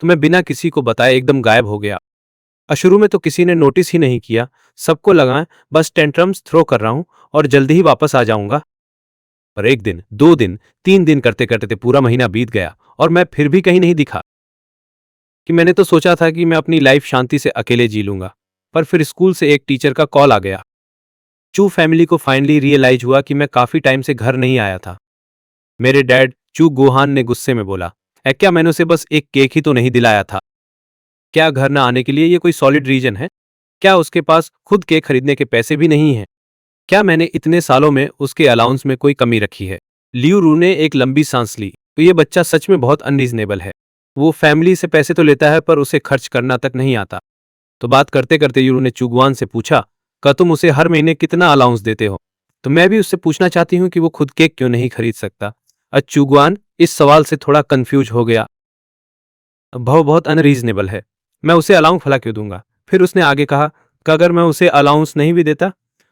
तो मैं बिना किसी को बताए एकदम गायब हो गया। शुरू में तो किसी ने नोटिस ही नहीं किया, सबको लगा बस टेंट्रम्स थ्रो कर रहा हूं और जल्दी ही वापस आ जाऊंगा। पर 1 दिन, 2 दिन, 3 दिन करते करते पूरा महीना बीत गया और मैं फिर भी कहीं नहीं दिखा। कि मैंने तो सोचा था कि मैं अपनी लाइफ शांति से अकेले जी लूंगा, पर फिर स्कूल से एक टीचर का कॉल आ गया। चू फैमिली को फाइनली रियलाइज हुआ कि मैं काफी टाइम से घर नहीं आया था। मेरे डैड चू गुहान ने गुस्से में बोला, क्या मैंने उसे बस एक केक ही तो नहीं दिलाया था? क्या घर न आने के लिए ये कोई सॉलिड रीजन है? क्या उसके पास खुद केक खरीदने के पैसे भी नहीं हैं? क्या मैंने इतने सालों में उसके अलाउंस में कोई कमी रखी है? लियू रू ने एक लंबी सांस ली। तो ये बच्चा सच में बहुत अनरीजनेबल है। वो फैमिली से पैसे तो लेता है पर उसे खर्च करना तक नहीं आता। तो बात करते करते यूरू ने चुगवान से पूछा, क्या तुम उसे हर महीने कितना अलाउंस देते हो? तो मैं भी उससे पूछना चाहती हूँ कि वो खुद केक क्यों नहीं खरीद सकता। चुगवान इस सवाल से थोड़ा कंफ्यूज हो गया। भाव बहुत अनरीजनेबल है, मैं उसे अलाउंस भला क्यों दूंगा? फिर उसने आगे कहा कि अगर मैं उसे अलाउंस नहीं भी देता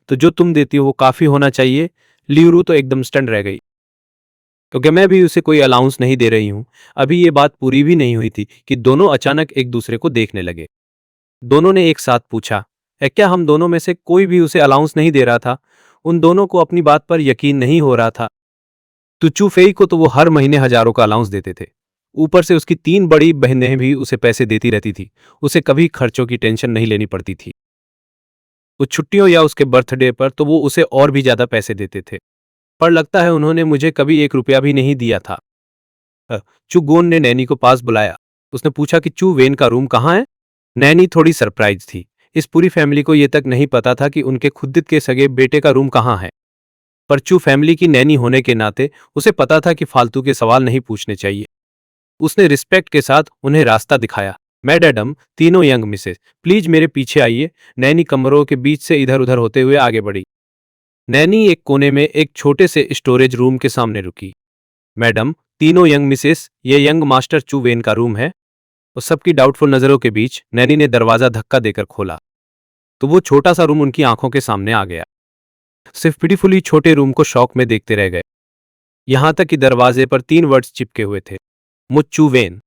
तो जो तुम देती हो वो काफी होना चाहिए। लियूरू तो एकदम स्टन रह गई, क्योंकि मैं भी उसे कोई अलाउंस नहीं दे रही हूं। अभी ये बात पूरी भी नहीं हुई थी कि दोनों अचानक एक दूसरे को देखने लगे। दोनों ने एक साथ पूछा, क्या हम दोनों में से कोई भी उसे अलाउंस नहीं दे रहा था? उन दोनों को अपनी बात पर यकीन नहीं हो रहा था। तुच्चू फेई को तो वो हर महीने हजारों का अलाउंस देते थे। ऊपर से उसकी 3 बड़ी बहनें भी उसे पैसे देती रहती थी। उसे कभी खर्चों की टेंशन नहीं लेनी पड़ती थी। उस छुट्टियों या उसके बर्थडे पर तो वो उसे और भी ज्यादा पैसे देते थे। पर लगता है उन्होंने मुझे कभी 1 रुपया भी नहीं दिया था। चू गोन ने नैनी को पास बुलाया। उसने पूछा कि चू वेन का रूम कहाँ है? नैनी थोड़ी सरप्राइज थी। इस पूरी फैमिली को यह तक नहीं पता था कि उनके खुद के सगे बेटे का रूम कहाँ है। पर चू फैमिली की नैनी होने के नाते उसे पता था कि फालतू के सवाल नहीं पूछने चाहिए। उसने रिस्पेक्ट के साथ उन्हें रास्ता दिखाया। मैडम, तीनों यंग मिसेस, प्लीज मेरे पीछे आइए। नैनी कमरों के बीच से इधर उधर होते हुए आगे बढ़ी। नैनी एक कोने में एक छोटे से स्टोरेज रूम के सामने रुकी। मैडम, तीनों यंग मिसेस, ये यंग मास्टर चू वेन का रूम है। और सबकी डाउटफुल नजरों के बीच नैनी ने दरवाजा धक्का देकर खोला तो वो छोटा सा रूम उनकी आंखों के सामने आ गया। सिर्फ पिटीफुली छोटे रूम को शौक में देखते रह गए। यहां तक कि दरवाजे पर 3 वर्ड्स चिपके हुए थे, मुच्चू वेन।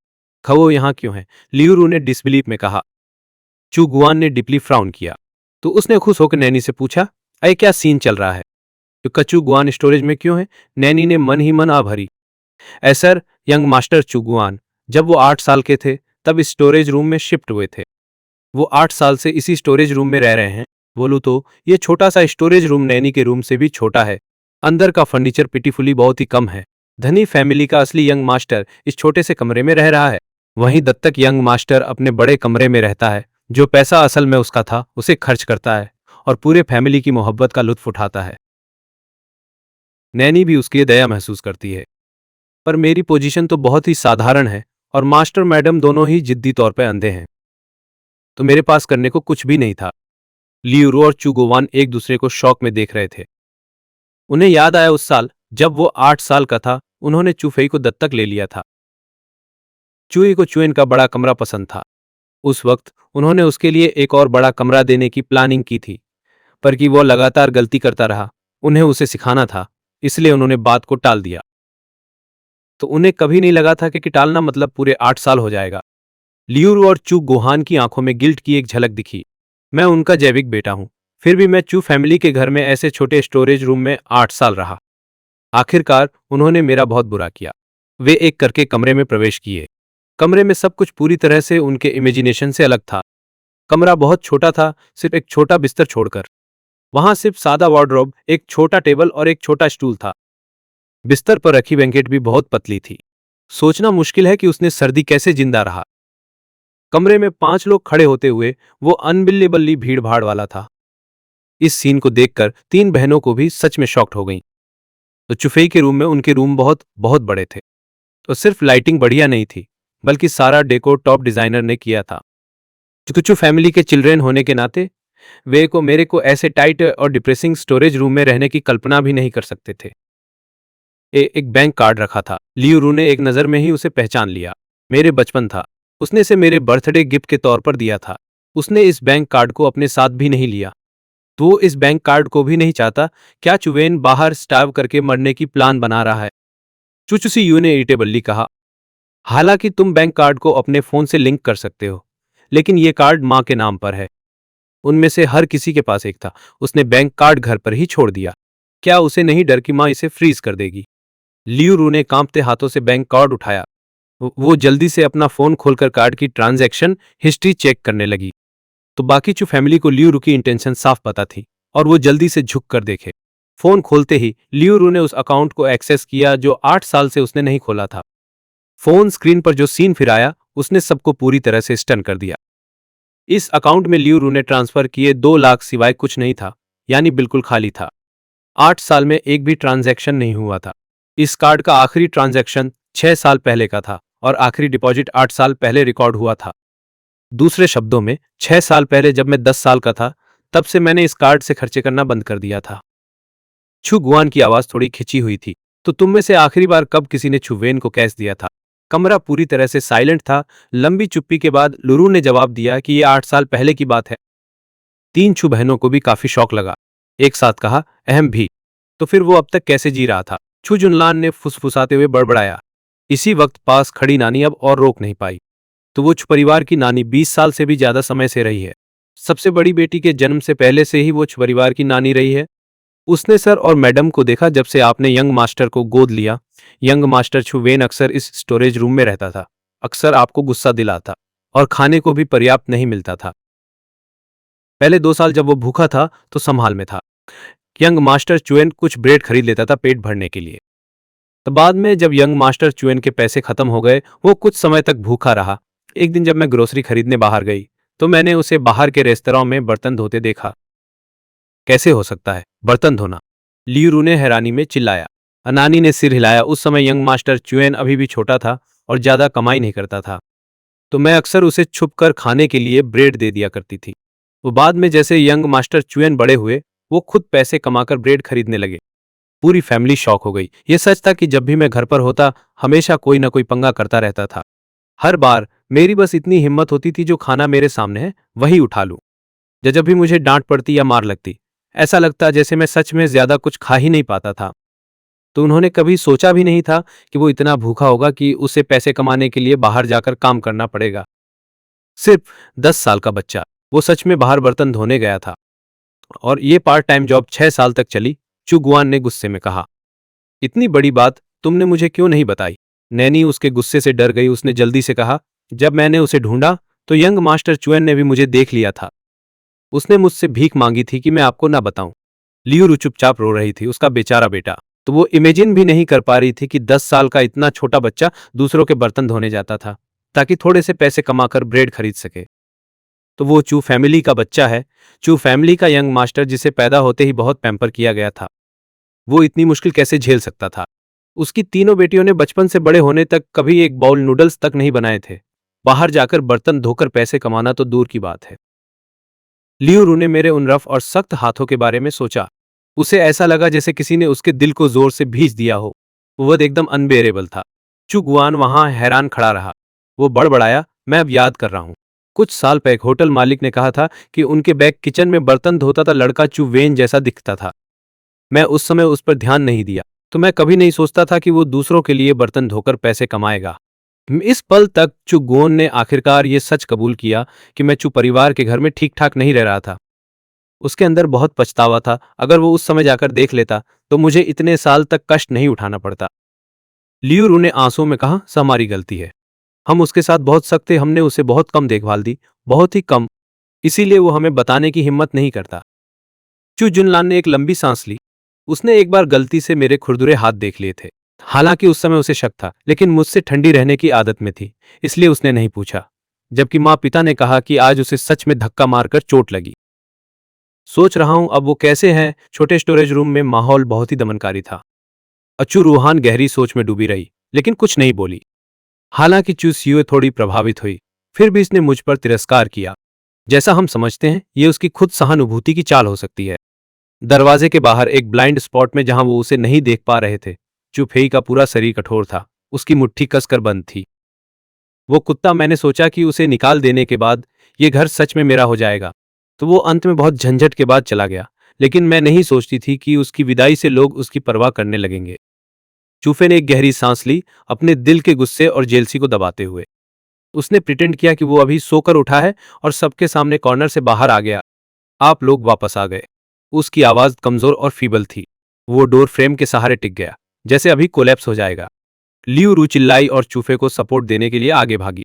खवो यहां क्यों है? लियूरू ने डिसबिलीफ में कहा। चू गुआन ने डीपली फ्राउन किया। तो उसने खुश होकर नैनी से पूछा, अरे क्या सीन चल रहा है? तो कचू गुआन स्टोरेज में क्यों है? नैनी ने मन ही मन आभरी। सर, यंग मास्टर चुगुआन, जब वो 8 साल के थे तब इस स्टोरेज रूम में शिफ्ट हुए थे। वो 8 साल से इसी स्टोरेज रूम में रह रहे हैं। बोलूं तो ये छोटा सा स्टोरेज रूम नैनी के रूम से भी छोटा है। अंदर का फर्नीचर पिटीफुली बहुत ही कम है। धनी फैमिली का असली यंग मास्टर इस छोटे से कमरे में रह रहा है। वहीं दत्तक यंग मास्टर अपने बड़े कमरे में रहता है। जो पैसा असल में उसका था उसे खर्च करता है और पूरे फैमिली की मोहब्बत का लुत्फ उठाता है। नैनी भी उसकी दया महसूस करती है। पर मेरी पोजीशन तो बहुत ही साधारण है और मास्टर मैडम दोनों ही जिद्दी तौर पर अंधे हैं, तो मेरे पास करने को कुछ भी नहीं था। लियूरो और चुगोवान एक दूसरे को शौक में देख रहे थे। उन्हें याद आया उस साल जब वो 8 साल का था, उन्होंने चुफेई को दत्तक ले लिया था। चुई को चुएन का बड़ा कमरा पसंद था। उस वक्त उन्होंने उसके लिए एक और बड़ा कमरा देने की प्लानिंग की थी, पर कि वो लगातार गलती करता रहा। उन्हें उसे सिखाना था, इसलिए उन्होंने बात को टाल दिया। तो उन्हें कभी नहीं लगा था कि टालना मतलब पूरे 8 साल हो जाएगा। लियूरू और चू गोहान की आंखों में गिल्ट की एक झलक दिखी। मैं उनका जैविक बेटा हूं, फिर भी मैं चू फैमिली के घर में ऐसे छोटे स्टोरेज रूम में 8 साल रहा। आखिरकार उन्होंने मेरा बहुत बुरा किया। वे एक करके कमरे में प्रवेश किए। कमरे में सब कुछ पूरी तरह से उनके इमेजिनेशन से अलग था। कमरा बहुत छोटा था, सिर्फ एक छोटा बिस्तर छोड़कर। वहां सिर्फ सादा वार्डरोब, एक छोटा टेबल और एक छोटा स्टूल था। बिस्तर पर रखी ब्लैंकेट भी बहुत पतली थी। सोचना मुश्किल है कि उसने सर्दी कैसे जिंदा रहा। कमरे में 5 लोग खड़े होते हुए वो अनबिलीवेबली भीड़ भाड़ वाला था। इस सीन को देखकर 3 बहनों को भी सच में शॉक्ड हो गईं। तो चुफेई के रूम में उनके रूम बहुत बहुत बड़े थे। तो सिर्फ लाइटिंग बढ़िया नहीं थी, बल्कि सारा डेकोर टॉप डिजाइनर ने किया था। चुकुचु फैमिली के चिल्ड्रेन होने के नाते वे को मेरे को ऐसे टाइट और डिप्रेसिंग स्टोरेज रूम में रहने की कल्पना भी नहीं कर सकते थे। एक बैंक कार्ड रखा था। लियूरू ने एक नजर में ही उसे पहचान लिया। मेरे बचपन था। उसने इसे मेरे बर्थडे गिफ्ट के तौर पर दिया था। उसने इस बैंक कार्ड को अपने साथ भी नहीं लिया, तो वो इस बैंक कार्ड को भी नहीं चाहता। क्या चुवेन बाहर स्टार्व करके मरने की प्लान बना रहा है? चुचुसी यू ने इरिटेबली कहा। हालांकि तुम बैंक कार्ड को अपने फोन से लिंक कर सकते हो, लेकिन ये कार्ड माँ के नाम पर है। उनमें से हर किसी के पास एक था। उसने बैंक कार्ड घर पर ही छोड़ दिया। क्या उसे नहीं डर कि माँ इसे फ्रीज कर देगी? लियू रू ने कांपते हाथों से बैंक कार्ड उठाया। वो जल्दी से अपना फोन खोलकर कार्ड की ट्रांजैक्शन हिस्ट्री चेक करने लगी। तो बाकी चू फैमिली को लियू रू की इंटेंशन साफ पता थी और वो जल्दी से झुक कर देखे। फोन खोलते ही लियू रू ने उस अकाउंट को एक्सेस किया जो 8 साल से उसने नहीं खोला था। फोन स्क्रीन पर जो सीन फिर आया उसने सबको पूरी तरह से स्टन कर दिया। इस अकाउंट में लियू रू ने ट्रांसफर किए 2 लाख सिवाय कुछ नहीं था, यानी बिल्कुल खाली था। 8 साल में एक भी ट्रांजैक्शन नहीं हुआ था। इस कार्ड का आखिरी ट्रांजैक्शन 6 साल पहले का था और आखिरी डिपॉजिट 8 साल पहले रिकॉर्ड हुआ था। दूसरे शब्दों में 6 साल पहले जब मैं 10 साल का था, तब से मैंने इस कार्ड से खर्चे करना बंद कर दिया था। छू गुआन की आवाज थोड़ी खिंची हुई थी। तो तुम में से आखिरी बार कब किसी ने छुवेन को कैश दिया था? कमरा पूरी तरह से साइलेंट था। लंबी चुप्पी के बाद लुरू ने जवाब दिया कि यह 8 साल पहले की बात है। 3 छू बहनों को भी काफी शौक लगा। एक साथ कहा, अहम भी। तो फिर वो अब तक कैसे जी रहा था? छू जुनलान ने फुसफुसाते हुए बड़बड़ाया। इसी वक्त पास खड़ी नानी अब और रोक नहीं पाई। तो वो परिवार की नानी 20 साल से भी ज्यादा समय से रही है। सबसे बड़ी बेटी के जन्म से पहले से ही वो परिवार की नानी रही है। उसने सर और मैडम को देखा जब से आपने यंग मास्टर को गोद लिया। यंग मास्टर छुवेन अक्सर इस स्टोरेज रूम में रहता था। अक्सर आपको गुस्सा दिलाता और खाने को भी पर्याप्त नहीं मिलता था। पहले 2 साल जब वो भूखा था तो संभाल में था। यंग मास्टर चुएन कुछ ब्रेड खरीद लेता था पेट भरने के लिए। तो बाद में जब यंग मास्टर चुएन के पैसे खत्म हो गए, वो कुछ समय तक भूखा रहा। एक दिन जब मैं ग्रोसरी खरीदने बाहर गई तो मैंने उसे बाहर के रेस्तरां में बर्तन धोते देखा। कैसे हो सकता है बर्तन धोना? लियू रू ने हैरानी में चिल्लाया। अनानी ने सिर हिलाया। उस समय यंग मास्टर चुएन अभी भी छोटा था और ज्यादा कमाई नहीं करता था, तो मैं अक्सर उसे छुपकर खाने के लिए ब्रेड दे दिया करती थी। वो बाद में जैसे यंग मास्टर चुएन बड़े हुए, वो खुद पैसे कमाकर ब्रेड खरीदने लगे। पूरी फैमिली शॉक हो गई। ये सच था कि जब भी मैं घर पर होता, हमेशा कोई ना कोई पंगा करता रहता था। हर बार मेरी बस इतनी हिम्मत होती थी जो खाना मेरे सामने है वही उठा लूं। जब भी मुझे डांट पड़ती या मार लगती, ऐसा लगता जैसे मैं सच में ज्यादा कुछ खा ही नहीं पाता था। तो उन्होंने कभी सोचा भी नहीं था कि वो इतना भूखा होगा कि उसे पैसे कमाने के लिए बाहर जाकर काम करना पड़ेगा। सिर्फ 10 साल का बच्चा, वो सच में बाहर बर्तन धोने गया था। और ये पार्ट टाइम जॉब 6 साल तक चली। चुगुआन ने गुस्से में कहा। इतनी बड़ी बात तुमने मुझे क्यों नहीं बताई? नैनी उसके गुस्से से डर गई। उसने जल्दी से कहा, जब मैंने उसे ढूंढा तो यंग मास्टर चुएन ने भी मुझे देख लिया था। उसने मुझसे भीख मांगी थी कि मैं आपको ना बताऊं। लियू रू चुपचाप रो रही थी। उसका बेचारा बेटा। तो वो इमेजिन भी नहीं कर पा रही थी कि 10 साल का इतना छोटा बच्चा दूसरों के बर्तन धोने जाता था ताकि थोड़े से पैसे कमाकर ब्रेड खरीद सके। तो वो चू फैमिली का बच्चा है। चू फैमिली का यंग मास्टर जिसे पैदा होते ही बहुत पैम्पर किया गया था। वो इतनी मुश्किल कैसे झेल सकता था? उसकी तीनों बेटियों ने बचपन से बड़े होने तक कभी एक बाउल नूडल्स तक नहीं बनाए थे। बाहर जाकर बर्तन धोकर पैसे कमाना तो दूर की बात है। लियू रू ने मेरे उन रफ और सख्त हाथों के बारे में सोचा। उसे ऐसा लगा जैसे किसी ने उसके दिल को जोर से भींच दिया हो। वो एकदम अनबेरेबल था। चू गुआन वहां हैरान खड़ा रहा। वो बड़बड़ाया, मैं अब याद कर रहा हूं। कुछ साल पहले होटल मालिक ने कहा था कि उनके बैक किचन में बर्तन धोता था लड़का चू वेन जैसा दिखता था। मैं उस समय उस पर ध्यान नहीं दिया, तो मैं कभी नहीं सोचता था कि वो दूसरों के लिए बर्तन धोकर पैसे कमाएगा। इस पल तक चू गोन ने आखिरकार ये सच कबूल किया कि मैं चू परिवार के घर में ठीक ठाक नहीं रह रहा था। उसके अंदर बहुत पछतावा था। अगर वो उस समय जाकर देख लेता तो मुझे इतने साल तक कष्ट नहीं उठाना पड़ता। लियू रू ने आंसू में कहा, सब हमारी गलती है। हम उसके साथ बहुत सख्त थे। हमने उसे बहुत कम देखभाल दी, बहुत ही कम। इसीलिए वो हमें बताने की हिम्मत नहीं करता। चू जुनलान ने एक लंबी सांस ली। उसने एक बार गलती से मेरे खुरदुरे हाथ देख लिए थे। हालांकि उस समय उसे शक था, लेकिन मुझसे ठंडी रहने की आदत में थी, इसलिए उसने नहीं पूछा। जबकि माँ पिता ने कहा कि आज उसे सच में धक्का मारकर चोट लगी। सोच रहा हूं अब वो कैसे हैं। छोटे स्टोरेज रूम में माहौल बहुत ही दमनकारी था। अच्चू रूहान गहरी सोच में डूबी रही, लेकिन कुछ नहीं बोली। हालांकि चू सियुए थोड़ी प्रभावित हुई, फिर भी इसने मुझ पर तिरस्कार किया। जैसा हम समझते हैं, ये उसकी खुद सहानुभूति की चाल हो सकती है। दरवाजे के बाहर एक ब्लाइंड स्पॉट में जहां वो उसे नहीं देख पा रहे थे, चू फेई का पूरा शरीर कठोर था। उसकी मुट्ठी कसकर बंद थी। वो कुत्ता, मैंने सोचा कि उसे निकाल देने के बाद ये घर सच में मेरा हो जाएगा। तो वो अंत में बहुत झंझट के बाद चला गया, लेकिन मैं नहीं सोचती थी कि उसकी विदाई से लोग उसकी परवाह करने लगेंगे। चूफे ने एक गहरी सांस ली, अपने दिल के गुस्से और जेलसी को दबाते हुए। उसने प्रिटेंड किया कि वो अभी सोकर उठा है और सबके सामने कॉर्नर से बाहर आ गया। आप लोग वापस आ गए। उसकी आवाज कमजोर और फीबल थी। वो डोर फ्रेम के सहारे टिक गया, जैसे अभी कोलैप्स हो जाएगा। लियू रू चिल्लाई और चूफे को सपोर्ट देने के लिए आगे भागी।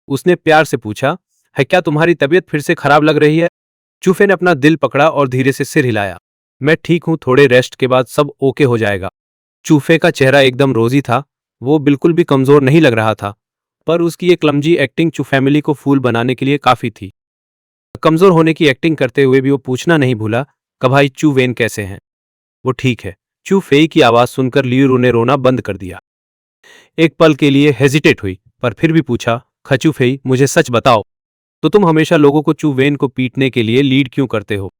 उसने प्यार से पूछा, है क्या तुम्हारी तबीयत फिर से खराब लग रही है? चूफे ने अपना दिल पकड़ा और धीरे से सिर हिलाया। मैं ठीक हूं, थोड़े रेस्ट के बाद सब ओके हो जाएगा। चूफे का चेहरा एकदम रोजी था। वो बिल्कुल भी कमजोर नहीं लग रहा था, पर उसकी ये क्लमजी एक्टिंग चू फैमिली को फूल बनाने के लिए काफी थी। कमजोर होने की एक्टिंग करते हुए भी वो पूछना नहीं भूला, कि भाई चू वेन कैसे हैं? वो ठीक है। चू फेई की आवाज सुनकर लियू ने रोना बंद कर दिया। एक पल के लिए हेजिटेट हुई, पर फिर भी पूछा, खचू फेई, मुझे सच बताओ, तो तुम हमेशा लोगों को चू वेन को पीटने के लिए लीड क्यों करते हो?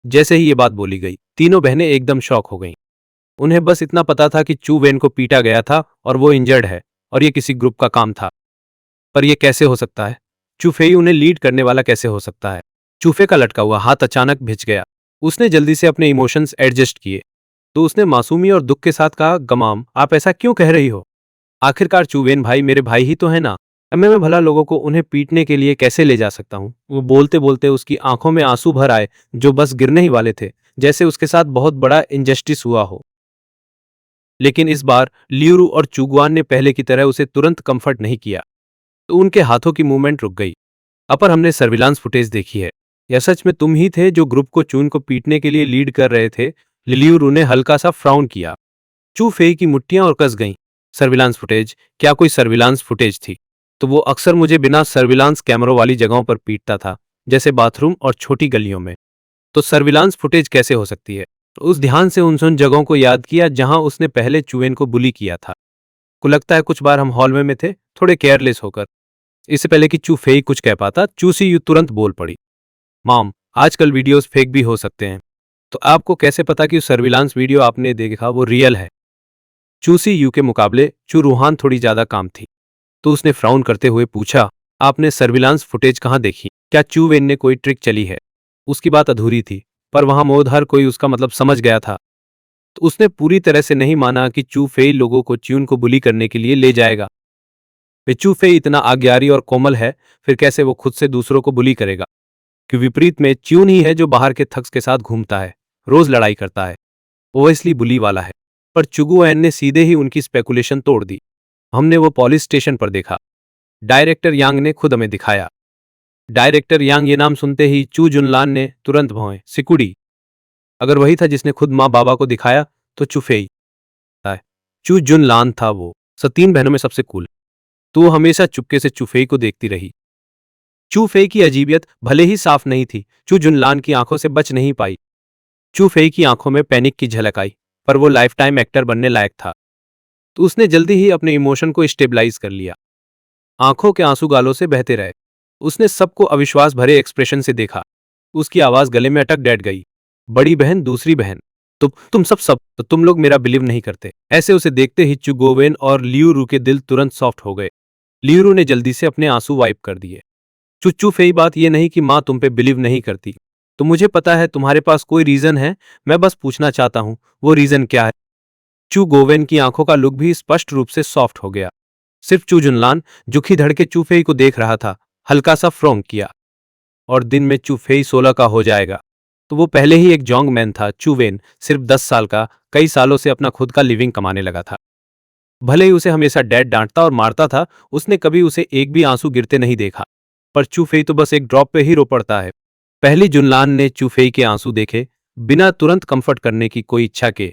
जैसे ही ये बात बोली गई, तीनों बहनें एकदम शॉक हो गईं। उन्हें बस इतना पता था कि चू वेन को पीटा गया था और वो इंजर्ड है, और ये किसी ग्रुप का काम था। पर यह कैसे हो सकता है? चूफेई उन्हें लीड करने वाला कैसे हो सकता है? चूफे का लटका हुआ हाथ अचानक भिज गया। उसने जल्दी से अपने इमोशंस एडजस्ट किए, तो उसने मासूमी और दुख के साथ कहा, गमाम, आप ऐसा क्यों कह रही हो? आखिरकार चूवेन भाई मेरे भाई ही तो है ना। अब मैं भला लोगों को उन्हें पीटने के लिए कैसे ले जा सकता हूँ? वो बोलते बोलते उसकी आंखों में आंसू भर आए, जो बस गिरने ही वाले थे, जैसे उसके साथ बहुत बड़ा इनजस्टिस हुआ हो। लेकिन इस बार लियूरू और चुगवान ने पहले की तरह उसे तुरंत कंफर्ट नहीं किया, तो उनके हाथों की मूवमेंट रुक गई। अपर हमने सर्विलांस फुटेज देखी है। यह सच में तुम ही थे जो ग्रुप को चून को पीटने के लिए लीड कर रहे थे? लिलियूरू ने हल्का सा फ्राउन किया। चू फेई की मुट्ठियां और कस गईं। Surveillance footage? क्या कोई सर्विलांस फुटेज थी? तो वो अक्सर मुझे बिना सर्विलांस कैमरों वाली जगहों पर पीटता था, जैसे बाथरूम और छोटी गलियों में। तो सर्विलांस फुटेज कैसे हो सकती है? तो उस ध्यान से उन जगहों को याद किया जहां उसने पहले चूवेन को बुली किया था। को लगता है कुछ बार हम हॉलवे में थे, थोड़े केयरलेस होकर। इससे पहले कि चू फेई कुछ कह पाता, चूसी यू तुरंत बोल पड़ी, मॉम, आजकल वीडियोस फेक भी हो सकते हैं। तो आपको कैसे पता कि सर्विलांस वीडियो आपने देखा वो रियल है? चूसी यू के मुकाबले चू रूहान थोड़ी ज्यादा काम थी, तो उसने फ्राउन करते हुए पूछा, आपने सर्विलांस फुटेज कहाँ देखी? क्या चू वेन ने कोई ट्रिक चली है? उसकी बात अधूरी थी, पर वहां मौद हर कोई उसका मतलब समझ गया था। तो उसने पूरी तरह से नहीं माना कि चू फेई लोगों को च्यून को बुली करने के लिए ले जाएगा। वे चू फेई इतना आज्ञारी और कोमल है, फिर कैसे वो खुद से दूसरों को बुली करेगा? कि विपरीत में च्यून ही है जो बाहर के थक्स के साथ घूमता है, रोज लड़ाई करता है, वो इसलिए बुली वाला है। पर चुगुएन ने सीधे ही उनकी स्पेकुलेशन तोड़ दी। हमने वो पुलिस स्टेशन पर देखा। डायरेक्टर यांग ने खुद हमें दिखाया। डायरेक्टर यांग ये नाम सुनते ही चू जुनलान ने तुरंत भौं सिकुड़ी। अगर वही था जिसने खुद माँ बाबा को दिखाया, तो चुफेई चू जुनलान था वो, तीन बहनों में सबसे कूल। तो वो हमेशा चुपके से चुफेई को देखती रही। चू फेई की अजीबियत भले ही साफ नहीं थी, चू जुनलान की आंखों से बच नहीं पाई। चू फेई की आंखों में पैनिक की झलक आई, पर वो लाइफ टाइम एक्टर बनने लायक था, तो उसने जल्दी ही अपने इमोशन को स्टेबलाइज कर लिया। आंखों के आंसू गालों से बहते रहे। उसने सबको अविश्वास भरे एक्सप्रेशन से देखा। उसकी आवाज गले में अटक डैट गई। बड़ी बहन, दूसरी बहन, तुम सब तो तुम लोग मेरा बिलीव नहीं करते। ऐसे उसे देखते ही चुगोवेन और लियूरू के दिल तुरंत सॉफ्ट हो गए। लियूरू ने जल्दी से अपने आंसू वाइप कर दिए। चुच्चू फेई, बात यह नहीं कि माँ तुम पे बिलीव नहीं करती, तो मुझे पता है तुम्हारे पास कोई रीजन है। मैं बस पूछना चाहता हूं, वो रीजन क्या है? चू गोवेन की आंखों का लुक भी स्पष्ट रूप से सॉफ्ट हो गया। सिर्फ चू जुनलान झुकी धड़के चू फेई को देख रहा था, हल्का सा फ्रोंग किया। और दिन में चू फेई 16 का हो जाएगा, तो वो पहले ही एक जोंग मैन था। चू वेन सिर्फ 10 साल का, कई सालों से अपना खुद का लिविंग कमाने लगा था। भले ही उसे हमेशा डैड डांटता और मारता था, उसने कभी उसे एक भी आंसू गिरते नहीं देखा। पर चू फेई तो बस एक ड्रॉप पे ही रो पड़ता है। पहली जुनलान ने चू फेई के आंसू देखे बिना तुरंत कंफर्ट करने की कोई इच्छा के।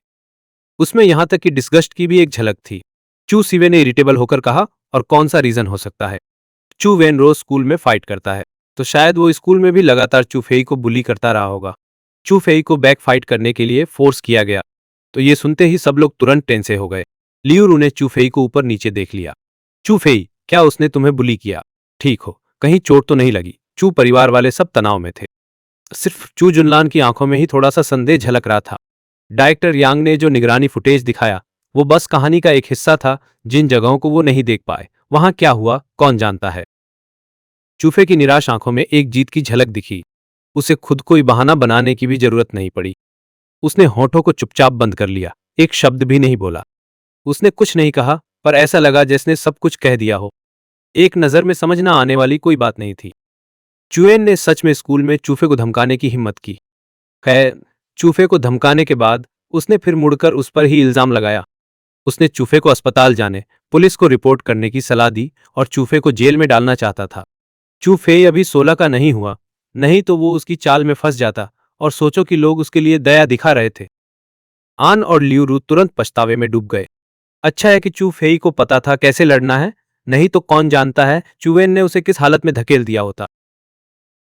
उसमें यहां तक कि डिस्गस्ट की भी एक झलक थी। चू सिवे ने इरिटेबल होकर कहा, और कौन सा रीजन हो सकता है? चू वेन रोज स्कूल में फाइट करता है, तो शायद वो स्कूल में भी लगातार चू फेई को बुली करता रहा होगा। चू फेई को बैक फाइट करने के लिए फोर्स किया गया। तो ये सुनते ही सब लोग तुरंत टेंसे हो गए। लियूरू ने चू फेई को ऊपर नीचे देख लिया। चू फेई, क्या उसने तुम्हें बुली किया? ठीक हो, कहीं चोट तो नहीं लगी? चू परिवार वाले सब तनाव में थे। सिर्फ चू जुनलान की आंखों में ही थोड़ा सा संदेह झलक रहा था। डायरेक्टर यांग ने जो निगरानी फुटेज दिखाया, वो बस कहानी का एक हिस्सा था। जिन जगहों को वो नहीं देख पाए, वहां क्या हुआ कौन जानता है। चूफे की निराश आंखों में एक जीत की झलक दिखी। उसे खुद कोई बहाना बनाने की भी जरूरत नहीं पड़ी। उसने होठों को चुपचाप बंद कर लिया, एक शब्द भी नहीं बोला। उसने कुछ नहीं कहा, पर ऐसा लगा जैसने सब कुछ कह दिया हो। एक नजर में समझ ना आने वाली कोई बात नहीं थी। चुएन ने सच में स्कूल में चूफे को धमकाने की हिम्मत की। खैर, चूफे को धमकाने के बाद उसने फिर मुड़कर उस पर ही इल्जाम लगाया। उसने चूफे को अस्पताल जाने, पुलिस को रिपोर्ट करने की सलाह दी और चूफे को जेल में डालना चाहता था। चूफे अभी 16 का नहीं हुआ, नहीं तो वो उसकी चाल में फंस जाता। और सोचो कि लोग उसके लिए दया दिखा रहे थे। आन और लियूरू तुरंत पछतावे में डूब गए। अच्छा है कि चू फेई को पता था कैसे लड़ना है, नहीं तो कौन जानता है चुवेन ने उसे किस हालत में धकेल दिया होता।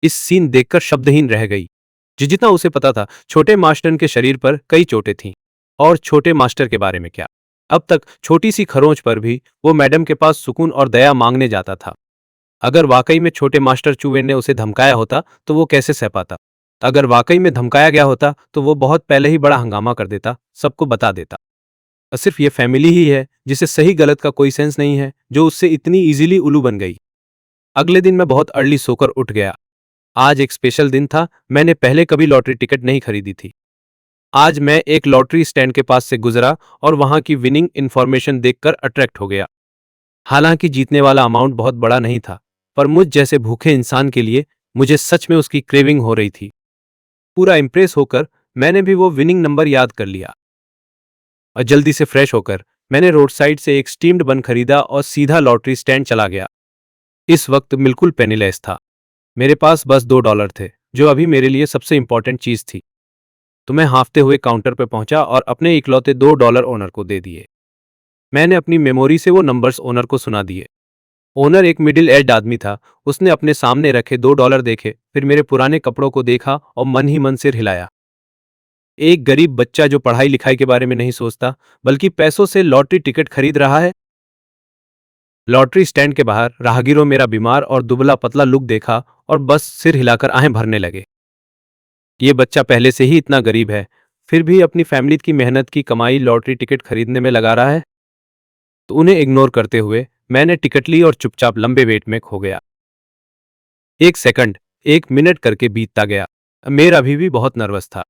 इस सीन देखकर शब्दहीन रह गई। जितना उसे पता था, छोटे मास्टर के शरीर पर कई चोटें थीं। और छोटे मास्टर के बारे में क्या, अब तक छोटी सी खरोंच पर भी वो मैडम के पास सुकून और दया मांगने जाता था। अगर वाकई में छोटे मास्टर चुवेन ने उसे धमकाया होता तो वो कैसे सह पाता। अगर वाकई में धमकाया गया होता तो वो बहुत पहले ही बड़ा हंगामा कर देता, सबको बता देता। और सिर्फ ये फैमिली ही है जिसे सही गलत का कोई सेंस नहीं है, जो उससे इतनी इजीली उल्लू बन गई। अगले दिन मैं बहुत अर्ली सोकर उठ गया। आज एक स्पेशल दिन था। मैंने पहले कभी लॉटरी टिकट नहीं खरीदी थी। आज मैं एक लॉटरी स्टैंड के पास से गुजरा और वहां की विनिंग इंफॉर्मेशन देखकर अट्रैक्ट हो गया। हालांकि जीतने वाला अमाउंट बहुत बड़ा नहीं था, पर मुझ जैसे भूखे इंसान के लिए मुझे सच में उसकी क्रेविंग हो रही थी। पूरा इंप्रेस होकर मैंने भी वो विनिंग नंबर याद कर लिया और जल्दी से फ्रेश होकर मैंने रोड साइड से एक स्टीम्ड बन खरीदा और सीधा लॉटरी स्टैंड चला गया। इस वक्त बिल्कुल पेनीलेस था। मेरे पास बस $2 थे, जो अभी मेरे लिए सबसे इंपॉर्टेंट चीज थी। तो मैं हाँफते हुए काउंटर पर पहुंचा और अपने इकलौते $2 ओनर को दे दिए। मैंने अपनी मेमोरी से वो नंबर्स ओनर को सुना दिए। ओनर एक मिडिल एज्ड आदमी था। उसने अपने सामने रखे $2 देखे, फिर मेरे पुराने कपड़ों को देखा और मन ही मन सिर हिलाया। एक गरीब बच्चा जो पढ़ाई लिखाई के बारे में नहीं सोचता, बल्कि पैसों से लॉटरी टिकट खरीद रहा है। लॉटरी स्टैंड के बाहर राहगीरों मेरा बीमार और दुबला पतला लुक देखा और बस सिर हिलाकर आहें भरने लगे। ये बच्चा पहले से ही इतना गरीब है, फिर भी अपनी फैमिली की मेहनत की कमाई लॉटरी टिकट खरीदने में लगा रहा है। तो उन्हें इग्नोर करते हुए मैंने टिकट ली और चुपचाप लंबे वेट में खो गया। 1 सेकंड, 1 मिनट करके बीतता गया। मेरा अभी भी बहुत नर्वस था।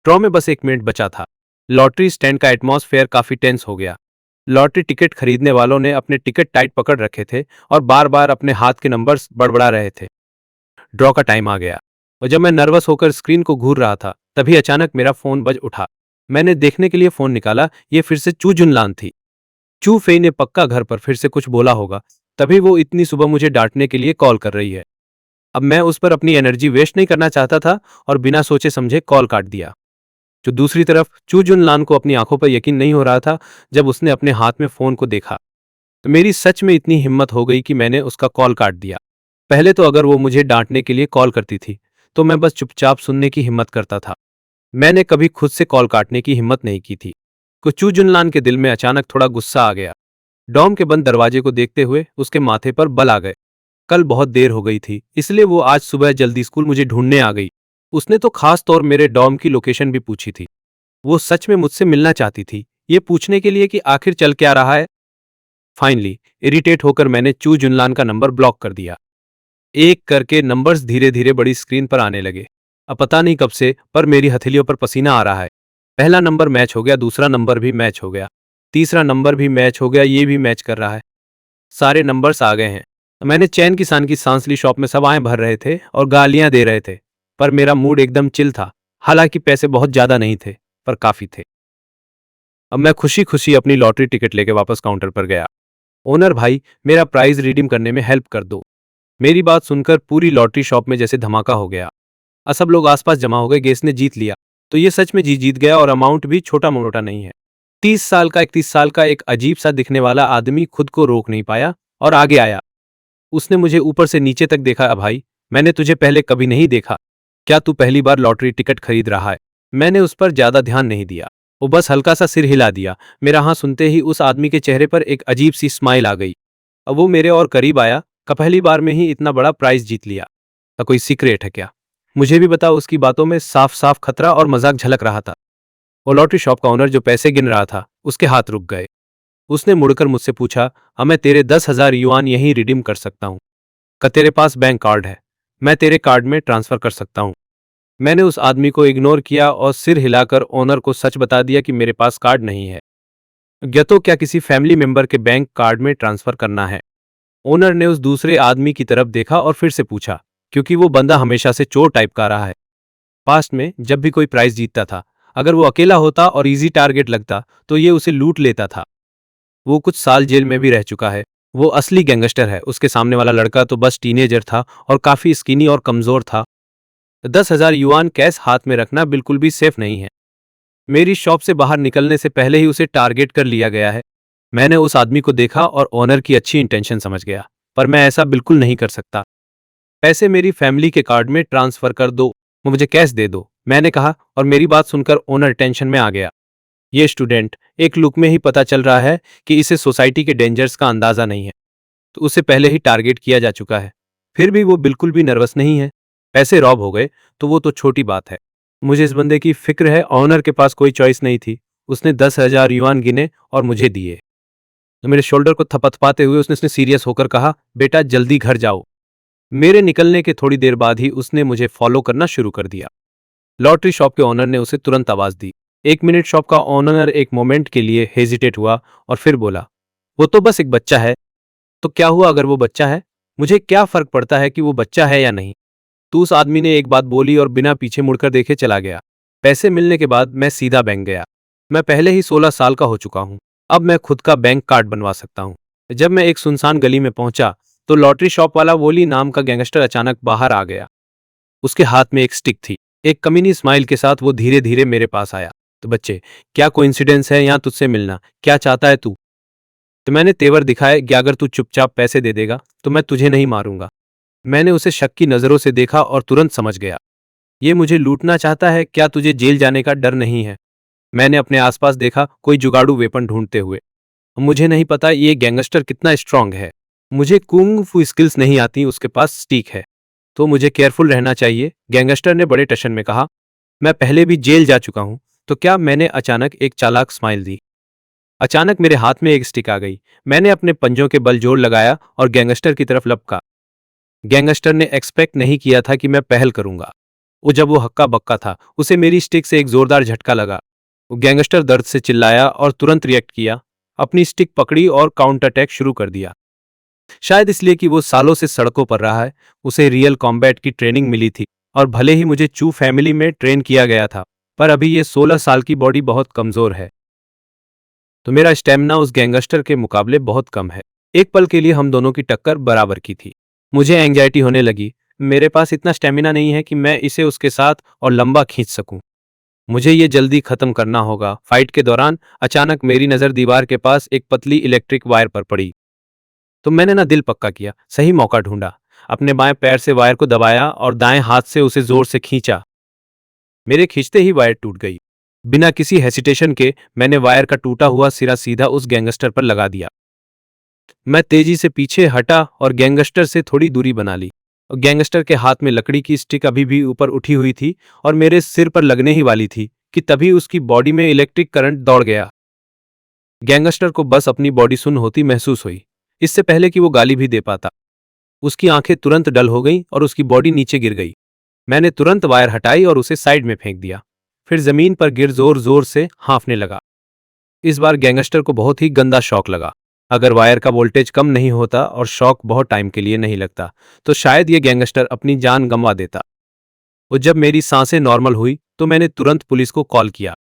ड्रॉ में बस 1 मिनट बचा था। लॉटरी स्टैंड का एटमॉस्फेयर काफी टेंस हो गया। लॉटरी टिकट खरीदने वालों ने अपने टिकट टाइट पकड़ रखे थे और बार बार अपने हाथ के नंबर्स बड़बड़ा रहे थे। ड्रॉ का टाइम आ गया और जब मैं नर्वस होकर स्क्रीन को घूर रहा था, तभी अचानक मेरा फोन बज उठा। मैंने देखने के लिए फोन निकाला। ये फिर से चू जुनलान थी। चू फेई ने पक्का घर पर फिर से कुछ बोला होगा, तभी वो इतनी सुबह मुझे डांटने के लिए कॉल कर रही है। अब मैं उस पर अपनी एनर्जी वेस्ट नहीं करना चाहता था और बिना सोचे समझे कॉल काट दिया। जो दूसरी तरफ चू जुनलान को अपनी आंखों पर यकीन नहीं हो रहा था जब उसने अपने हाथ में फोन को देखा। तो मेरी सच में इतनी हिम्मत हो गई कि मैंने उसका कॉल काट दिया। पहले तो अगर वो मुझे डांटने के लिए कॉल करती थी तो मैं बस चुपचाप सुनने की हिम्मत करता था। मैंने कभी खुद से कॉल काटने की हिम्मत नहीं की थी। चू जुनलान के दिल में अचानक थोड़ा गुस्सा आ गया। डॉम के बंद दरवाजे को देखते हुए उसके माथे पर बल आ गए। कल बहुत देर हो गई थी, इसलिए वो आज सुबह जल्दी स्कूल मुझे ढूंढने आ गई। उसने तो खास तौर मेरे डॉम की लोकेशन भी पूछी थी। वो सच में मुझसे मिलना चाहती थी, ये पूछने के लिए कि आखिर चल क्या रहा है। फाइनली इरिटेट होकर मैंने चू जुनलान का नंबर ब्लॉक कर दिया। एक करके नंबर्स धीरे धीरे बड़ी स्क्रीन पर आने लगे। अब पता नहीं कब से, पर मेरी हथेलियों पर पसीना आ रहा है। पहला नंबर मैच हो गया, दूसरा नंबर भी मैच हो गया, तीसरा नंबर भी मैच हो गया, ये भी मैच कर रहा है। सारे नंबर्स आ गए हैं। मैंने चैन किसान की सांस ली। शॉप में सब आए भर रहे थे और गालियां दे रहे थे, पर मेरा मूड एकदम चिल था। हालांकि पैसे बहुत ज्यादा नहीं थे, पर काफी थे। अब मैं खुशी खुशी अपनी लॉटरी टिकट लेके वापस काउंटर पर गया। ओनर भाई, मेरा प्राइज रिडीम करने में हेल्प कर दो। मेरी बात सुनकर पूरी लॉटरी शॉप में जैसे धमाका हो गया। सब लोग आसपास जमा हो गए। गेस ने जीत लिया तो ये सच में जीत गया, और अमाउंट भी छोटा मोटा नहीं है। 31 साल का एक अजीब सा दिखने वाला आदमी खुद को रोक नहीं पाया और आगे आया। उसने मुझे ऊपर से नीचे तक देखा। भाई, मैंने तुझे पहले कभी नहीं देखा। क्या तू पहली बार लॉटरी टिकट खरीद रहा है? मैंने उस पर ज्यादा ध्यान नहीं दिया। वो बस हल्का सा सिर हिला दिया। मेरा हाँ सुनते ही उस आदमी के चेहरे पर एक अजीब सी स्माइल आ गई। अब वो मेरे और करीब आया। पहली बार में ही इतना बड़ा प्राइज जीत लिया। कोई सीक्रेट है क्या? मुझे भी बताओ। उसकी बातों में साफ साफ खतरा और मजाक झलक रहा था। वो लॉटरी शॉप का ओनर जो पैसे गिन रहा था, उसके हाथ रुक गए। उसने मुड़कर मुझसे पूछा, मैं तेरे 10,000 युआन यहीं रिडीम कर सकता हूँ? क्या तेरे पास बैंक कार्ड है? मैं तेरे कार्ड में ट्रांसफर कर सकता हूँ। मैंने उस आदमी को इग्नोर किया और सिर हिलाकर ओनर को सच बता दिया कि मेरे पास कार्ड नहीं है। या तो क्या किसी फैमिली मेंबर के बैंक कार्ड में ट्रांसफर करना है। ओनर ने उस दूसरे आदमी की तरफ देखा और फिर से पूछा, क्योंकि वो बंदा हमेशा से चोर टाइप का रहा है। पास्ट में जब भी कोई प्राइज जीतता था, अगर वो अकेला होता और इजी टारगेट लगता तो ये उसे लूट लेता था। वो कुछ साल जेल में भी रह चुका है। वो असली गैंगस्टर है। उसके सामने वाला लड़का तो बस टीनेजर था और काफी स्किनी और कमजोर था। 10,000 युआन कैश हाथ में रखना बिल्कुल भी सेफ नहीं है। मेरी शॉप से बाहर निकलने से पहले ही उसे टारगेट कर लिया गया है। मैंने उस आदमी को देखा और ओनर की अच्छी इंटेंशन समझ गया, पर मैं ऐसा बिल्कुल नहीं कर सकता। पैसे मेरी फैमिली के कार्ड में ट्रांसफर कर दो, मुझे कैश दे दो, मैंने कहा, और मेरी बात सुनकर ओनर टेंशन में आ गया। ये स्टूडेंट एक लुक में ही पता चल रहा है कि इसे सोसाइटी के डेंजर्स का अंदाजा नहीं है, तो उसे पहले ही टारगेट किया जा चुका है। फिर भी वो बिल्कुल भी नर्वस नहीं है। पैसे रॉब हो गए तो वो तो छोटी बात है। मुझे इस बंदे की फिक्र है। ऑनर के पास कोई चॉइस नहीं थी। उसने 10,000 युआन गिने और मुझे दिए। तो मेरे शोल्डर को थपथपाते हुए उसने सीरियस होकर कहा, बेटा जल्दी घर जाओ। मेरे निकलने के थोड़ी देर बाद ही उसने मुझे फॉलो करना शुरू कर दिया। लॉटरी शॉप के ओनर ने उसे तुरंत आवाज दी। 1 मिनट शॉप का ओनर एक मोमेंट के लिए हेजिटेट हुआ और फिर बोला, वो तो बस एक बच्चा है। तो क्या हुआ अगर वो बच्चा है? मुझे क्या फर्क पड़ता है कि वो बच्चा है या नहीं? तो उस आदमी ने एक बात बोली और बिना पीछे मुड़कर देखे चला गया। पैसे मिलने के बाद मैं सीधा बैंक गया। मैं पहले ही 16 साल का हो चुका हूं। अब मैं खुद का बैंक कार्ड बनवा सकता हूं। जब मैं एक सुनसान गली में पहुंचा तो लॉटरी शॉप वाला वोली नाम का गैंगस्टर अचानक बाहर आ गया। उसके हाथ में एक स्टिक थी। एक कमीनी स्माइल के साथ वो धीरे धीरे मेरे पास आया। तो बच्चे, क्या कोइंसिडेंस है यहाँ तुझसे मिलना? क्या चाहता है तू? तो मैंने तेवर दिखाए कि अगर तू चुपचाप पैसे दे देगा तो मैं तुझे नहीं मारूंगा। मैंने उसे शक की नजरों से देखा और तुरंत समझ गया, ये मुझे लूटना चाहता है। क्या तुझे जेल जाने का डर नहीं है? मैंने अपने आसपास देखा, कोई जुगाड़ू वेपन ढूंढते हुए। मुझे नहीं पता ये गैंगस्टर कितना स्ट्रांग है। मुझे कुंग फू स्किल्स नहीं आती, उसके पास स्टिक है, तो मुझे केयरफुल रहना चाहिए। गैंगस्टर ने बड़े टशन में कहा, मैं पहले भी जेल जा चुका हूं, तो क्या? मैंने अचानक एक चालाक स्माइल दी। अचानक मेरे हाथ में एक स्टिक आ गई। मैंने अपने पंजों के बल जोर लगाया और गैंगस्टर की तरफ लपका। गैंगस्टर ने एक्सपेक्ट नहीं किया था कि मैं पहल करूंगा। जब वो हक्का बक्का था, उसे मेरी स्टिक से एक जोरदार झटका लगा। वो गैंगस्टर दर्द से चिल्लाया और तुरंत रिएक्ट किया। अपनी स्टिक पकड़ी और काउंटर अटैक शुरू कर दिया। शायद इसलिए कि वो सालों से सड़कों पर रहा है, उसे रियल कॉम्बैट की ट्रेनिंग मिली थी। और भले ही मुझे चू फैमिली में ट्रेन किया गया था, पर अभी ये 16 साल की बॉडी बहुत कमजोर है, तो मेरा स्टेमिना उस गैंगस्टर के मुकाबले बहुत कम है। एक पल के लिए हम दोनों की टक्कर बराबर की थी। मुझे एंग्जाइटी होने लगी। मेरे पास इतना स्टेमिना नहीं है कि मैं इसे उसके साथ और लंबा खींच सकूं। मुझे ये जल्दी खत्म करना होगा। फाइट के दौरान अचानक मेरी नजर दीवार के पास एक पतली इलेक्ट्रिक वायर पर पड़ी। तो मैंने ना दिल पक्का किया, सही मौका ढूंढा। अपने बाएं पैर से वायर को दबाया और दाएं हाथ से उसे जोर से खींचा। मेरे खींचते ही वायर टूट गई। बिना किसी हेसिटेशन के मैंने वायर का टूटा हुआ सिरा सीधा उस गैंगस्टर पर लगा दिया। मैं तेजी से पीछे हटा और गैंगस्टर से थोड़ी दूरी बना ली। गैंगस्टर के हाथ में लकड़ी की स्टिक अभी भी ऊपर उठी हुई थी और मेरे सिर पर लगने ही वाली थी कि तभी उसकी बॉडी में इलेक्ट्रिक करंट दौड़ गया। गैंगस्टर को बस अपनी बॉडी सुन्न होती महसूस हुई, इससे पहले कि वो गाली भी दे पाता। उसकी आंखें तुरंत डल हो गईं और उसकी बॉडी नीचे गिर गई। मैंने तुरंत वायर हटाई और उसे साइड में फेंक दिया, फिर जमीन पर गिर जोर जोर से हाँफने लगा। इस बार गैंगस्टर को बहुत ही गंदा शॉक लगा। अगर वायर का वोल्टेज कम नहीं होता और शॉक बहुत टाइम के लिए नहीं लगता, तो शायद ये गैंगस्टर अपनी जान गंवा देता। और जब मेरी सांसें नॉर्मल हुई तो मैंने तुरंत पुलिस को कॉल किया।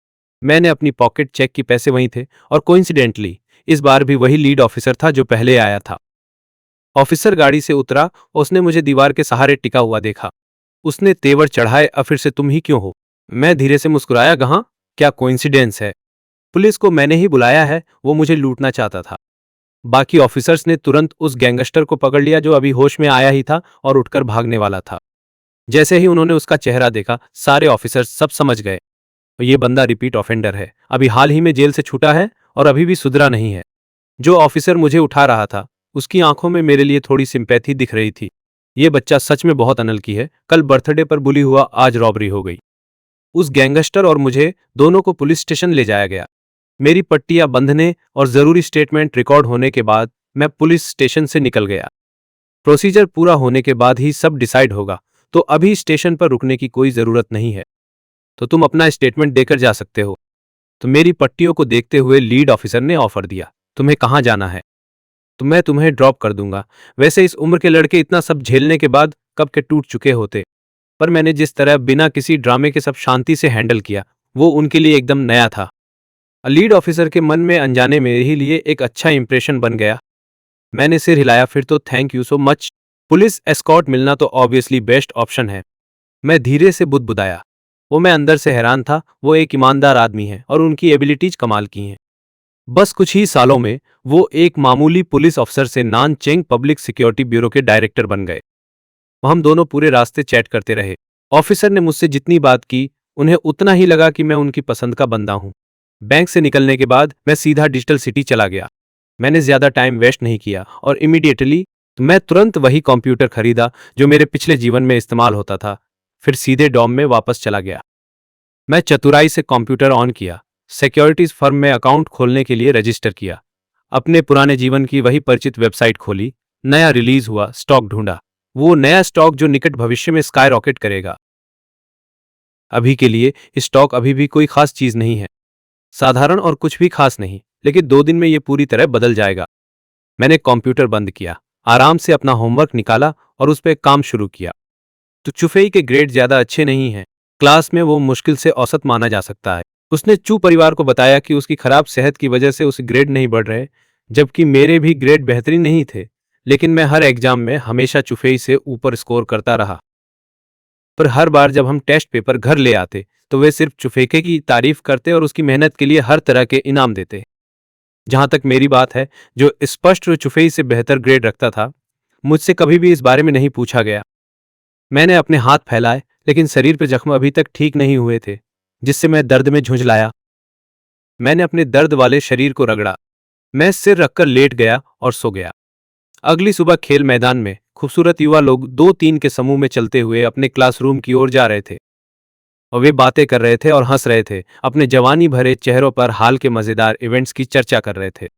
मैंने अपनी पॉकेट चेक की, पैसे वहीं थे, और कोइंसिडेंटली इस बार भी वही लीड ऑफिसर था जो पहले आया था। ऑफिसर गाड़ी से उतरा, उसने मुझे दीवार के सहारे टिका हुआ देखा। उसने तेवर चढ़ाए, अब फिर से तुम ही क्यों हो? मैं धीरे से मुस्कुराया, कहाँ? क्या कोइंसिडेंस है? पुलिस को मैंने ही बुलाया है, वो मुझे लूटना चाहता था। बाकी ऑफिसर्स ने तुरंत उस गैंगस्टर को पकड़ लिया जो अभी होश में आया ही था और उठकर भागने वाला था। जैसे ही उन्होंने उसका चेहरा देखा, सारे ऑफिसर्स सब समझ गए, ये बंदा रिपीट ऑफेंडर है, अभी हाल ही में जेल से छूटा है और अभी भी सुधरा नहीं है। जो ऑफिसर मुझे उठा रहा था, उसकी आंखों में मेरे लिए थोड़ी सिंपैथी दिख रही थी। ये बच्चा सच में बहुत अनलकी है, कल बर्थडे पर बुली हुआ, आज रॉबरी हो गई। उस गैंगस्टर और मुझे दोनों को पुलिस स्टेशन ले जाया गया। मेरी पट्टियां बंधने और जरूरी स्टेटमेंट रिकॉर्ड होने के बाद मैं पुलिस स्टेशन से निकल गया। प्रोसीजर पूरा होने के बाद ही सब डिसाइड होगा, तो अभी स्टेशन पर रुकने की कोई जरूरत नहीं है, तो तुम अपना स्टेटमेंट देकर जा सकते हो। तो मेरी पट्टियों को देखते हुए लीड ऑफिसर ने ऑफर दिया, तुम्हें कहाँ जाना है? तो मैं तुम्हें ड्रॉप कर दूंगा। वैसे इस उम्र के लड़के इतना सब झेलने के बाद कब के टूट चुके होते, पर मैंने जिस तरह बिना किसी ड्रामे के सब शांति से हैंडल किया, वो उनके लिए एकदम नया था। लीड ऑफिसर के मन में अनजाने मेरे ही लिए एक अच्छा इंप्रेशन बन गया। मैंने सिर हिलाया, फिर तो thank you so much. Police escort मिलना तो ऑब्वियसली बेस्ट ऑप्शन है। मैं धीरे से बुदबुदाया। वो मैं अंदर से हैरान था, वो एक ईमानदार आदमी है और उनकी एबिलिटीज कमाल की हैं। बस कुछ ही सालों में वो एक मामूली पुलिस अफसर से नानचेंग पब्लिक सिक्योरिटी ब्यूरो के डायरेक्टर बन गए। हम दोनों पूरे रास्ते चैट करते रहे। ऑफिसर ने मुझसे जितनी बात की, उन्हें उतना ही लगा कि मैं उनकी पसंद का बंदा हूं। बैंक से निकलने के बाद मैं सीधा डिजिटल सिटी चला गया। मैंने ज्यादा टाइम वेस्ट नहीं किया और इमीडिएटली मैं तुरंत वही कंप्यूटर खरीदा जो मेरे पिछले जीवन में इस्तेमाल होता था, फिर सीधे डॉम में वापस चला गया। मैं चतुराई से कंप्यूटर ऑन किया, सिक्योरिटीज फर्म में अकाउंट खोलने के लिए रजिस्टर किया, अपने पुराने जीवन की वही परिचित वेबसाइट खोली, नया रिलीज हुआ स्टॉक ढूंढा, वो नया स्टॉक जो निकट भविष्य में स्काई रॉकेट करेगा। अभी के लिए स्टॉक अभी भी कोई खास चीज नहीं है, साधारण और कुछ भी खास नहीं, लेकिन 2 दिन में ये पूरी तरह बदल जाएगा। मैंने कंप्यूटर बंद किया, आराम से अपना होमवर्क निकाला और उस पर काम शुरू किया। तो चुफेई के ग्रेड ज्यादा अच्छे नहीं हैं, क्लास में वो मुश्किल से औसत माना जा सकता है। उसने चू परिवार को बताया कि उसकी खराब सेहत की वजह से उसे ग्रेड नहीं बढ़ रहे, जबकि मेरे भी ग्रेड बेहतरीन नहीं थे, लेकिन मैं हर एग्जाम में हमेशा चुफेई से ऊपर स्कोर करता रहा। पर हर बार जब हम टेस्ट पेपर घर ले आते तो वे सिर्फ चुफेके की तारीफ करते और उसकी मेहनत के लिए हर तरह के इनाम देते। जहां तक मेरी बात है, जो स्पष्ट चुफेई से बेहतर ग्रेड रखता था, मुझसे कभी भी इस बारे में नहीं पूछा गया। मैंने अपने हाथ फैलाए, लेकिन शरीर पे जख्म अभी तक ठीक नहीं हुए थे, जिससे मैं दर्द में झुंझलाया। मैंने अपने दर्द वाले शरीर को रगड़ा। मैं सिर रखकर लेट गया और सो गया। अगली सुबह खेल मैदान में खूबसूरत युवा लोग 2-3 के समूह में चलते हुए अपने क्लासरूम की ओर जा रहे थे और वे बातें कर रहे थे और हंस रहे थे, अपने जवानी भरे चेहरों पर हाल के मजेदार इवेंट्स की चर्चा कर रहे थे।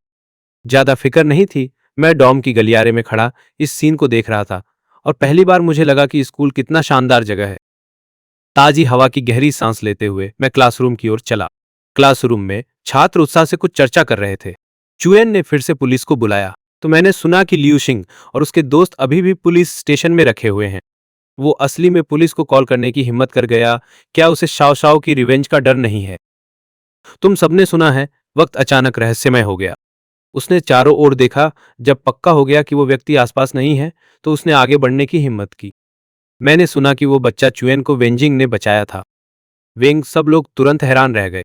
ज्यादा फिक्र नहीं थी। मैं डॉम की गलियारे में खड़ा इस सीन को देख रहा था और पहली बार मुझे लगा कि स्कूल कितना शानदार जगह है। ताजी हवा की गहरी सांस लेते हुए मैं क्लासरूम की ओर चला। क्लासरूम में छात्र उत्साह से कुछ चर्चा कर रहे थे। चुएन ने फिर से पुलिस को बुलाया तो मैंने सुना कि लियू सिंह और उसके दोस्त अभी भी पुलिस स्टेशन में रखे हुए हैं। वो असली में पुलिस को कॉल करने की हिम्मत कर गया। क्या उसे शाओ शाओ की रिवेंज का डर नहीं है? तुम सबने सुना है। वक्त अचानक रहस्यमय हो गया। उसने चारों ओर देखा। जब पक्का हो गया कि वो व्यक्ति आसपास नहीं है, तो उसने आगे बढ़ने की हिम्मत की। मैंने सुना कि वो बच्चा चुएन को वेंजिंग ने बचाया था। वेंग, सब लोग तुरंत हैरान रह गए।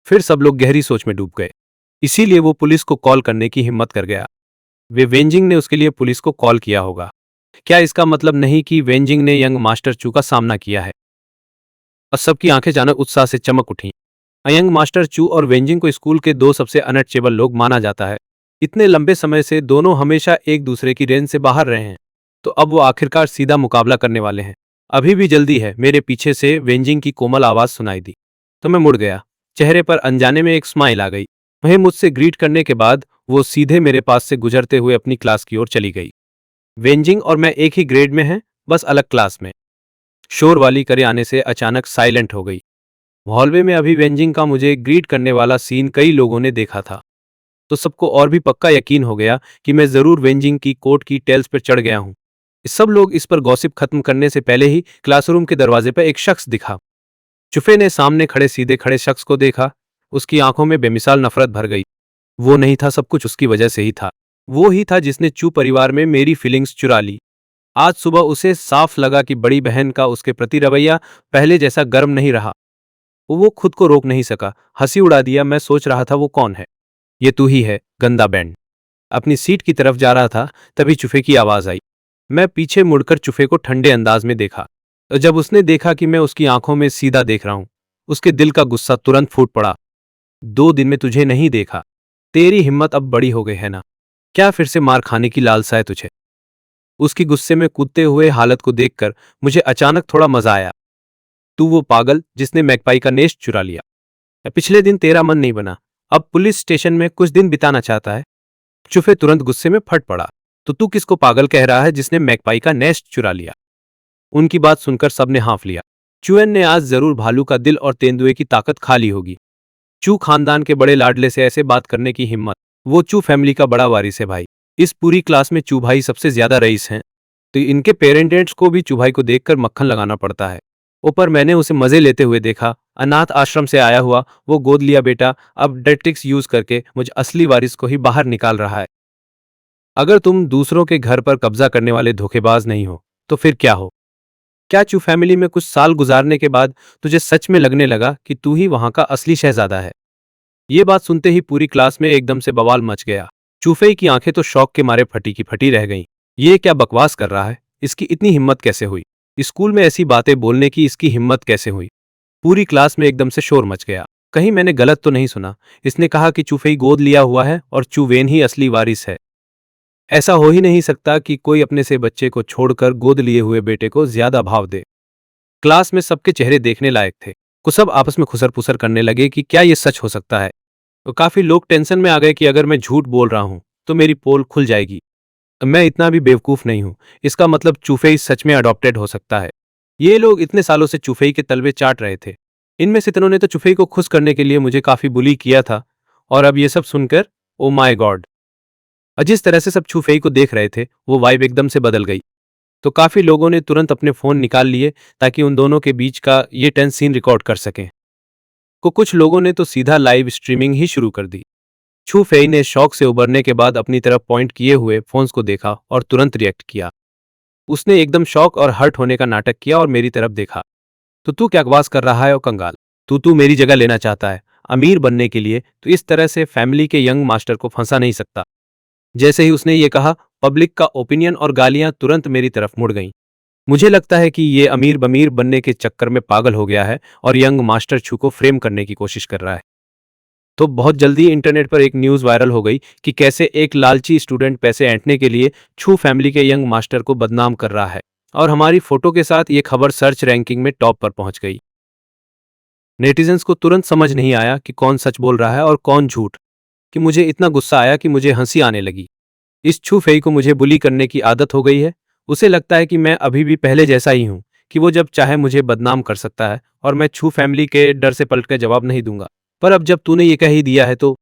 फिर सब लोग गहरी सोच में डूब गए। इसीलिए वो पुलिस को कॉल करने की हिम्मत कर गया। वे वेंजिंग ने उसके लिए पुलिस को कॉल किया होगा। क्या इसका मतलब नहीं कि वेंजिंग ने यंग मास्टर चू का सामना किया है? और सबकी आंखें अचानक उत्साह से चमक उठीं। यंग मास्टर चू और वेंजिंग को स्कूल के 2 सबसे अनटचेबल लोग माना जाता है। इतने लंबे समय से दोनों हमेशा एक दूसरे की रेंज से बाहर रहे हैं, तो अब वो आखिरकार सीधा मुकाबला करने वाले हैं। अभी भी जल्दी है। मेरे पीछे से वेंजिंग की कोमल आवाज सुनाई दी तो मैं मुड़ गया। चेहरे पर अनजाने में एक स्माइल आ गई। वहीं मुझसे ग्रीट करने के बाद वो सीधे मेरे पास से गुजरते हुए अपनी क्लास की ओर चली गई। वेंजिंग और मैं एक ही ग्रेड में हैं, बस अलग क्लास में। शोर वाली करे आने से अचानक साइलेंट हो गई। हॉलवे में अभी वेंजिंग का मुझे ग्रीट करने वाला सीन कई लोगों ने देखा था, तो सबको और भी पक्का यकीन हो गया कि मैं जरूर वेंजिंग की कोर्ट की टेल्स पर चढ़ गया हूं। सब लोग इस पर गॉसिप खत्म करने से पहले ही क्लासरूम के दरवाजे पर एक शख्स दिखा। चुफे ने सामने खड़े सीधे खड़े शख्स को देखा। उसकी आंखों में बेमिसाल नफरत भर गई। वो नहीं था, सब कुछ उसकी वजह से ही था। वो ही था जिसने चू परिवार में मेरी फीलिंग्स चुरा ली। आज सुबह उसे साफ लगा कि बड़ी बहन का उसके प्रति रवैया पहले जैसा गर्म नहीं रहा। वो खुद को रोक नहीं सका, हंसी उड़ा दिया। मैं सोच रहा था वो कौन है? ये तू ही है, गंदा बैंड। अपनी सीट की तरफ जा रहा था, तभी चुफे की आवाज आई। मैं पीछे मुड़कर चुफे को ठंडे अंदाज में देखा। तो जब उसने देखा कि मैं उसकी आंखों में सीधा देख रहा हूं, उसके दिल का गुस्सा तुरंत फूट पड़ा। 2 दिन में तुझे नहीं देखा। तेरी हिम्मत अब बड़ी हो गई है ना? क्या फिर से मार खाने की लालसा है तुझे? उसकी गुस्से में कूदते हुए हालत को देखकर मुझे अचानक थोड़ा मजा आया। तू वो पागल जिसने मैकपाई का नेस्ट चुरा लिया। पिछले दिन तेरा मन नहीं बना, अब पुलिस स्टेशन में कुछ दिन बिताना चाहता है। चुफे तुरंत गुस्से में फट पड़ा। तो तू किसको पागल कह रहा है जिसने मैकपाई का नेस्ट चुरा लिया? उनकी बात सुनकर सबने हाँफ लिया। चुएन ने आज जरूर भालू का दिल और तेंदुए की ताकत खा ली होगी। चू खानदान के बड़े लाडले से ऐसे बात करने की हिम्मत। वो चू फैमिली का बड़ा वारिस है भाई। इस पूरी क्लास में चू भाई सबसे ज्यादा रईस हैं। तो इनके पेरेंट्स को भी चू भाई को देखकर मक्खन लगाना पड़ता है। ऊपर मैंने उसे मजे लेते हुए देखा। अनाथ आश्रम से आया हुआ वो गोद लिया बेटा अब डेट्रिक्स यूज करके मुझ असली वारिस को ही बाहर निकाल रहा है। अगर तुम दूसरों के घर पर कब्जा करने वाले धोखेबाज नहीं हो तो फिर क्या हो? क्या चू फैमिली में कुछ साल गुजारने के बाद तुझे सच में लगने लगा कि तू ही वहां का असली शहजादा है? ये बात सुनते ही पूरी क्लास में एकदम से बवाल मच गया। चूफे की आंखें तो शौक के मारे फटी की फटी रह गईं। ये क्या बकवास कर रहा है? इसकी इतनी हिम्मत कैसे हुई? स्कूल में ऐसी बातें बोलने की इसकी हिम्मत कैसे हुई? पूरी क्लास में एकदम से शोर मच गया। कहीं मैंने गलत तो नहीं सुना? इसने कहा कि चूफे गोद लिया हुआ है और चूवेन ही असली वारिस है। ऐसा हो ही नहीं सकता कि कोई अपने से बच्चे को छोड़कर गोद लिए हुए बेटे को ज्यादा भाव दे। क्लास में सबके चेहरे देखने लायक थे। कुछ सब आपस में खुसर पुसर करने लगे कि क्या ये सच हो सकता है। तो काफी लोग टेंशन में आ गए कि अगर मैं झूठ बोल रहा हूं तो मेरी पोल खुल जाएगी। मैं इतना भी बेवकूफ नहीं हूं। इसका मतलब चूफेई सच में अडॉप्टेड हो सकता है। ये लोग इतने सालों से चूफेई के तलवे चाट रहे थे। इनमें से इतनों ने तो चूफेई को खुश करने के लिए मुझे काफी बुली किया था। और अब ये सब सुनकर ओ माय गॉड। जिस तरह से सब चूफेई को देख रहे थे वो वाइब एकदम से बदल गई। तो काफी लोगों ने तुरंत अपने फोन निकाल लिए ताकि उन दोनों के बीच का ये टेंस सीन रिकॉर्ड कर सकें। कुछ लोगों ने तो सीधा लाइव स्ट्रीमिंग ही शुरू कर दी। छू फेई ने शौक से उबरने के बाद अपनी तरफ पॉइंट किए हुए फोन्स को देखा और तुरंत रिएक्ट किया। उसने एकदम शॉक और हर्ट होने का नाटक किया और मेरी तरफ देखा। तो तू क्या बकवास कर रहा है ओ कंगाल? तू मेरी जगह लेना चाहता है अमीर बनने के लिए तो इस तरह से फैमिली के यंग मास्टर को फंसा नहीं सकता। जैसे ही उसने ये कहा पब्लिक का ओपिनियन और गालियां तुरंत मेरी तरफ मुड़ गईं। मुझे लगता है कि ये अमीर बमीर बनने के चक्कर में पागल हो गया है और यंग मास्टर छू को फ्रेम करने की कोशिश कर रहा है। तो बहुत जल्दी इंटरनेट पर एक न्यूज़ वायरल हो गई कि कैसे एक लालची स्टूडेंट पैसे ऐंठने के लिए छू फैमिली के यंग मास्टर को बदनाम कर रहा है। और हमारी फोटो के साथ ये खबर सर्च रैंकिंग में टॉप पर पहुंच गई। नेटिजन्स को तुरंत समझ नहीं आया कि कौन सच बोल रहा है और कौन झूठ। कि मुझे इतना गुस्सा आया कि मुझे हंसी आने लगी। इस छू फेई को मुझे बुली करने की आदत हो गई है। उसे लगता है कि मैं अभी भी पहले जैसा ही हूं कि वो जब चाहे मुझे बदनाम कर सकता है और मैं छू फैमिली के डर से पलट कर जवाब नहीं दूंगा। पर अब जब तूने ये कह ही दिया है तो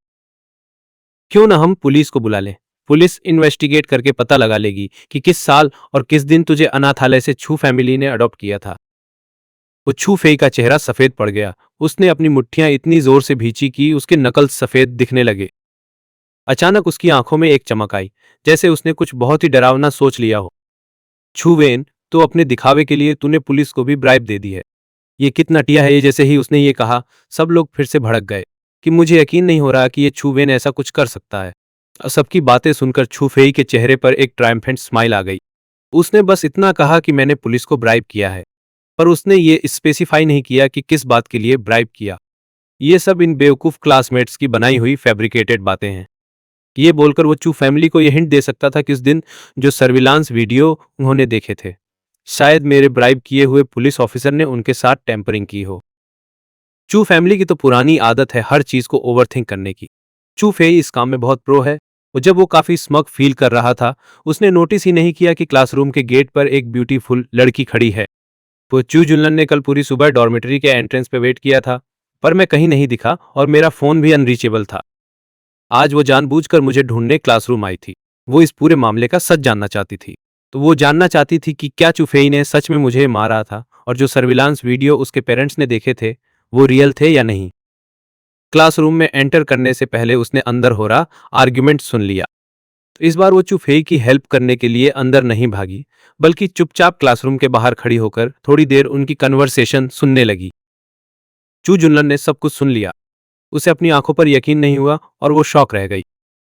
क्यों ना हम पुलिस को बुला लें। पुलिस इन्वेस्टिगेट करके पता लगा लेगी कि किस साल और किस दिन तुझे अनाथालय से छू फैमिली ने अडॉप्ट किया था। वो छू फेई का चेहरा सफेद पड़ गया। उसने अपनी मुट्ठियां इतनी जोर से भींची कि उसके नकल सफेद दिखने लगे। अचानक उसकी आंखों में एक चमक आई जैसे उसने कुछ बहुत ही डरावना सोच लिया हो। छूवेन, तो अपने दिखावे के लिए तूने पुलिस को भी ब्राइब दे दी है। ये कितना टिया है ये। जैसे ही उसने ये कहा सब लोग फिर से भड़क गए कि मुझे यकीन नहीं हो रहा कि ये छूवेन ऐसा कुछ कर सकता है। सबकी बातें सुनकर छूफेई के चेहरे पर एक ट्रायम्फेंट स्माइल आ गई। उसने बस इतना कहा कि मैंने पुलिस को ब्राइब किया है। पर उसने ये स्पेसिफाई नहीं किया कि किस बात के लिए ब्राइब किया। ये सब इन बेवकूफ क्लासमेट्स की बनाई हुई फैब्रिकेटेड बातें हैं। ये बोलकर वो चू फैमिली को यह हिंट दे सकता था कि उस दिन जो सर्विलांस वीडियो उन्होंने देखे थे शायद मेरे ब्राइब किए हुए पुलिस ऑफिसर ने उनके साथ टेम्परिंग की हो। चू फैमिली की तो पुरानी आदत है हर चीज को ओवरथिंक करने की। चू फेई इस काम में बहुत प्रो है। और जब वो काफी स्मग फील कर रहा था उसने नोटिस ही नहीं किया कि क्लासरूम के गेट पर एक ब्यूटीफुल लड़की खड़ी है। वो चू जुनलन ने कल पूरी सुबह डॉर्मेटरी के एंट्रेंस पे वेट किया था पर मैं कहीं नहीं दिखा और मेरा फोन भी अनरीचेबल था। आज वो जानबूझकर मुझे ढूंढने क्लासरूम आई थी। वो इस पूरे मामले का सच जानना चाहती थी। तो वो जानना चाहती थी कि क्या चुफेई ने सच में मुझे मारा था और जो सर्विलांस वीडियो उसके पेरेंट्स ने देखे थे वो रियल थे या नहीं। क्लासरूम में एंटर करने से पहले उसने अंदर हो रहा आर्ग्यूमेंट सुन लिया। तो इस बार वो चुफेई की हेल्प करने के लिए अंदर नहीं भागी बल्कि चुपचाप क्लासरूम के बाहर खड़ी होकर थोड़ी देर उनकी कन्वर्सेशन सुनने लगी। चू जुनलन ने सब कुछ सुन लिया। उसे अपनी आंखों पर यकीन नहीं हुआ और वो शॉक रह गई।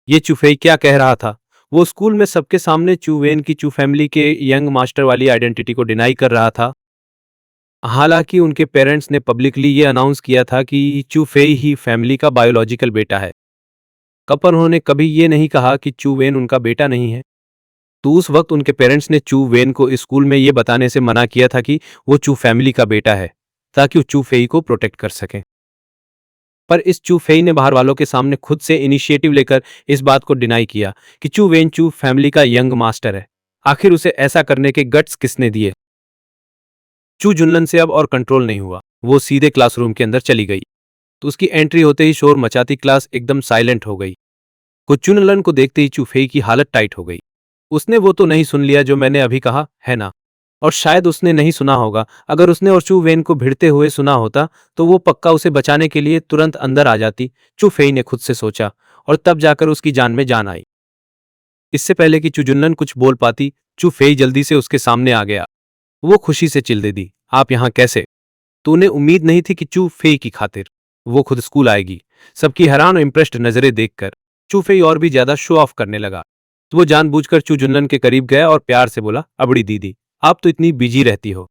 ये चुफेई क्या कह रहा था? वो स्कूल में सबके सामने चू वेन की चू फैमिली के यंग मास्टर वाली आइडेंटिटी को डिनाई कर रहा था। हालांकि उनके पेरेंट्स ने पब्लिकली ये अनाउंस किया था कि चू फेई ही फैमिली का बायोलॉजिकल बेटा है। पर उन्होंने कभी ये नहीं कहा कि चू वेन उनका बेटा नहीं है। तो उस वक्त उनके पेरेंट्स ने चू वेन को स्कूल में ये बताने से मना किया था कि वो चू फैमिली का बेटा है ताकि वो चू फेई को प्रोटेक्ट कर सकें। पर इस चू फेई ने बाहर वालों के सामने खुद से इनिशिएटिव लेकर इस बात को डिनाई किया कि चू वेन चू फैमिली का यंग मास्टर है। आखिर उसे ऐसा करने के गट्स किसने दिए? चू जुनलन से अब और कंट्रोल नहीं हुआ। वो सीधे क्लासरूम के अंदर चली गई। तो उसकी एंट्री होते ही शोर मचाती क्लास एकदम साइलेंट हो गई। कुचुनलन को देखते ही चूफेई की हालत टाइट हो गई। उसने वो तो नहीं सुन लिया जो मैंने अभी कहा है ना। और शायद उसने नहीं सुना होगा। अगर उसने और चू वेन को भिड़ते हुए सुना होता तो वो पक्का उसे बचाने के लिए तुरंत अंदर आ जाती, चू फेई ने खुद से सोचा। और तब जाकर उसकी जान में जान आई। इससे पहले कि चुजुनलन कुछ बोल पाती, चू फेई जल्दी से उसके सामने आ गया। वो खुशी से चिल्ला दी, आप यहाँ कैसे? तो उन्हें उम्मीद नहीं थी कि चू फेई की खातिर वो खुद स्कूल आएगी। सबकी हैरान और इम्प्रेस्ड नजरें देखकर चू फेई और भी ज्यादा शो ऑफ करने लगा। तो वो जानबूझकर चू जुनलन के करीब गया और प्यार से बोला, अबड़ी दीदी, आप तो इतनी बिजी रहती हो,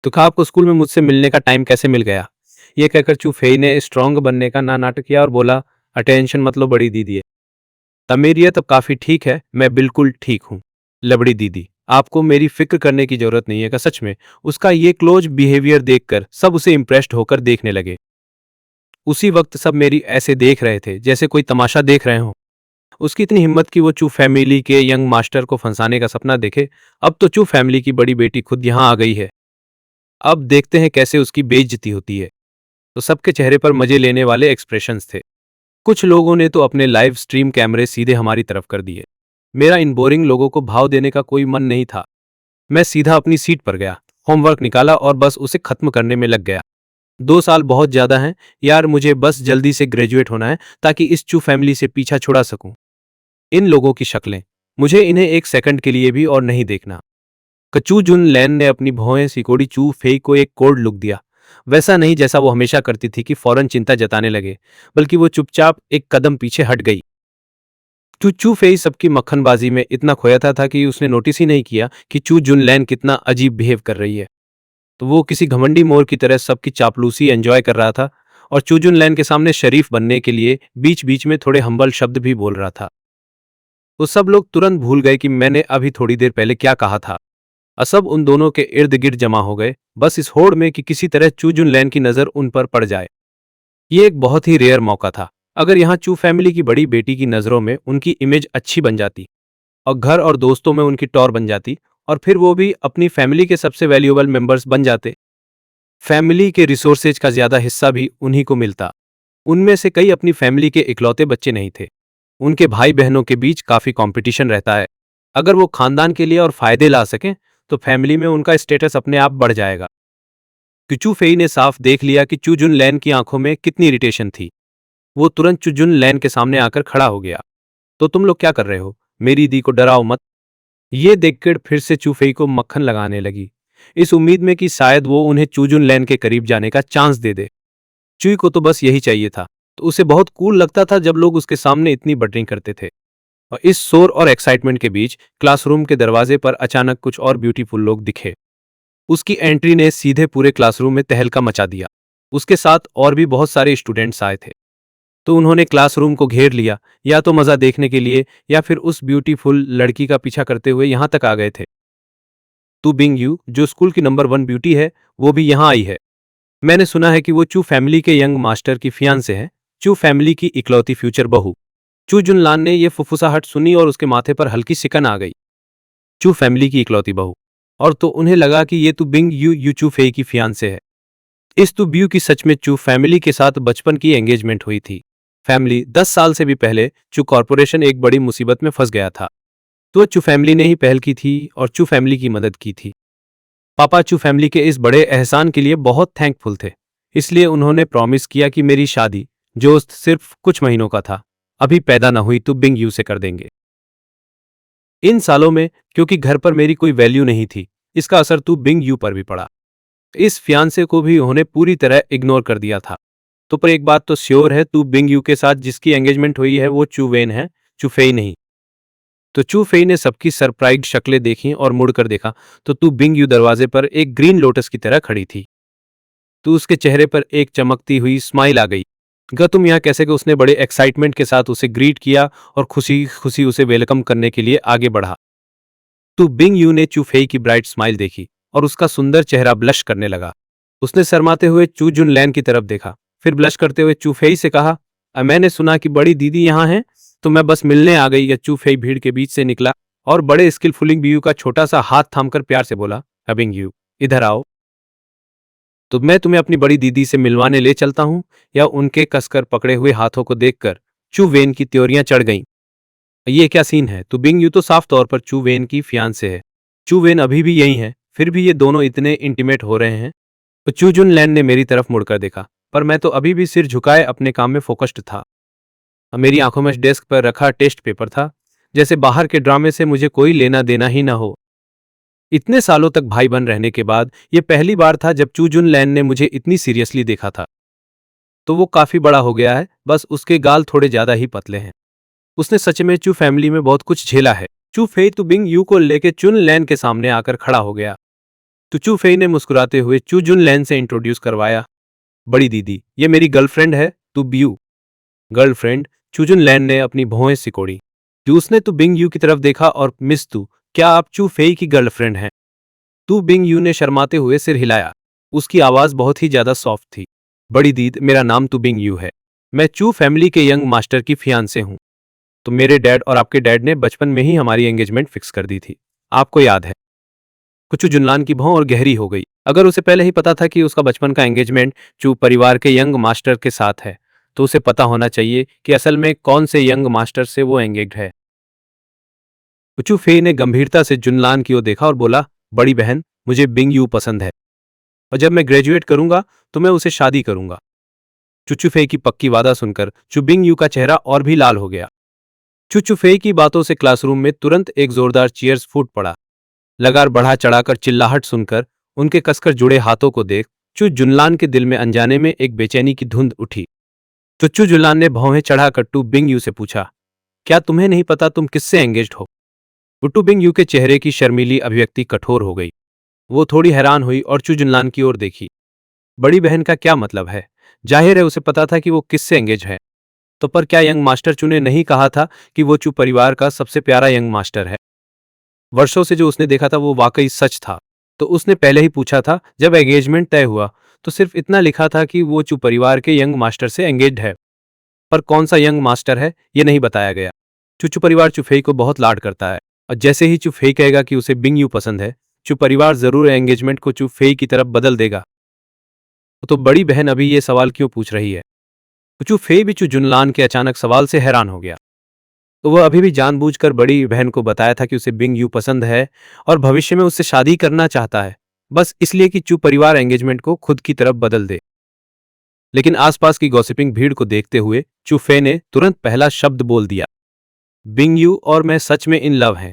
तो क्या आपको स्कूल में मुझसे मिलने का टाइम कैसे मिल गया? ये कहकर चू फेई ने स्ट्रांग बनने का ना नाटक किया और बोला, अटेंशन मत लो बड़ी दीदी, तमीरियत अब काफी ठीक है, मैं बिल्कुल ठीक हूँ। लबड़ी दीदी, आपको मेरी फिक्र करने की जरूरत नहीं है का सच में। उसका ये क्लोज बिहेवियर देखकर सब उसे इम्प्रेस्ड होकर देखने लगे। उसी वक्त सब मेरी ऐसे देख रहे थे जैसे कोई तमाशा देख रहे हो। उसकी इतनी हिम्मत कि वो चू फैमिली के यंग मास्टर को फंसाने का सपना देखे। अब तो चू फैमिली की बड़ी बेटी खुद यहाँ आ गई है। अब देखते हैं कैसे उसकी बेइज्जती होती है। तो सबके चेहरे पर मजे लेने वाले एक्सप्रेशंस थे। कुछ लोगों ने तो अपने लाइव स्ट्रीम कैमरे सीधे हमारी तरफ कर दिए। मेरा इन बोरिंग लोगों को भाव देने का कोई मन नहीं था। मैं सीधा अपनी सीट पर गया, होमवर्क निकाला और बस उसे खत्म करने में लग गया। 2 साल बहुत ज्यादा हैं यार, मुझे बस जल्दी से ग्रेजुएट होना है ताकि इस चू फैमिली से पीछा छुड़ा सकूं। इन लोगों की शक्लें, मुझे इन्हें एक सेकंड के लिए भी और नहीं देखना। कचू जुन लैन ने अपनी भौहें सिकोड़ी चू फेई को एक कोल्ड लुक दिया। वैसा नहीं जैसा वो हमेशा करती थी कि फौरन चिंता जताने लगे, बल्कि वो चुपचाप एक कदम पीछे हट गई। चू फेई सबकी मक्खनबाजी में इतना खोया था कि उसने नोटिस ही नहीं किया कि चू जुन लैन कितना अजीब बिहेव कर रही है। तो वो किसी घमंडी मोर की तरह सबकी चापलूसी एंजॉय कर रहा था और चू जुन लैन के सामने शरीफ बनने के लिए बीच बीच में थोड़े हम्बल शब्द भी बोल रहा था। वो सब लोग तुरंत भूल गए कि मैंने अभी थोड़ी देर पहले क्या कहा था। सब उन दोनों के इर्द गिर्द जमा हो गए, बस इस होड़ में कि किसी तरह चू जुन लैन की नजर उन पर पड़ जाए। ये एक बहुत ही रेयर मौका था। अगर यहाँ चू फैमिली की बड़ी बेटी की नजरों में उनकी इमेज अच्छी बन जाती और घर और दोस्तों में उनकी टॉर बन जाती और फिर वो भी अपनी फैमिली के सबसे वैल्यूएबल मेंबर्स बन जाते। फैमिली के रिसोर्सेज का ज्यादा हिस्सा भी उन्हीं को मिलता। उनमें से कई अपनी फैमिली के इकलौते बच्चे नहीं थे। उनके भाई बहनों के बीच काफी कंपटीशन रहता है। अगर वो खानदान के लिए और फायदे ला सकें तो फैमिली में उनका स्टेटस अपने आप बढ़ जाएगा। चू फेई ने साफ देख लिया कि चू जुन लैन की आंखों में कितनी इरिटेशन थी। वो तुरंत चू जुन लैन के सामने आकर खड़ा हो गया। तो तुम लोग क्या कर रहे हो? मेरी दी को डराओ मत। ये देखकर फिर से चू फेई को मक्खन लगाने लगी, इस उम्मीद में कि शायद वो उन्हें चू जुन लैन के करीब जाने का चांस दे दे। चुई को तो बस यही चाहिए था। तो उसे बहुत कूल लगता था जब लोग उसके सामने इतनी बटरिंग करते थे। और इस शोर और एक्साइटमेंट के बीच क्लासरूम के दरवाजे पर अचानक कुछ और ब्यूटीफुल लोग दिखे। उसकी एंट्री ने सीधे पूरे क्लासरूम में तहलका मचा दिया। उसके साथ और भी बहुत सारे स्टूडेंट्स आए थे। तो उन्होंने क्लासरूम को घेर लिया, या तो मजा देखने के लिए या फिर उस ब्यूटीफुल लड़की का पीछा करते हुए यहां तक आ गए थे। तू बिंग यू, जो स्कूल की नंबर 1 ब्यूटी है, वो भी यहां आई है। मैंने सुना है कि वो चू फैमिली के यंग मास्टर की फियांसे है, चू फैमिली की इकलौती फ्यूचर बहू। चू जुनलान ने यह फुफुसाहट सुनी और उसके माथे पर हल्की सिकन आ गई। चू फैमिली की इकलौती बहू, और तो उन्हें लगा कि ये तू बिंग यू चू फेई की फियांसे है। इस तू ब्यू की सच में चू फैमिली के साथ बचपन की एंगेजमेंट हुई थी। फैमिली 10 साल से भी पहले चू कॉरपोरेशन एक बड़ी मुसीबत में फंस गया था। तो चू फैमिली ने ही पहल की थी और चू फैमिली की मदद की थी। पापा चू फैमिली के इस बड़े एहसान के लिए बहुत थैंकफुल थे। इसलिए उन्होंने प्रॉमिस किया कि मेरी शादी, जो सिर्फ कुछ महीनों का था, अभी पैदा न हुई तो बिंग यू से कर देंगे। इन सालों में क्योंकि घर पर मेरी कोई वैल्यू नहीं थी, इसका असर तू बिंग यू पर भी पड़ा। इस फियांसे को भी उन्होंने पूरी तरह इग्नोर कर दिया था। तो पर एक बात तो श्योर है, तू बिंग यू के साथ जिसकी एंगेजमेंट हुई है वो चू वेन है, चू फेई नहीं। तो चू फेई ने सबकी सरप्राइज शक्लें देखी और मुड़कर देखा तो तू बिंग यू दरवाजे पर एक ग्रीन लोटस की तरह खड़ी थी। तो उसके चेहरे पर एक चमकती हुई स्माइल आ गई। तुम यहाँ कैसे? कि उसने बड़े एक्साइटमेंट के साथ उसे ग्रीट किया और खुशी खुशी उसे वेलकम करने के लिए आगे बढ़ा। तो बिंग यू ने चू फेई की ब्राइट स्माइल देखी और उसका सुंदर चेहरा ब्लश करने लगा। उसने शर्माते हुए चू जुन लैन की तरफ देखा, फिर ब्लश करते हुए चू फेई से कहा, मैंने सुना कि बड़ी दीदी यहाँ है, तो मैं बस मिलने आ गई। या चू फेई भीड़ के बीच से निकला और बड़े स्किलफुलिंग बिंग यू का छोटा सा हाथ थामकर प्यार से बोला, बिंग यू, इधर आओ। तो मैं तुम्हें अपनी बड़ी दीदी से मिलवाने ले चलता हूं। या उनके कसकर पकड़े हुए हाथों को देखकर चू वेन की त्योरियां चढ़ गईं। ये क्या सीन है? तो बिंग यू तो साफ तौर पर चू वेन की फियांसे है। चू वेन अभी भी यही है, फिर भी ये दोनों इतने इंटीमेट हो रहे हैं। तो चू जुन लैन ने मेरी तरफ मुड़कर देखा, पर मैं तो अभी भी सिर झुकाए अपने काम में फोकस्ड था। मेरी आंखों में डेस्क पर रखा टेस्ट पेपर था, जैसे बाहर के ड्रामे से मुझे कोई लेना देना ही ना हो। इतने सालों तक भाई बन रहने के बाद यह पहली बार था जब चू जुन लैन ने मुझे इतनी सीरियसली देखा था। तो वो काफी बड़ा हो गया है, बस उसके गाल थोड़े ज्यादा ही पतले हैं। उसने सच में चू फैमिली में बहुत कुछ झेला है। चू फेई तो बिंग यू को लेके चुन लैन के सामने आकर खड़ा हो गया। तो चू फेई ने मुस्कुराते हुए चू जुन लैन से इंट्रोड्यूस करवाया। बड़ी दीदी, ये मेरी गर्लफ्रेंड है, तू ब्यू। गर्लफ्रेंड? चू जुन लैन ने अपनी भौहें सिकोड़ी। उसने तो बिंग यू की तरफ देखा और मिस तू, क्या आप चू फेई की गर्लफ्रेंड हैं? तू बिंग यू ने शर्माते हुए सिर हिलाया। उसकी आवाज बहुत ही ज्यादा सॉफ्ट थी। बड़ी दीद, मेरा नाम तू बिंग यू है। मैं चू फैमिली के यंग मास्टर की फियांसे हूं। तो मेरे डैड और आपके डैड ने बचपन में ही हमारी एंगेजमेंट फिक्स कर दी थी, आपको याद है? कुछ जुनलान की भौं और गहरी हो गई। अगर उसे पहले ही पता था कि उसका बचपन का एंगेजमेंट चू परिवार के यंग मास्टर के साथ है, तो उसे पता होना चाहिए कि असल में कौन से यंग मास्टर से वो एंगेज्ड है। चू फे ने गंभीरता से जुनलान की ओर देखा और बोला, बड़ी बहन, मुझे बिंग यू पसंद है और जब मैं ग्रेजुएट करूंगा तो मैं उसे शादी करूंगा। चुचू फे की पक्की वादा सुनकर चू बिंग यू का चेहरा और भी लाल हो गया। चुचू फे की बातों से क्लासरूम में तुरंत एक जोरदार चीयर्स फूट पड़ा। लगार बढ़ा चढ़ाकर चिल्लाहट सुनकर, उनके कसकर जुड़े हाथों को देख चू जुनलान के दिल में अनजाने में एक बेचैनी की धुंध उठी। चुच्चू जुनलान ने भौहें चढ़ाकर टू बिंग यू से पूछा, क्या तुम्हें नहीं पता तुम किससे एंगेज्ड हो? टू बिंग यू के चेहरे की शर्मीली अभिव्यक्ति कठोर हो गई। वो थोड़ी हैरान हुई और चू जुनलान की ओर देखी। बड़ी बहन का क्या मतलब है? जाहिर है उसे पता था कि वो किससे एंगेज है। तो पर क्या यंग मास्टर चू ने नहीं कहा था कि वो चू परिवार का सबसे प्यारा यंग मास्टर है? वर्षों से जो उसने देखा था वो वाकई सच था। तो उसने पहले ही पूछा था, जब एंगेजमेंट तय हुआ तो सिर्फ इतना लिखा था कि वो चू परिवार के यंग मास्टर से एंगेज्ड है, पर कौन सा यंग मास्टर है ये नहीं बताया गया। चू परिवार चुफेई को बहुत लाड करता है और जैसे ही चुफेई कहेगा कि उसे बिंग यू पसंद है, चू परिवार जरूर एंगेजमेंट को चुफेई की तरफ बदल देगा। तो बड़ी बहन अभी ये सवाल क्यों पूछ रही है? चू फे भी चू जुनलान के अचानक सवाल से हैरान हो गया। तो वह अभी भी जानबूझकर बड़ी बहन को बताया था कि उसे बिंग यू पसंद है और भविष्य में उससे शादी करना चाहता है, बस इसलिए कि चू परिवार एंगेजमेंट को खुद की तरफ बदल दे। लेकिन आसपास की गॉसिपिंग भीड़ को देखते हुए चू फे ने तुरंत पहला शब्द बोल दिया, बिंग यू और मैं सच में इन लव हैं।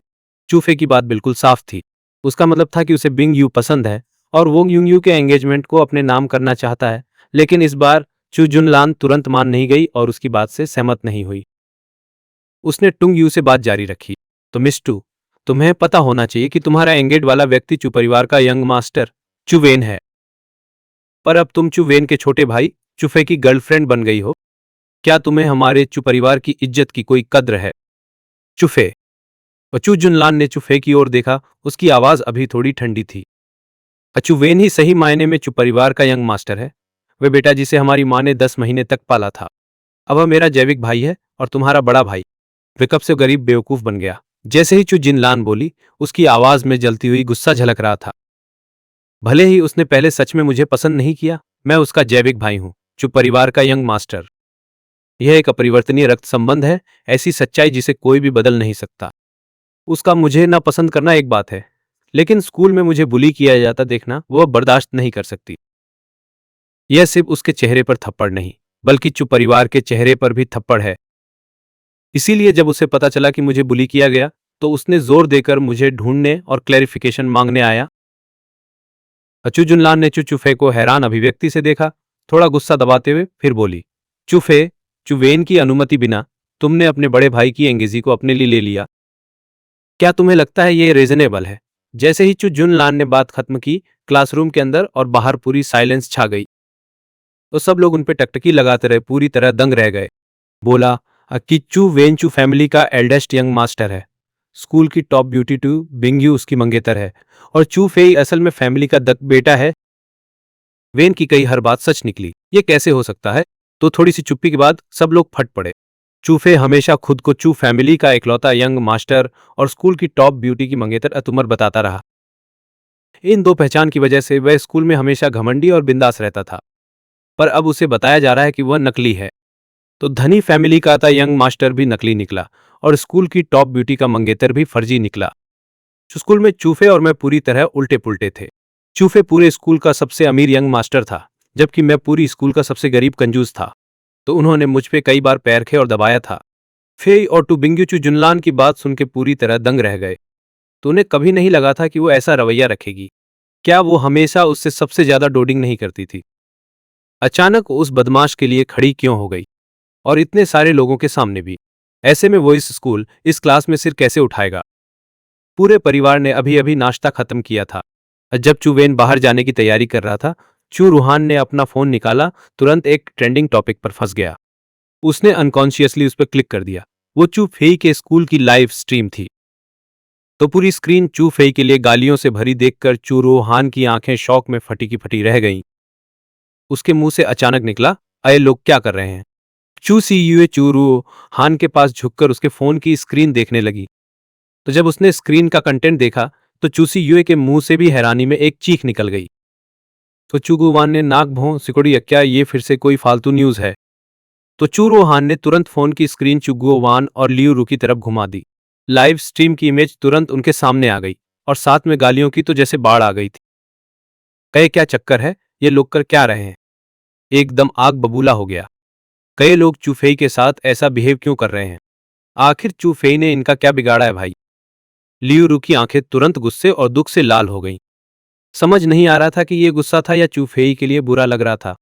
चू फे की बात बिल्कुल साफ थी। उसका मतलब था कि उसे बिंग यू पसंद है और वो यूंग यू के एंगेजमेंट को अपने नाम करना चाहता है। लेकिन इस बार चू जुनलान तुरंत मान नहीं गई और उसकी बात से सहमत नहीं हुई। उसने टुंग यू से बात जारी रखी, तो मिस टू, तुम्हें पता होना चाहिए कि तुम्हारा एंगेज वाला व्यक्ति चू परिवार का यंग मास्टर चुवेन है, पर अब तुम चुवेन के छोटे भाई चुफे की गर्लफ्रेंड बन गई हो। क्या तुम्हें हमारे चू परिवार की इज्जत की कोई कद्र है? चुफे। और चू जुनलान ने चुफे की ओर देखा, उसकी आवाज अभी थोड़ी ठंडी थी। अचुवेन ही सही मायने में चू परिवार का यंग मास्टर है, वे बेटा जिसे हमारी माँ ने 10 महीने तक पाला था। अब वह मेरा जैविक भाई है और तुम्हारा बड़ा भाई। वे कब से गरीब बेवकूफ बन गया। जैसे ही चू जिनलान बोली, उसकी आवाज में जलती हुई गुस्सा झलक रहा था। भले ही उसने पहले सच में मुझे पसंद नहीं किया, मैं उसका जैविक भाई हूं, चू परिवार का यंग मास्टर। यह एक अपरिवर्तनीय रक्त संबंध है, ऐसी सच्चाई जिसे कोई भी बदल नहीं सकता। उसका मुझे ना पसंद करना एक बात है, लेकिन स्कूल में मुझे बुली किया जाता देखना वह बर्दाश्त नहीं कर सकती। यह सिर्फ उसके चेहरे पर थप्पड़ नहीं, बल्कि चू परिवार के चेहरे पर भी थप्पड़ है। इसीलिए जब उसे पता चला कि मुझे बुली किया गया, तो उसने जोर देकर मुझे ढूंढने और क्लैरिफिकेशन मांगने आया। अचू जुनलान ने चुफे को हैरान अभिव्यक्ति से देखा, थोड़ा गुस्सा दबाते हुए फिर बोली, चुफे, चुवेन की अनुमति बिना तुमने अपने बड़े भाई की एंगेजी को अपने लिए ले लिया। क्या तुम्हें लगता है ये रीजनेबल है? जैसे ही चू जुनलान ने बात खत्म की, क्लासरूम के अंदर और बाहर पूरी साइलेंस छा गई। तो सब लोग उन पे टकटकी लगाते रहे, पूरी तरह दंग रह गए। बोला कि चू वेन चू फैमिली का एल्डेस्ट यंग मास्टर है, स्कूल की top beauty Tu Bing Yu उसकी मंगेतर है और चू फेई असल में फैमिली का दक बेटा है। वेन की कही हर बात सच निकली। ये कैसे हो सकता है? तो थोड़ी सी चुप्पी के बाद सब लोग फट पड़े। चूफे हमेशा खुद को चू फैमिली का इकलौता यंग मास्टर और स्कूल की टॉप ब्यूटी की मंगेतर अतुमर बताता रहा। इन दो पहचान की वजह से वह स्कूल में हमेशा घमंडी और बिंदास रहता था, पर अब उसे बताया जा रहा है कि वह नकली है। तो धनी फैमिली का था यंग मास्टर भी नकली निकला और स्कूल की टॉप ब्यूटी का मंगेतर भी फर्जी निकला। स्कूल में चूफे और मैं पूरी तरह उल्टे पुल्टे थे। चूफे पूरे स्कूल का सबसे अमीर यंग मास्टर था, जबकि मैं पूरी स्कूल का सबसे गरीब कंजूस था। तो उन्होंने मुझ पे कई बार पैर खे और दबाया था। फेई और टू जुनलान की बात सुन के पूरी तरह दंग रह गए। तो उन्हें कभी नहीं लगा था कि वो ऐसा रवैया रखेगी। क्या वो हमेशा उससे सबसे ज्यादा डोडिंग नहीं करती थी? अचानक उस बदमाश के लिए खड़ी क्यों हो गई, और इतने सारे लोगों के सामने भी? ऐसे में वो इस क्लास में सिर कैसे उठाएगा? पूरे परिवार ने अभी अभी नाश्ता खत्म किया था। जब चुवेन बाहर जाने की तैयारी कर रहा था, चू रूहान ने अपना फोन निकाला, तुरंत एक ट्रेंडिंग टॉपिक पर फंस गया। उसने अनकॉन्शियसली उस पर क्लिक कर दिया। वो चू फेई के स्कूल की लाइव स्ट्रीम थी। तो पूरी स्क्रीन चू फेई के लिए गालियों से भरी देखकर चू रूहान की आंखें शौक में फटी की फटी रह गईं। उसके मुंह से अचानक निकला, अये लोग क्या कर रहे हैं? चू सी यूए चू रूहान के पास झुककर उसके फोन की स्क्रीन देखने लगी। तो जब उसने स्क्रीन का कंटेंट देखा तो चूसी यूए के मुंह से भी हैरानी में एक चीख निकल गई। तो चुगुवान ने नाक भौं सिकुड़ी, क्या ये फिर से कोई फालतू न्यूज है? तो चूरोहान ने तुरंत फोन की स्क्रीन चुगुवान और लियू रू की तरफ घुमा दी। लाइव स्ट्रीम की इमेज तुरंत उनके सामने आ गई और साथ में गालियों की तो जैसे बाढ़ आ गई थी। कहे क्या चक्कर है, ये लोग कर क्या रहे हैं? एकदम आग बबूला हो गया। कई लोग चूफेई के साथ ऐसा बिहेव क्यों कर रहे हैं? आखिर चूफेई ने इनका क्या बिगाड़ा है भाई? लियू रू की आंखें तुरंत गुस्से और दुख से लाल हो गईं। समझ नहीं आ रहा था कि यह गुस्सा था या चूफेई के लिए बुरा लग रहा था।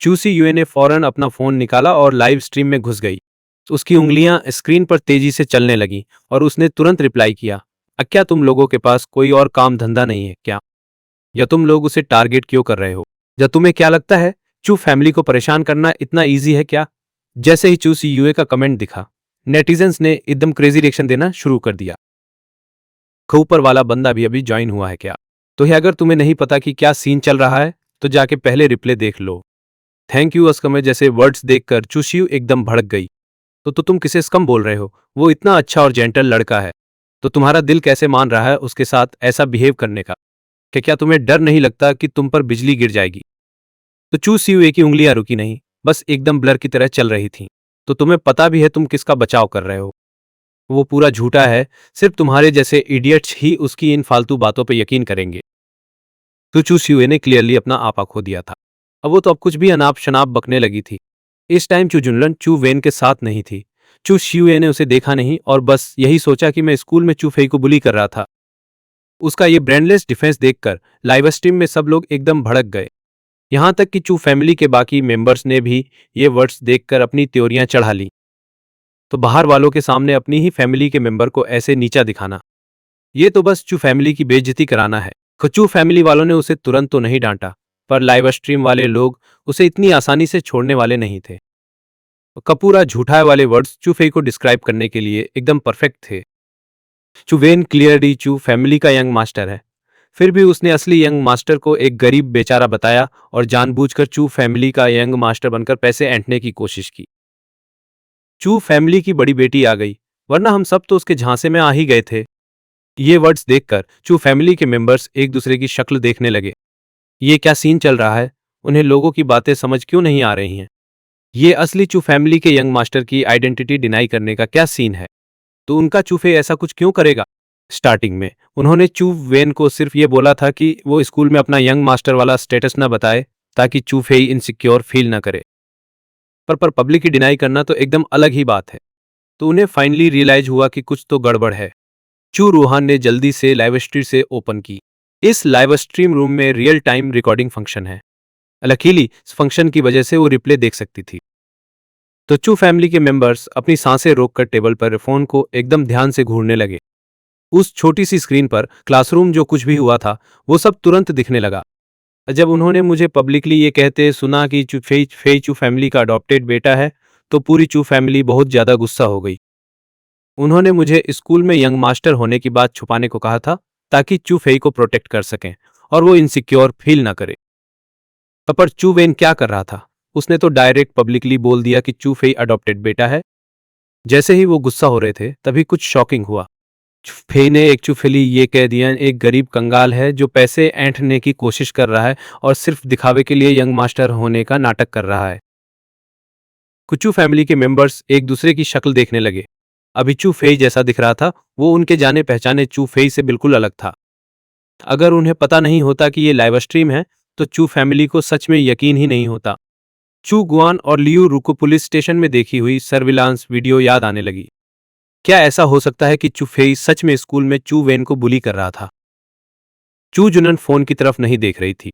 चूसी यूए ने फौरन अपना फोन निकाला और लाइव स्ट्रीम में घुस गई। उसकी उंगलियां स्क्रीन पर तेजी से चलने लगीं और उसने तुरंत रिप्लाई किया, क्या तुम लोगों के पास कोई और काम धंधा नहीं है क्या? या तुम लोग उसे टारगेट क्यों कर रहे हो? या तुम्हें क्या लगता है चू फैमिली को परेशान करना इतना ईजी है क्या? जैसे ही चूसी यूए का कमेंट दिखा, नेटिजन्स ने एकदम क्रेजी रिएक्शन देना शुरू कर दिया। ऊपर वाला बंदा भी अभी ज्वाइन हुआ है क्या? तो अगर तुम्हें नहीं पता कि क्या सीन चल रहा है तो जाके पहले रिप्ले देख लो। थैंक यू अस्कमे जैसे वर्ड्स देखकर चुशियू एकदम भड़क गई। तो तुम किसे स्कम बोल रहे हो? वो इतना अच्छा और जेंटल लड़का है, तो तुम्हारा दिल कैसे मान रहा है उसके साथ ऐसा बिहेव करने का? क्या तुम्हें डर नहीं लगता कि तुम पर बिजली गिर जाएगी? तो चूसियू की उंगलियां रुकी नहीं, बस एकदम ब्लर की तरह चल रही थीं। तो तुम्हें पता भी है तुम किसका बचाव कर रहे हो? वो पूरा झूठा है, सिर्फ तुम्हारे जैसे इडियट्स ही उसकी इन फालतू बातों पर यकीन करेंगे। तो चूसियू ने क्लियरली अपना आपा खो दिया था। अब वो तो अब कुछ भी अनाप शनाप बकने लगी थी। इस टाइम चू जुनलन चू वेन के साथ नहीं थी। चू शियुए ने उसे देखा नहीं और बस यही सोचा कि मैं स्कूल में चू फेई को बुली कर रहा था। उसका ये ब्रेनलेस डिफेंस देखकर लाइव स्ट्रीम में सब लोग एकदम भड़क गए। यहां तक कि चू फैमिली के बाकी मेंबर्स ने भी ये वर्ड्स देखकर अपनी त्योरियां चढ़ा ली। तो बाहर वालों के सामने अपनी ही फैमिली के मेंबर को ऐसे नीचा दिखाना, ये तो बस चू फैमिली की बेइज्जती कराना है। चू फैमिली वालों ने उसे तुरंत तो नहीं डांटा, पर लाइव स्ट्रीम वाले लोग उसे इतनी आसानी से छोड़ने वाले नहीं थे। कपूरा झूठा वाले वर्ड्स चूफेई को डिस्क्राइब करने के लिए एकदम परफेक्ट थे। चुवेन क्लियरली चू फैमिली का यंग मास्टर है, फिर भी उसने असली यंग मास्टर को एक गरीब बेचारा बताया और जानबूझकर चू फैमिली का यंग मास्टर बनकर पैसे ऐंठने की कोशिश की। चू फैमिली की बड़ी बेटी आ गई, वरना हम सब तो उसके झांसे में आ ही गए थे। ये वर्ड्स देखकर चू फैमिली के मेंबर्स एक दूसरे की शक्ल देखने लगे। ये क्या सीन चल रहा है? उन्हें लोगों की बातें समझ क्यों नहीं आ रही हैं? ये असली चू फैमिली के यंग मास्टर की आइडेंटिटी डिनाई करने का क्या सीन है? तो उनका चूफे ऐसा कुछ क्यों करेगा? स्टार्टिंग में उन्होंने चू वेन को सिर्फ ये बोला था कि वो स्कूल में अपना यंग मास्टर वाला स्टेटस न बताए ताकि चूफे इनसिक्योर फील न करे। पर पब्लिकली डिनाई करना तो एकदम अलग ही बात है। तो उन्हें फाइनली रियलाइज हुआ कि कुछ तो गड़बड़ है। चू रूहान ने जल्दी से लाइव स्ट्रीम से ओपन की। इस लाइव स्ट्रीम रूम में रियल टाइम रिकॉर्डिंग फंक्शन है। लकीली इस फंक्शन की वजह से वो रिप्ले देख सकती थी। तो चू फैमिली के मेंबर्स अपनी सांसें रोककर टेबल पर फोन को एकदम ध्यान से घूरने लगे। उस छोटी सी स्क्रीन पर क्लासरूम जो कुछ भी हुआ था वो सब तुरंत दिखने लगा। जब उन्होंने मुझे पब्लिकली ये कहते सुना कि फेई चू फैमिली का अडॉप्टेड बेटा है, तो पूरी चू फैमिली बहुत ज्यादा गुस्सा हो गई। उन्होंने मुझे स्कूल में यंग मास्टर होने की बात छुपाने को कहा था ताकि चू फेई को प्रोटेक्ट कर सकें और वो इनसिक्योर फील ना करे। पर चू वेन क्या कर रहा था? उसने तो डायरेक्ट पब्लिकली बोल दिया कि चू फेई अडॉप्टेड बेटा है। जैसे ही वो गुस्सा हो रहे थे तभी कुछ शॉकिंग हुआ। फेई ने एक चुफेली ये कह दिया, एक गरीब कंगाल है जो पैसे ऐंठने की कोशिश कर रहा है और सिर्फ दिखावे के लिए यंग मास्टर होने का नाटक कर रहा है। कुचू फैमिली के मेंबर्स एक दूसरे की शक्ल देखने लगे। अभी चू फेई जैसा दिख रहा था, वो उनके जाने पहचाने चू फेई से बिल्कुल अलग था। अगर उन्हें पता नहीं होता कि ये लाइव स्ट्रीम है, तो चू फैमिली को सच में यकीन ही नहीं होता। चू गुआन और लियू रु को पुलिस स्टेशन में देखी हुई सर्विलांस वीडियो याद आने लगी। क्या ऐसा हो सकता है कि चू फेई सच में स्कूल में चू वेन को बुली कर रहा था? चू जुनन फोन की तरफ नहीं देख रही थी।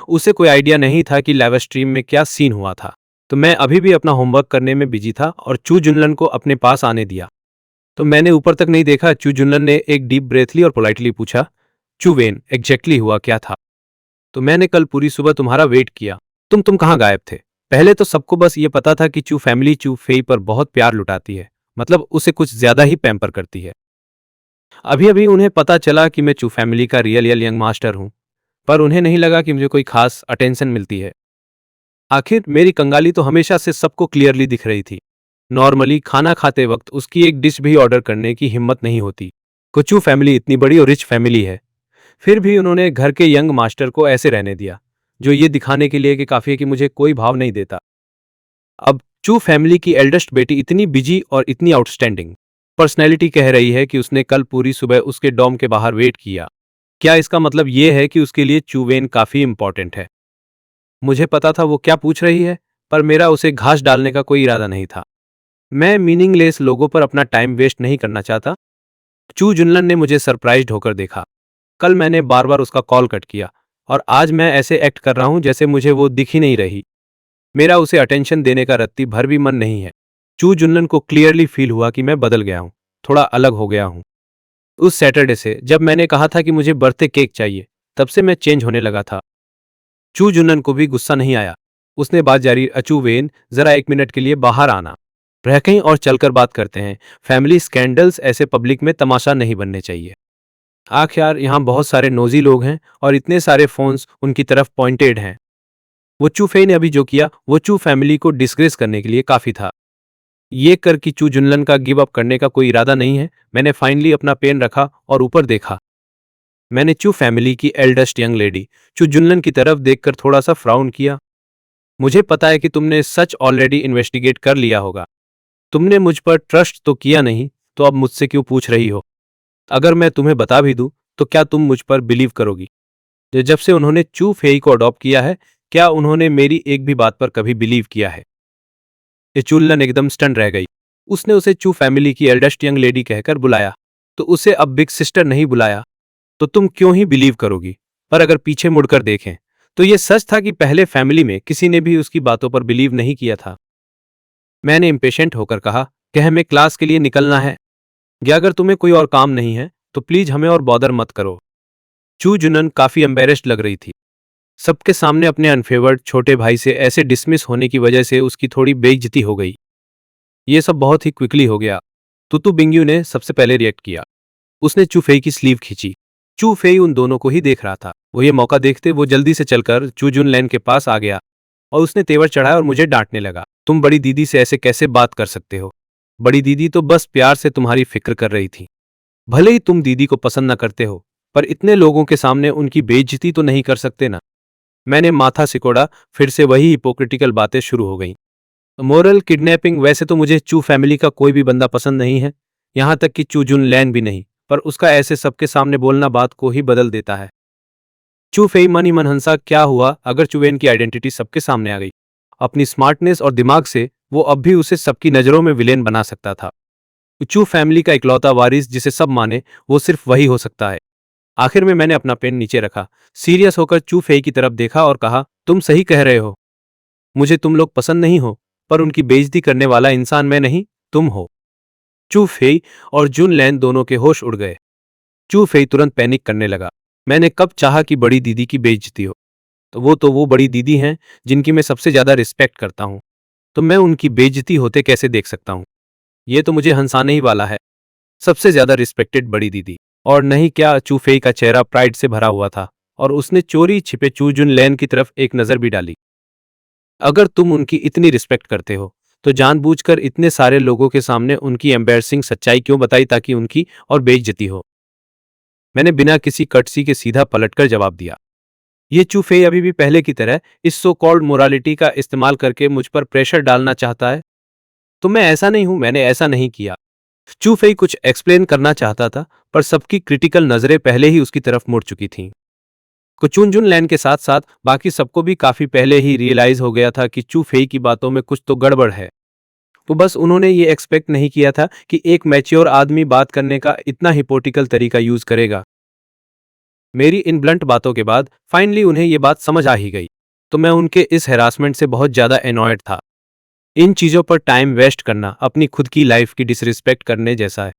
उसे कोई आइडिया नहीं था कि लाइव स्ट्रीम में क्या सीन हुआ था। तो मैं अभी भी अपना होमवर्क करने में बिजी था और चू जुनलन को अपने पास आने दिया। तो मैंने ऊपर तक नहीं देखा। चू जुनलन ने एक डीप ब्रेथ ली और पोलाइटली पूछा, चू वेन, एग्जैक्टली हुआ क्या था? तो मैंने कल पूरी सुबह तुम्हारा वेट किया। तुम कहाँ गायब थे? पहले तो सबको बस ये पता था कि चू फैमिली चू फेई पर बहुत प्यार लुटाती है, मतलब उसे कुछ ज्यादा ही पैम्पर करती है। अभी अभी उन्हें पता चला कि मैं चू फैमिली का रियल यंग मास्टर हूं, पर उन्हें नहीं लगा कि मुझे कोई खास अटेंशन मिलती है। आखिर मेरी कंगाली तो हमेशा से सबको क्लियरली दिख रही थी। नॉर्मली खाना खाते वक्त उसकी एक डिश भी ऑर्डर करने की हिम्मत नहीं होती। कुचू फैमिली इतनी बड़ी और रिच फैमिली है, फिर भी उन्होंने घर के यंग मास्टर को ऐसे रहने दिया, जो ये दिखाने के लिए कि काफी है कि मुझे कोई भाव नहीं देता। अब चू फैमिली की एल्डेस्ट बेटी इतनी बिजी और इतनी आउटस्टैंडिंग पर्सनैलिटी कह रही है कि उसने कल पूरी सुबह उसके डॉम के बाहर वेट किया। क्या इसका मतलब ये है कि उसके लिए चू वेन काफी इंपॉर्टेंट है? मुझे पता था वो क्या पूछ रही है, पर मेरा उसे घास डालने का कोई इरादा नहीं था। मैं मीनिंगलेस लोगों पर अपना टाइम वेस्ट नहीं करना चाहता। चू जुनलन ने मुझे सरप्राइज्ड होकर देखा। कल मैंने बार बार उसका कॉल कट किया और आज मैं ऐसे एक्ट कर रहा हूं जैसे मुझे वो दिख ही नहीं रही। मेरा उसे अटेंशन देने का रत्ती भर भी मन नहीं है। चू जुनलन को क्लियरली फील हुआ कि मैं बदल गया हूं, थोड़ा अलग हो गया हूं। उस सैटरडे से जब मैंने कहा था कि मुझे बर्थडे केक चाहिए, तब से मैं चेंज होने लगा था। चू जुनन को भी गुस्सा नहीं आया। उसने बात जारी, अचू वेन, जरा 1 मिनट के लिए बाहर आना। रह कहीं और चलकर बात करते हैं। फैमिली स्कैंडल्स ऐसे पब्लिक में तमाशा नहीं बनने चाहिए। आख यार, यहाँ बहुत सारे नोजी लोग हैं और इतने सारे फोन्स उनकी तरफ पॉइंटेड हैं। वो चू फे ने अभी जो किया वो चू फैमिली को डिस्ग्रेस करने के लिए काफी था। ये कर कि चू जुनलन का गिव अप करने का कोई इरादा नहीं है। मैंने फाइनली अपना पेन रखा और ऊपर देखा। मैंने चू फैमिली की एल्डेस्ट यंग लेडी चू जुनलन की तरफ देखकर थोड़ा सा फ्राउन किया। मुझे पता है कि तुमने सच ऑलरेडी इन्वेस्टिगेट कर लिया होगा। तुमने मुझ पर ट्रस्ट तो किया नहीं, तो अब मुझसे क्यों पूछ रही हो? अगर मैं तुम्हें बता भी दूं, तो क्या तुम मुझ पर बिलीव करोगी? जब से उन्होंने चू फेई को अडॉप्ट किया है, क्या उन्होंने मेरी एक भी बात पर कभी बिलीव किया है? ये चुल्लन एकदम स्टन रह गई। उसने उसे चू फैमिली की एल्डेस्ट यंग लेडी कहकर बुलाया, तो उसे अब बिग सिस्टर नहीं बुलाया। तो तुम क्यों ही बिलीव करोगी? पर अगर पीछे मुड़कर देखें, तो यह सच था कि पहले फैमिली में किसी ने भी उसकी बातों पर बिलीव नहीं किया था। मैंने इम्पेशेंट होकर कहा कि हमें क्लास के लिए निकलना है, या अगर तुम्हें कोई और काम नहीं है तो प्लीज हमें और बॉदर मत करो। चू जुनन काफी एम्बेरेस्ड लग रही थी। सबके सामने अपने अनफेवर्ड छोटे भाई से ऐसे डिसमिस होने की वजह से उसकी थोड़ी बेइज्जती हो गई। ये सब बहुत ही क्विकली हो गया। तुतु बिंगयू ने सबसे पहले रिएक्ट किया। उसने चू फेई की स्लीव खींची। चू फेई उन दोनों को ही देख रहा था। वो ये मौका देखते वो जल्दी से चलकर चू जुन लैन के पास आ गया और उसने तेवर चढ़ाया और मुझे डांटने लगा। तुम बड़ी दीदी से ऐसे कैसे बात कर सकते हो? बड़ी दीदी तो बस प्यार से तुम्हारी फिक्र कर रही थी। भले ही तुम दीदी को पसंद न करते हो, पर इतने लोगों के सामने उनकी बेइज्जती तो नहीं कर सकते ना। मैंने माथा सिकोड़ा। फिर से वही हिपोक्रिटिकल बातें शुरू हो गईं। मोरल किडनैपिंग, वैसे तो मुझे चू फैमिली का कोई भी बंदा पसंद नहीं है, यहां तक कि चू जुन लैन भी नहीं, पर उसका ऐसे सबके सामने बोलना बात को ही बदल देता है। चू फेई मन ही मन हंसा। क्या हुआ अगर चुवेन की आइडेंटिटी सबके सामने आ गई? अपनी स्मार्टनेस और दिमाग से वो अब भी उसे सबकी नजरों में विलेन बना सकता था। चू फैमिली का इकलौता वारिस जिसे सब माने, वो सिर्फ वही हो सकता है। आखिर में मैंने अपना पेन नीचे रखा, सीरियस होकर चू फेई की तरफ देखा और कहा, तुम सही कह रहे हो। मुझे तुम लोग पसंद नहीं हो, पर उनकी बेइज्जती करने वाला इंसान मैं नहीं, तुम हो। चू फेई और जुन लैन दोनों के होश उड़ गए। चू फेई तुरंत पैनिक करने लगा। मैंने कब चाहा कि बड़ी दीदी की बेइज्जती हो? तो वो बड़ी दीदी हैं जिनकी मैं सबसे ज्यादा रिस्पेक्ट करता हूं। तो मैं उनकी बेइज्जती होते कैसे देख सकता हूं? ये तो मुझे हंसाने ही वाला है। सबसे ज्यादा रिस्पेक्टेड बड़ी दीदी, और नहीं क्या? चू फेई का चेहरा प्राइड से भरा हुआ था और उसने चोरी छिपे चू जुन लैन की तरफ एक नजर भी डाली। अगर तुम उनकी इतनी रिस्पेक्ट करते हो, तो जानबूझकर इतने सारे लोगों के सामने उनकी एम्बैरसिंग सच्चाई क्यों बताई ताकि उनकी और बेइज्जती हो। मैंने बिना किसी कटसी के सीधा पलटकर जवाब दिया, ये चू फेई अभी भी पहले की तरह इस सो कॉल्ड मोरालिटी का इस्तेमाल करके मुझ पर प्रेशर डालना चाहता है। तो मैं ऐसा नहीं हूं, मैंने ऐसा नहीं किया। चू फेई कुछ एक्सप्लेन करना चाहता था, पर सबकी क्रिटिकल नजरें पहले ही उसकी तरफ मुड़ चुकी थीं। कुचुन जुन लैंड के साथ साथ बाकी सबको भी काफी पहले ही रियलाइज हो गया था कि चू फेई की बातों में कुछ तो गड़बड़ है। तो बस उन्होंने ये एक्सपेक्ट नहीं किया था कि एक मैच्योर आदमी बात करने का इतना हिपोटिकल तरीका यूज करेगा। मेरी इन ब्लंट बातों के बाद फाइनली उन्हें ये बात समझ आ ही गई। तो मैं उनके इस हैरासमेंट से बहुत ज्यादा एनॉयड था। इन चीजों पर टाइम वेस्ट करना अपनी खुद की लाइफ की डिसरिस्पेक्ट करने जैसा है।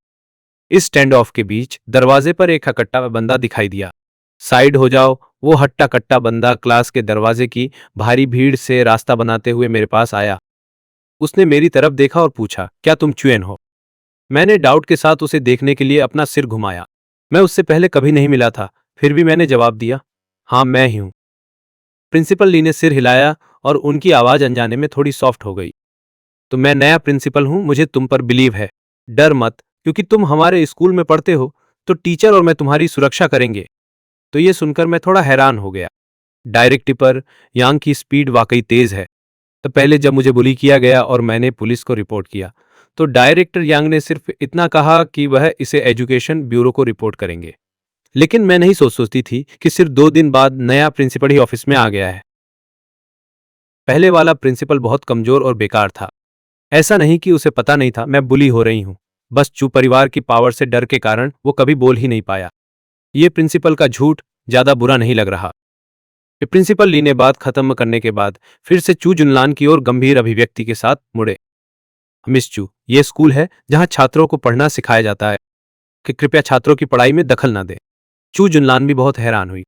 इस स्टैंड ऑफ के बीच दरवाजे पर एक हकट्टा बंदा दिखाई दिया। साइड हो जाओ। वो हट्टा कट्टा बंदा क्लास के दरवाजे की भारी भीड़ से रास्ता बनाते हुए मेरे पास आया। उसने मेरी तरफ देखा और पूछा, क्या तुम चुएन हो? मैंने डाउट के साथ उसे देखने के लिए अपना सिर घुमाया। मैं उससे पहले कभी नहीं मिला था, फिर भी मैंने जवाब दिया, हाँ मैं ही हूं। प्रिंसिपल ली ने सिर हिलाया और उनकी आवाज अनजाने में थोड़ी सॉफ्ट हो गई। तो मैं नया प्रिंसिपल हूं, मुझे तुम पर बिलीव है। डर मत, क्योंकि तुम हमारे स्कूल में पढ़ते हो, तो टीचर और मैं तुम्हारी सुरक्षा करेंगे। तो ये सुनकर मैं थोड़ा हैरान हो गया। डायरेक्ट टिपर यांग की स्पीड वाकई तेज है। तो पहले जब मुझे बुली किया गया और मैंने पुलिस को रिपोर्ट किया, तो डायरेक्टर यांग ने सिर्फ इतना कहा कि वह इसे एजुकेशन ब्यूरो को रिपोर्ट करेंगे। लेकिन मैं नहीं सोचती थी कि सिर्फ 2 दिन बाद नया प्रिंसिपल ही ऑफिस में आ गया है। पहले वाला प्रिंसिपल बहुत कमजोर और बेकार था। ऐसा नहीं कि उसे पता नहीं था मैं बुली हो रही हूं, बस चू परिवार की पावर से डर के कारण वो कभी बोल ही नहीं पाया। ये प्रिंसिपल का झूठ ज्यादा बुरा नहीं लग रहा। प्रिंसिपल ली ने बात खत्म करने के बाद फिर से चू जुनलान की ओर गंभीर अभिव्यक्ति के साथ मुड़े। मिस चू, ये स्कूल है जहां छात्रों को पढ़ना सिखाया जाता है, कि कृपया छात्रों की पढ़ाई में दखल न दे। चू जुनलान भी बहुत हैरान हुई।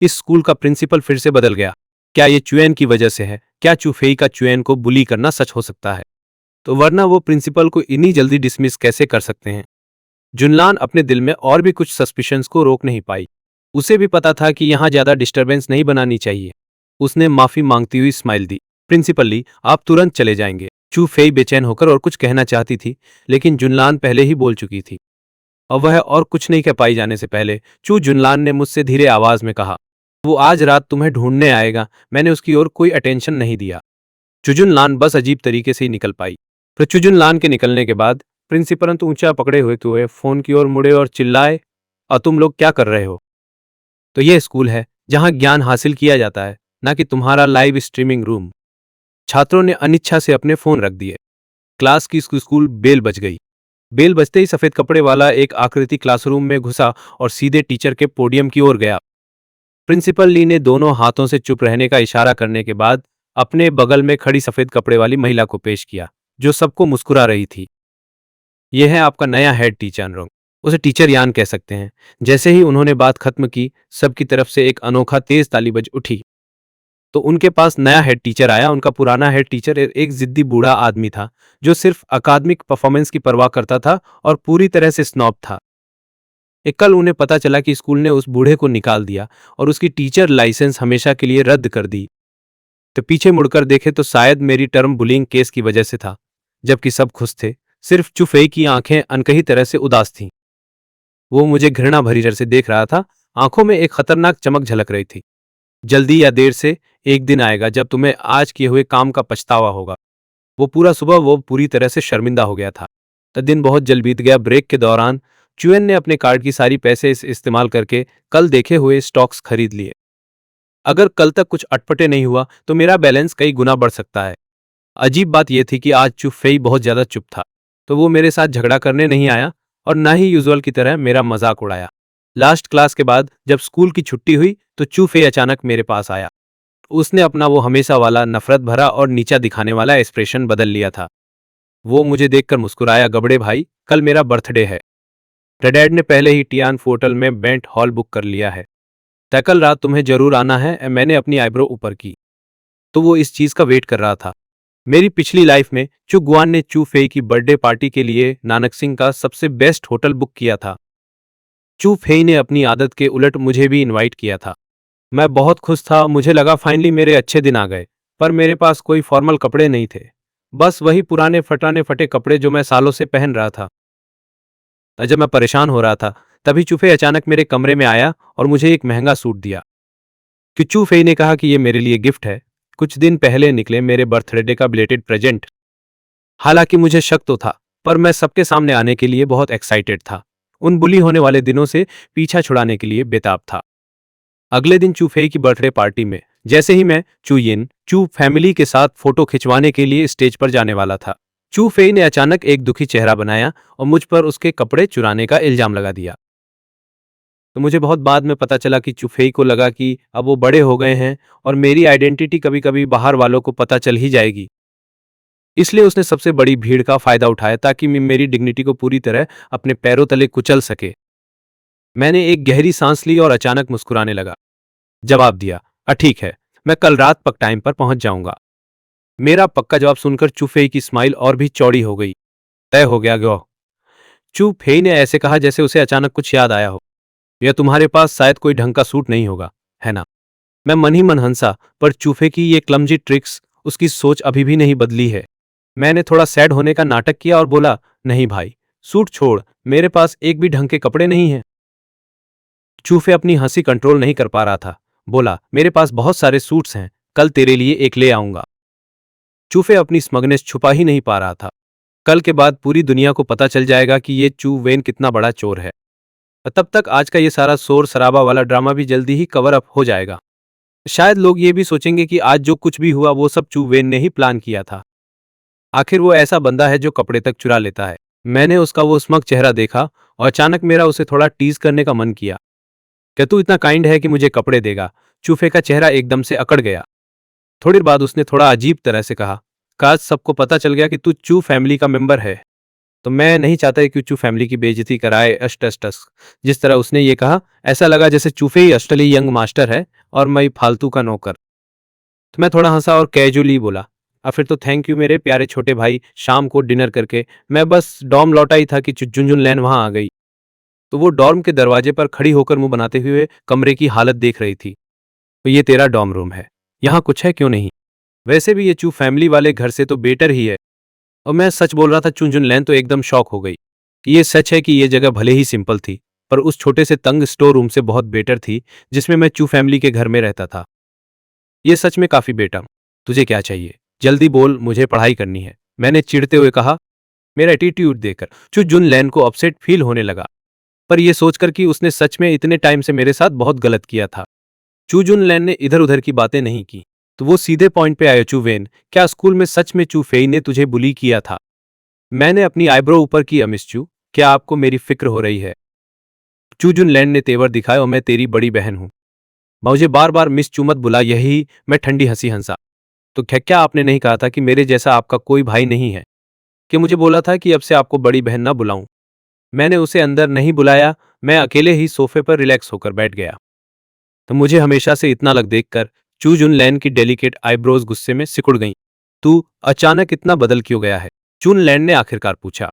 इस स्कूल का प्रिंसिपल फिर से बदल गया। क्या ये चुएन की वजह से है? क्या चू फेई का चुएन को बुली करना सच हो सकता है? तो वरना वो प्रिंसिपल को इतनी जल्दी डिसमिस कैसे कर सकते हैं? जुनलान अपने दिल में और भी कुछ सस्पिशंस को रोक नहीं पाई। उसे भी पता था कि यहां ज्यादा डिस्टरबेंस नहीं बनानी चाहिए। उसने माफी मांगती हुई स्माइल दी। प्रिंसिपल ली, आप तुरंत चले जाएंगे। चू फेई बेचैन होकर और कुछ कहना चाहती थी, लेकिन जुनलान पहले ही बोल चुकी थी। और वह और कुछ नहीं कह पाई जाने से पहले चू जुनलान ने मुझसे धीरे आवाज में कहा, वो आज रात तुम्हें ढूंढने आएगा। मैंने उसकी ओर कोई अटेंशन नहीं दिया। चुजुनलान बस अजीब तरीके से ही निकल पाई। फिर चुजुनलान के निकलने के बाद प्रिंसिपल तो ऊंचा पकड़े हुए फोन की ओर मुड़े और चिल्लाए, और तुम लोग क्या कर रहे हो? तो यह स्कूल है जहां ज्ञान हासिल किया जाता है, ना कि तुम्हारा लाइव स्ट्रीमिंग रूम। छात्रों ने अनिच्छा से अपने फोन रख दिए। क्लास की स्कूल बेल बज गई। बेल बजते ही सफेद कपड़े वाला एक आकृति क्लासरूम में घुसा और सीधे टीचर के पोडियम की ओर गया। प्रिंसिपल ली ने दोनों हाथों से चुप रहने का इशारा करने के बाद अपने बगल में खड़ी सफेद कपड़े वाली महिला को पेश किया, जो सबको मुस्कुरा रही थी। यह है आपका नया हेड टीचर रंग। उसे टीचर यान कह सकते हैं। जैसे ही उन्होंने बात खत्म की, सबकी तरफ से एक अनोखा तेज ताली बज उठी। तो उनके पास नया हेड टीचर आया। उनका पुराना हेड टीचर एक जिद्दी बूढ़ा आदमी था, जो सिर्फ अकादमिक परफॉर्मेंस की परवाह करता था और पूरी तरह से स्नॉब था। एक कल उन्हें पता चला कि स्कूल ने उस बूढ़े को निकाल दिया और उसकी टीचर लाइसेंस हमेशा के लिए रद्द कर दी। तो पीछे मुड़कर देखे तो शायद मेरी टर्म बुलिंग केस की वजह से था। जबकि सब खुश थे, सिर्फ चुफेई की आंखें अनकही तरह से उदास थीं। वो मुझे घृणा भरी नजर से देख रहा था। आंखों में एक खतरनाक चमक झलक रही थी। जल्दी या देर से एक दिन आएगा जब तुम्हें आज किए हुए काम का पछतावा होगा। वो पूरा सुबह वो पूरी तरह से शर्मिंदा हो गया था। तो दिन बहुत जल्द बीत गया। ब्रेक के दौरान चुएन ने अपने कार्ड की सारी पैसे इस्तेमाल करके कल देखे हुए स्टॉक्स खरीद लिए। अगर कल तक कुछ अटपटे नहीं हुआ तो मेरा बैलेंस कई गुना बढ़ सकता है। अजीब बात यह थी कि आज चू फेई बहुत ज्यादा चुप था। तो वो मेरे साथ झगड़ा करने नहीं आया और ना ही यूजुअल की तरह मेरा मजाक उड़ाया। लास्ट क्लास के बाद जब स्कूल की छुट्टी हुई तो चू फेई अचानक मेरे पास आया। उसने अपना वो हमेशा वाला नफरत भरा और नीचा दिखाने वाला एक्सप्रेशन बदल लिया था। वो मुझे देखकर मुस्कुराया, गबड़े भाई, कल मेरा बर्थडे है। डैड ने पहले ही टियान होटल में बेंट हॉल बुक कर लिया है। तय कल रात तुम्हें जरूर आना है। मैंने अपनी आईब्रो ऊपर की। तो वो इस चीज का वेट कर रहा था। मेरी पिछली लाइफ में चू गुआन ने चू फेई की बर्थडे पार्टी के लिए नानक सिंह का सबसे बेस्ट होटल बुक किया था। चू फेई ने अपनी आदत के उलट मुझे भी इनवाइट किया था। मैं बहुत खुश था। मुझे लगा फाइनली मेरे अच्छे दिन आ गए, पर मेरे पास कोई फॉर्मल कपड़े नहीं थे। बस वही पुराने फटाने फटे कपड़े जो मैं सालों से पहन रहा था। जब मैं परेशान हो रहा था, तभी चूफे अचानक मेरे कमरे में आया और मुझे एक महंगा सूट दिया। कि चूफे ने कहा कि ये मेरे लिए गिफ्ट है, कुछ दिन पहले निकले मेरे बर्थडे का बिलेटेड प्रेजेंट। हालांकि मुझे शक तो था, पर मैं सबके सामने आने के लिए बहुत एक्साइटेड था। उन बुली होने वाले दिनों से पीछा छुड़ाने के लिए बेताब था। अगले दिन चू फेई की बर्थडे पार्टी में जैसे ही मैं चू यिन चू फैमिली के साथ फोटो खिंचवाने के लिए स्टेज पर जाने वाला था, चू फेई ने अचानक एक दुखी चेहरा बनाया और मुझ पर उसके कपड़े चुराने का इल्जाम लगा दिया। तो मुझे बहुत बाद में पता चला कि चू फेई को लगा कि अब वो बड़े हो गए हैं और मेरी आइडेंटिटी कभी कभी बाहर वालों को पता चल ही जाएगी। इसलिए उसने सबसे बड़ी भीड़ का फायदा उठाया ताकि मैं मेरी डिग्निटी को पूरी तरह अपने पैरों तले कुचल सके। मैंने एक गहरी सांस ली और अचानक मुस्कुराने लगा। जवाब दिया, ठीक है, मैं कल रात पक टाइम पर पहुंच जाऊंगा। मेरा पक्का जवाब सुनकर चू फेई की स्माइल और भी चौड़ी हो गई। तय हो गया गो। चू फेई ने ऐसे कहा जैसे उसे अचानक कुछ याद आया हो। यह तुम्हारे पास शायद कोई ढंग का सूट नहीं होगा, है ना? मैं मन ही मन हंसा, पर चूफे की ये क्लमजी ट्रिक्स, उसकी सोच अभी भी नहीं बदली है। मैंने थोड़ा सैड होने का नाटक किया और बोला, नहीं भाई, सूट छोड़, मेरे पास एक भी ढंग के कपड़े नहीं हैं। चूफे अपनी हंसी कंट्रोल नहीं कर पा रहा था। बोला, मेरे पास बहुत सारे सूट्स हैं, कल तेरे लिए एक ले आऊंगा। चूफे अपनी स्मगनेस छुपा ही नहीं पा रहा था। कल के बाद पूरी दुनिया को पता चल जाएगा कि ये चू वेन कितना बड़ा चोर है। तब तक आज का ये सारा शोर शराबा वाला ड्रामा भी जल्दी ही कवर अप हो जाएगा। शायद लोग ये भी सोचेंगे कि आज जो कुछ भी हुआ वो सब चू वेन ने ही प्लान किया था। आखिर वो ऐसा बंदा है जो कपड़े तक चुरा लेता है। मैंने उसका वो स्मग चेहरा देखा और अचानक मेरा उसे थोड़ा टीज करने का मन किया। क्या तू इतना काइंड है कि मुझे कपड़े देगा? चूफे का चेहरा एकदम से अकड़ गया। थोड़ी देर बाद उसने थोड़ा अजीब तरह से कहा, काश सबको पता चल गया कि तू चू फैमिली का मेंबर है। तो मैं नहीं चाहता कि चू फैमिली की बेइज्जती कराए। अष्ट अष्ट अष्ट। जिस तरह उसने ये कहा, ऐसा लगा जैसे चूफे ही असली यंग मास्टर है और मैं फालतू का नौकर। तो मैं थोड़ा हंसा और कैजुअली बोला, फिर तो थैंक यू मेरे प्यारे छोटे भाई। शाम को डिनर करके मैं बस डॉर्म लौटा ही था कि झुनझुन लैन वहां आ गई। तो वो डॉर्म के दरवाजे पर खड़ी होकर मुंह बनाते हुए कमरे की हालत देख रही थी। तो ये तेरा डॉर्म रूम है, यहाँ कुछ है क्यों नहीं? वैसे भी ये चू फैमिली वाले घर से तो बेटर ही है। और मैं सच बोल रहा था। चुनचुन लैन तो एकदम शॉक हो गई। ये सच है कि ये जगह भले ही सिंपल थी, पर उस छोटे से तंग स्टोर रूम से बहुत बेटर थी जिसमें मैं चू फैमिली के घर में रहता था। ये सच में काफी बेटर। तुझे क्या चाहिए? जल्दी बोल, मुझे पढ़ाई करनी है, मैंने चिढ़ते हुए कहा। मेरा एटीट्यूड देखकर चू जुन लैन को अपसेट फील होने लगा, पर यह सोचकर कि उसने सच में इतने टाइम से मेरे साथ बहुत गलत किया था। चू जुन लैन ने इधर उधर की बातें नहीं की, तो वो सीधे पॉइंट पे आया। चू वेन, क्या स्कूल में सच में चू फेई ने तुझे बुली किया था? मैंने अपनी आईब्रो ऊपर की। मिस चू, क्या आपको मेरी फिक्र हो रही है? चू जुन लैंड ने तेवर दिखाए, और मैं तेरी बड़ी बहन हूं। मुझे बार बार मिस चू मत बुला। यही मैं ठंडी हंसी हंसा। तो क्या आपने नहीं कहा था कि मेरे जैसा आपका कोई भाई नहीं है? कि मुझे बोला था कि अब से आपको बड़ी बहन ना बुलाऊं? मैंने उसे अंदर नहीं बुलाया। मैं अकेले ही सोफे पर रिलैक्स होकर बैठ गया। तो मुझे हमेशा से इतना अलग देखकर चू जुन लैंड की डेलिकेट आईब्रोज गुस्से में सिकुड़ गईं। तू अचानक इतना बदल क्यों गया है? चुन लैंड ने आखिरकार पूछा।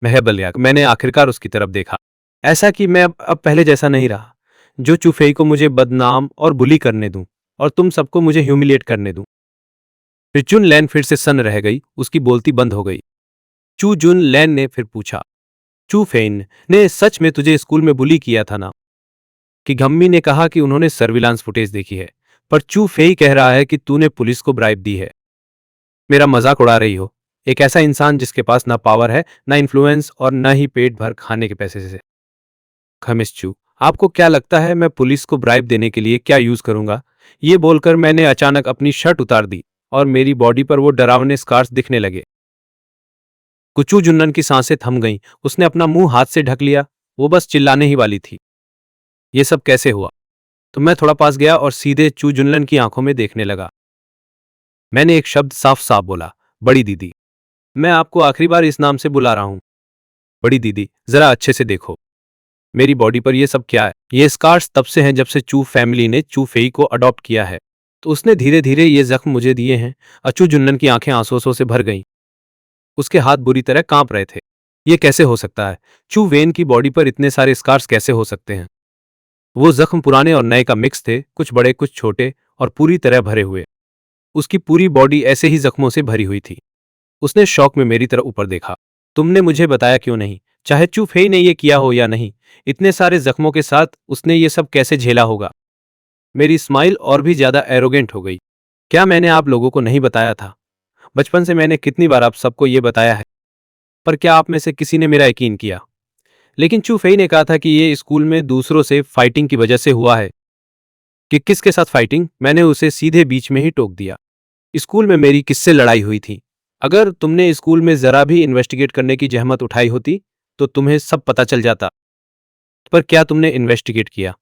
मैंने आखिरकार उसकी तरफ देखा। ऐसा कि मैं अब पहले जैसा नहीं रहा, जो चुफेई को मुझे बदनाम और बुली करने दूं और तुम सबको मुझे ह्यूमिलिएट करने दूं। फिर चुन लैन फिर से सन्न रह गई, उसकी बोलती बंद हो गई। चू जुन लैन ने फिर पूछा, चू फेन ने सच में तुझे स्कूल में बुली किया था ना? कि गम्मी ने कहा कि उन्होंने सर्विलांस फुटेज देखी है, पर चू फेई कह रहा है कि तूने पुलिस को ब्राइब दी है। मेरा मजाक उड़ा रही हो? एक ऐसा इंसान जिसके पास ना पावर है, ना इन्फ्लुएंस और ना ही पेट भर खाने के पैसे से। खमिस चू, आपको क्या लगता है मैं पुलिस को ब्राइब देने के लिए क्या यूज करूंगा? ये बोलकर मैंने अचानक अपनी शर्ट उतार दी और मेरी बॉडी पर वो डरावने स्कार्स दिखने लगे। कुचू जुन्नन की सांसें थम गईं। उसने अपना मुंह हाथ से ढक लिया। वो बस चिल्लाने ही वाली थी। ये सब कैसे हुआ? तो मैं थोड़ा पास गया और सीधे चू जुन्नन की आंखों में देखने लगा। मैंने एक शब्द साफ साफ बोला, बड़ी दीदी। मैं आपको आखिरी बार इस नाम से बुला रहा हूं। बड़ी दीदी, जरा अच्छे से देखो, मेरी बॉडी पर ये सब क्या है? ये स्कार्स तब से हैं जब से चू फैमिली ने चू फेई को अडॉप्ट किया है। तो उसने धीरे धीरे ये जख्म मुझे दिए हैं। अचू जुन्नन की आंखें आंसुओं से भर गईं। उसके हाथ बुरी तरह कांप रहे थे। ये कैसे हो सकता है? चू वेन की बॉडी पर इतने सारे स्कार्स कैसे हो सकते हैं? वो जख्म पुराने और नए का मिक्स थे, कुछ बड़े कुछ छोटे और पूरी तरह भरे हुए। उसकी पूरी बॉडी ऐसे ही जख्मों से भरी हुई थी। उसने शौक में मेरी तरफ ऊपर देखा। तुमने मुझे बताया क्यों नहीं? चाहे चू फेई ने ये किया हो या नहीं, इतने सारे जख्मों के साथ उसने ये सब कैसे झेला होगा? मेरी स्माइल और भी ज्यादा एरोगेंट हो गई। क्या मैंने आप लोगों को नहीं बताया था? बचपन से मैंने कितनी बार आप सबको ये बताया है, पर क्या आप में से किसी ने मेरा यकीन किया? लेकिन चू फेई ने कहा था कि ये स्कूल में दूसरों से फाइटिंग की वजह से हुआ है। कि किसके साथ फाइटिंग? मैंने उसे सीधे बीच में ही टोक दिया। स्कूल में मेरी किससे लड़ाई हुई थी? अगर तुमने स्कूल में जरा भी इन्वेस्टिगेट करने की जहमत उठाई होती तो तुम्हें सब पता चल जाता। पर क्या तुमने इन्वेस्टिगेट किया?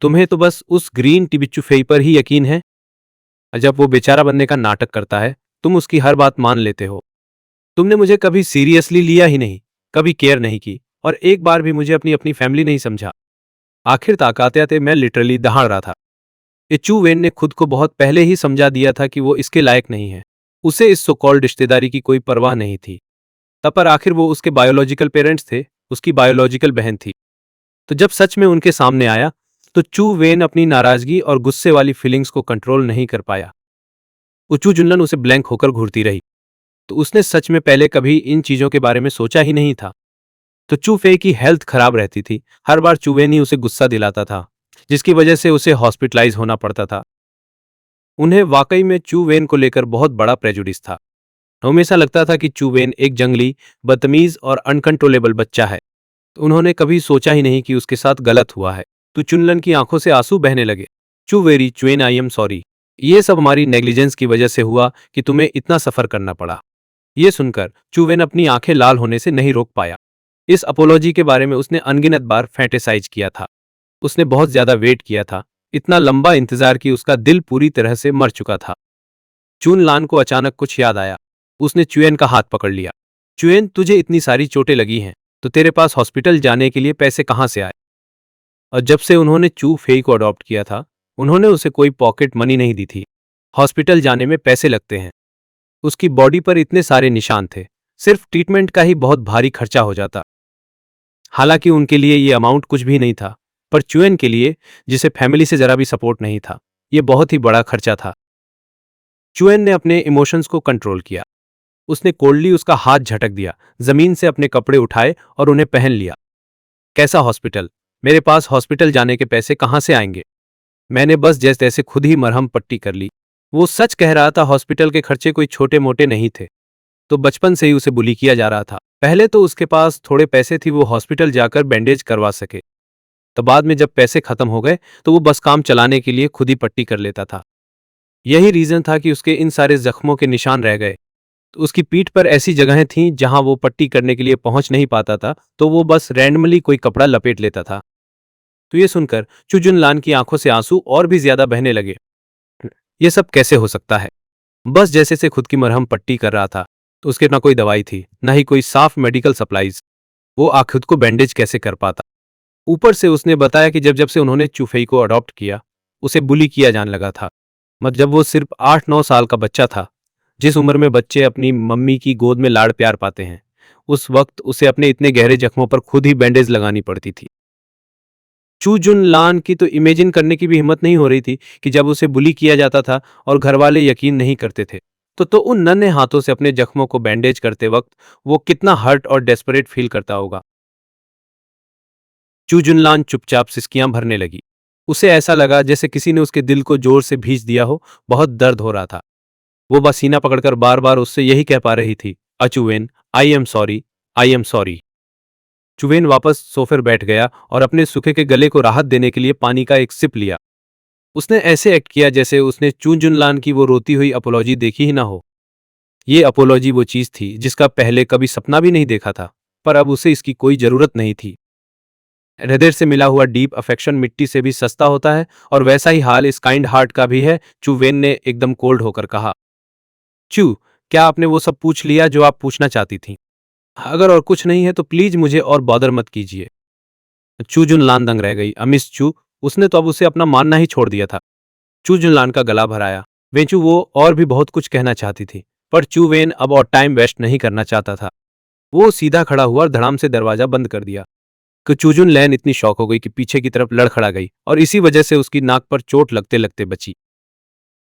तुम्हें तो बस उस ग्रीन टिबिच्चू फेई पर ही यकीन है। जब वो बेचारा बनने का नाटक करता है, तुम उसकी हर बात मान लेते हो। तुमने मुझे कभी सीरियसली लिया ही नहीं, कभी केयर नहीं की, और एक बार भी मुझे अपनी अपनी फैमिली नहीं समझा। आखिर तक आते आते मैं लिटरली दहाड़ रहा था। ये चू वेन ने खुद को बहुत पहले ही समझा दिया था कि वो इसके लायक नहीं है। उसे इस सो कॉल्ड रिश्तेदारी की कोई परवाह नहीं थी। तब पर आखिर वो उसके बायोलॉजिकल पेरेंट्स थे, उसकी बायोलॉजिकल बहन थी। तो जब सच में उनके सामने आया तो चू वेन अपनी नाराजगी और गुस्से वाली फीलिंग्स को कंट्रोल नहीं कर पाया। उचू जुनलन उसे ब्लैंक होकर घूरती रही। तो उसने सच में पहले कभी इन चीजों के बारे में सोचा ही नहीं था। तो चू फे की हेल्थ खराब रहती थी। हर बार चू वेन ही उसे गुस्सा दिलाता था, जिसकी वजह से उसे हॉस्पिटलाइज होना पड़ता था। उन्हें वाकई में चू वेन को लेकर बहुत बड़ा प्रेजुडिस था। हमेशा लगता था कि चू वेन एक जंगली, बदतमीज और अनकंट्रोलेबल बच्चा है। तो उन्होंने कभी सोचा ही नहीं कि उसके साथ गलत हुआ है। तो चुनलन की आंखों से आंसू बहने लगे। चू वेरी चुएन, आई एम सॉरी। ये सब हमारी नेग्लिजेंस की वजह से हुआ कि तुम्हें इतना सफर करना पड़ा। ये सुनकर चूवेन अपनी आंखें लाल होने से नहीं रोक पाया। इस अपोलॉजी के बारे में उसने अनगिनत बार फैंटेसाइज किया था। उसने बहुत ज्यादा वेट किया था, इतना लंबा इंतजार कि उसका दिल पूरी तरह से मर चुका था। चून लान को अचानक कुछ याद आया। उसने चुएन का हाथ पकड़ लिया। चुएन, तुझे इतनी सारी चोटें लगी हैं, तो तेरे पास हॉस्पिटल जाने के लिए पैसे कहाँ से आए? और जब से उन्होंने चू फेई को अडॉप्ट किया था, उन्होंने उसे कोई पॉकेट मनी नहीं दी थी। हॉस्पिटल जाने में पैसे लगते हैं। उसकी बॉडी पर इतने सारे निशान थे, सिर्फ ट्रीटमेंट का ही बहुत भारी खर्चा हो जाता। हालांकि उनके लिए ये अमाउंट कुछ भी नहीं था, पर चुएन के लिए, जिसे फैमिली से जरा भी सपोर्ट नहीं था, ये बहुत ही बड़ा खर्चा था। चुएन ने अपने इमोशंस को कंट्रोल किया। उसने कोल्डली उसका हाथ झटक दिया, जमीन से अपने कपड़े उठाए और उन्हें पहन लिया। कैसा हॉस्पिटल? मेरे पास हॉस्पिटल जाने के पैसे कहाँ से आएंगे? मैंने बस जैसे तैसे खुद ही मरहम पट्टी कर ली। वो सच कह रहा था, हॉस्पिटल के खर्चे कोई छोटे मोटे नहीं थे। तो बचपन से ही उसे बुली किया जा रहा था। पहले तो उसके पास थोड़े पैसे थी, वो हॉस्पिटल जाकर बैंडेज करवा सके। तो बाद में जब पैसे खत्म हो गए तो वो बस काम चलाने के लिए खुद ही पट्टी कर लेता था। यही रीजन था कि उसके इन सारे जख्मों के निशान रह गए। तो उसकी पीठ पर ऐसी जगहें थीं जहां वो पट्टी करने के लिए पहुंच नहीं पाता था, तो वो बस रैंडमली कोई कपड़ा लपेट लेता था। तो ये सुनकर चुजुन लान की आंखों से आंसू और भी ज्यादा बहने लगे। ये सब कैसे हो सकता है? बस जैसे से खुद की मरहम पट्टी कर रहा था, तो उसके ना कोई दवाई थी, ना ही कोई साफ मेडिकल सप्लाईज। वो खुद को बैंडेज कैसे कर पाता? ऊपर से उसने बताया कि जब जब से उन्होंने चुफेई को अडॉप्ट किया, उसे बुली किया जाने लगा था। जब वो सिर्फ 8-9 साल का बच्चा था, जिस उम्र में बच्चे अपनी मम्मी की गोद में लाड़ प्यार पाते हैं, उस वक्त उसे अपने इतने गहरे जख्मों पर खुद ही बैंडेज लगानी पड़ती थी। चू जुन लान की तो इमेजिन करने की भी हिम्मत नहीं हो रही थी कि जब उसे बुली किया जाता था और घर वाले यकीन नहीं करते थे, तो उन नन्हे हाथों से अपने जख्मों को बैंडेज करते वक्त वो कितना हर्ट और डेस्परेट फील करता होगा। चू जुन लान चुपचाप सिसकियां भरने लगी। उसे ऐसा लगा जैसे किसी ने उसके दिल को जोर से भींच दिया हो। बहुत दर्द हो रहा था। वो बस सीना पकड़कर बार बार उससे यही कह पा रही थी, अचुवेन, I am sorry, I am sorry. चुवेन वापस सोफे पर बैठ गया और अपने सूखे के गले को राहत देने के लिए पानी का एक सिप लिया। उसने ऐसे एक्ट किया जैसे उसने चू जुन लान की वो रोती हुई अपोलॉजी देखी ही ना हो। ये अपोलॉजी वो चीज थी जिसका पहले कभी सपना भी नहीं देखा था, पर अब उसे इसकी कोई जरूरत नहीं थी। हृदय से मिला हुआ डीप अफेक्शन मिट्टी से भी सस्ता होता है, और वैसा ही हाल इस काइंड हार्ट का भी है। चू वेन ने एकदम कोल्ड होकर कहा। चू, क्या आपने वो सब पूछ लिया जो आप पूछना चाहती थी? अगर और कुछ नहीं है तो प्लीज मुझे और बॉदर मत कीजिए। चू जुन लान दंग रह गई। अमिस चू, उसने तो अब उसे अपना मानना ही छोड़ दिया था। चू जुन लान का गला भराया। वेचू वो और भी बहुत कुछ कहना चाहती थी, पर चू वेन अब और टाइम वेस्ट नहीं करना चाहता था। वो सीधा खड़ा हुआ और धड़ाम से दरवाजा बंद कर दिया। कि चूजुन लैन इतनी शॉक हो गई कि पीछे की तरफ लड़खड़ा गई, और इसी वजह से उसकी नाक पर चोट लगते लगते बची।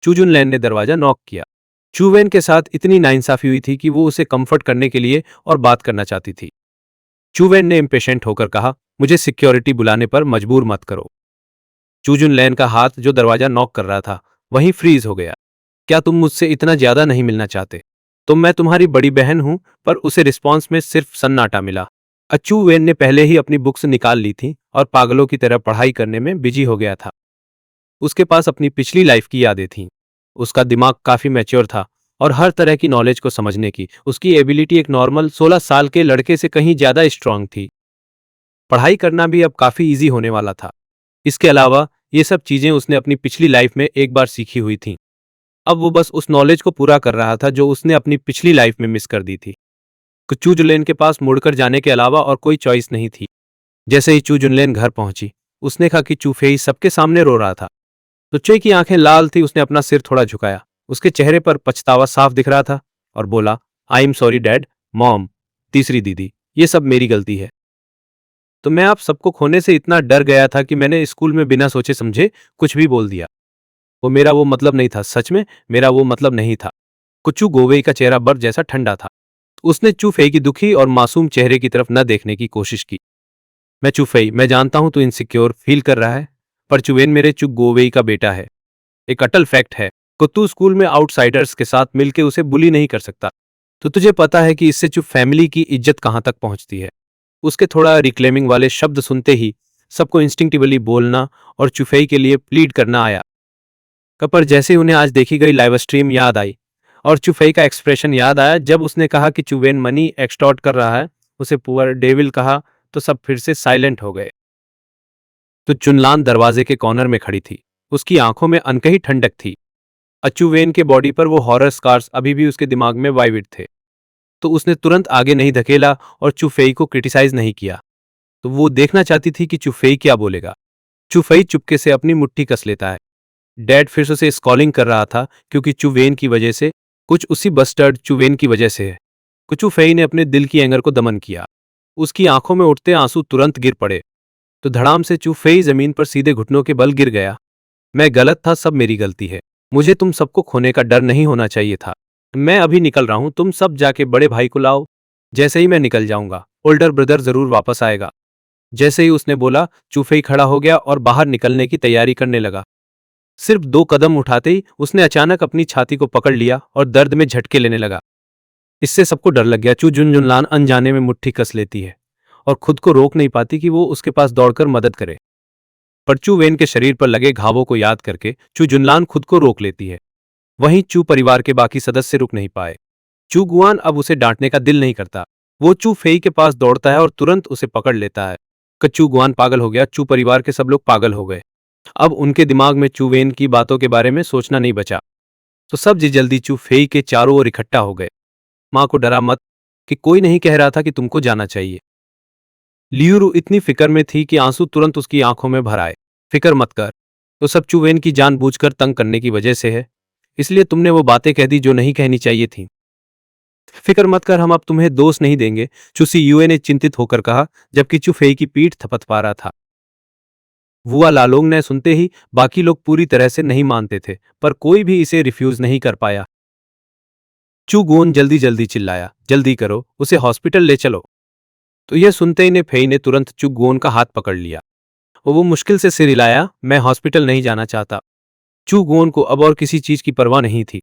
चूजुन लैन ने दरवाजा नॉक किया। चूवेन के साथ इतनी नाइंसाफी हुई थी कि वो उसे कंफर्ट करने के लिए और बात करना चाहती थी। चूवेन ने इम्पेशेंट होकर कहा, मुझे सिक्योरिटी बुलाने पर मजबूर मत करो। चूजुनलैन का हाथ जो दरवाजा नॉक कर रहा था वहीं फ्रीज हो गया। क्या तुम मुझसे इतना ज्यादा नहीं मिलना चाहते? तो मैं तुम्हारी बड़ी बहन हूं। पर उसे रिस्पॉन्स में सिर्फ सन्नाटा मिला। अचू वेन ने पहले ही अपनी बुक्स निकाल ली थी और पागलों की तरह पढ़ाई करने में बिजी हो गया था। उसके पास अपनी पिछली लाइफ की यादें थीं। उसका दिमाग काफी मैच्योर था और हर तरह की नॉलेज को समझने की उसकी एबिलिटी एक नॉर्मल 16 साल के लड़के से कहीं ज्यादा स्ट्रांग थी। पढ़ाई करना भी अब काफी इजी होने वाला था। इसके अलावा ये सब चीजें उसने अपनी पिछली लाइफ में एक बार सीखी हुई थीं। अब वो बस उस नॉलेज को पूरा कर रहा था जो उसने अपनी पिछली लाइफ में मिस कर दी थी। चू जुनलेन के पास मुड़कर जाने के अलावा और कोई चॉइस नहीं थी। जैसे ही चू जुनलेन घर पहुंची उसने कहा कि चूफेई सबके सामने रो रहा था। तो चे की आंखें लाल थी। उसने अपना सिर थोड़ा झुकाया। उसके चेहरे पर पछतावा साफ दिख रहा था और बोला, आई एम सॉरी डैड, मॉम, तीसरी दीदी, ये सब मेरी गलती है। तो मैं आप सबको खोने से इतना डर गया था कि मैंने स्कूल में बिना सोचे समझे कुछ भी बोल दिया। मेरा वो मतलब नहीं था, सच में मेरा वो मतलब नहीं था। कुचू गोवेई का चेहरा बर्फ जैसा ठंडा था। उसने चूफेई की दुखी और मासूम चेहरे की तरफ न देखने की कोशिश की। मैं चूफेई, मैं जानता हूं तू इनसिक्योर फील कर रहा है, पर चुवेन मेरे चुग गोवेई का बेटा है। एक अटल फैक्ट है को तू स्कूल में आउटसाइडर्स के साथ मिलकर उसे बुली नहीं कर सकता। तो तुझे पता है कि इससे चुप फैमिली की इज्जत कहां तक पहुंचती है। उसके थोड़ा रिक्लेमिंग वाले शब्द सुनते ही सबको इंस्टिंक्टिवली बोलना और चुफेई के लिए प्लीड करना आया। पर जैसे उन्हें आज देखी गई लाइव स्ट्रीम याद आई और चुफेई का एक्सप्रेशन याद आया जब उसने कहा कि चुवेन मनी एक्सटॉर्ट कर रहा है, उसे पुअर डेविल कहा, तो सब फिर से साइलेंट हो गए। तो चुनलान दरवाजे के कॉर्नर में खड़ी थी। उसकी आंखों में अनकही ठंडक थी। अचुवेन के बॉडी पर वो हॉरर स्कार्स अभी भी उसके दिमाग में वाइविड थे। तो उसने तुरंत आगे नहीं धकेला और चुफेई को क्रिटिसाइज नहीं किया। तो वो देखना चाहती थी कि चुफेई क्या बोलेगा। चुफेई चुपके से अपनी मुट्ठी कस लेता है। डैड फिर से उसे स्कॉलिंग कर रहा था क्योंकि चुवेन की वजह से, कुछ उसी बस्टर्ड चुवेन की वजह से है। कुचुफेई ने अपने दिल की एंगर को दमन किया। उसकी आंखों में उठते आंसू तुरंत गिर पड़े। तो धड़ाम से चुफेई जमीन पर सीधे घुटनों के बल गिर गया। मैं गलत था, सब मेरी गलती है। मुझे तुम सबको खोने का डर नहीं होना चाहिए था। मैं अभी निकल रहा हूं, तुम सब जाके बड़े भाई को लाओ। जैसे ही मैं निकल जाऊंगा ओल्डर ब्रदर जरूर वापस आएगा। जैसे ही उसने बोला चुफेई खड़ा हो गया और बाहर निकलने की तैयारी करने लगा। सिर्फ 2 कदम उठाते ही उसने अचानक अपनी छाती को पकड़ लिया और दर्द में झटके लेने लगा। इससे सबको डर लग गया। चू जुनजुनलान अनजाने में मुट्ठी कस लेती है और खुद को रोक नहीं पाती कि वो उसके पास दौड़कर मदद करे। पर चू वेन के शरीर पर लगे घावों को याद करके चू जुनलान खुद को रोक लेती है। वहीं चू परिवार के बाकी सदस्य रुक नहीं पाए। चू गुआन अब उसे डांटने का दिल नहीं करता। वो चू फेई के पास दौड़ता है और तुरंत उसे पकड़ लेता है। चू गुआन पागल हो गया। चू परिवार के सब लोग पागल हो गए। अब उनके दिमाग में चू वेन की बातों के बारे में सोचना नहीं बचा। तो सब जल्दी चू फेई के चारों ओर इकट्ठा हो गए। मां को डरा मत, कि कोई नहीं कह रहा था कि तुमको जाना चाहिए। लियूरू इतनी फिक्र में थी कि आंसू तुरंत उसकी आंखों में भर आए। फिक्र मत कर, तो सब चुवेन की जानबूझकर तंग करने की वजह से है, इसलिए तुमने वो बातें कह दी जो नहीं कहनी चाहिए थी। फिक्र मत कर, हम अब तुम्हें दोष नहीं देंगे, चुसी यूए ने चिंतित होकर कहा, जबकि चुफेई की पीठ थपथपा रहा था। वुआ लालोंग ने सुनते ही बाकी लोग पूरी तरह से नहीं मानते थे, पर कोई भी इसे रिफ्यूज नहीं कर पाया। चू गोन जल्दी जल्दी चिल्लाया, जल्दी करो, उसे हॉस्पिटल ले चलो। तो यह सुनते ही ने फेई ने तुरंत चू गोन का हाथ पकड़ लिया और वो मुश्किल से सिर हिलाया। मैं हॉस्पिटल नहीं जाना चाहता। चू गोन को अब और किसी चीज की परवाह नहीं थी।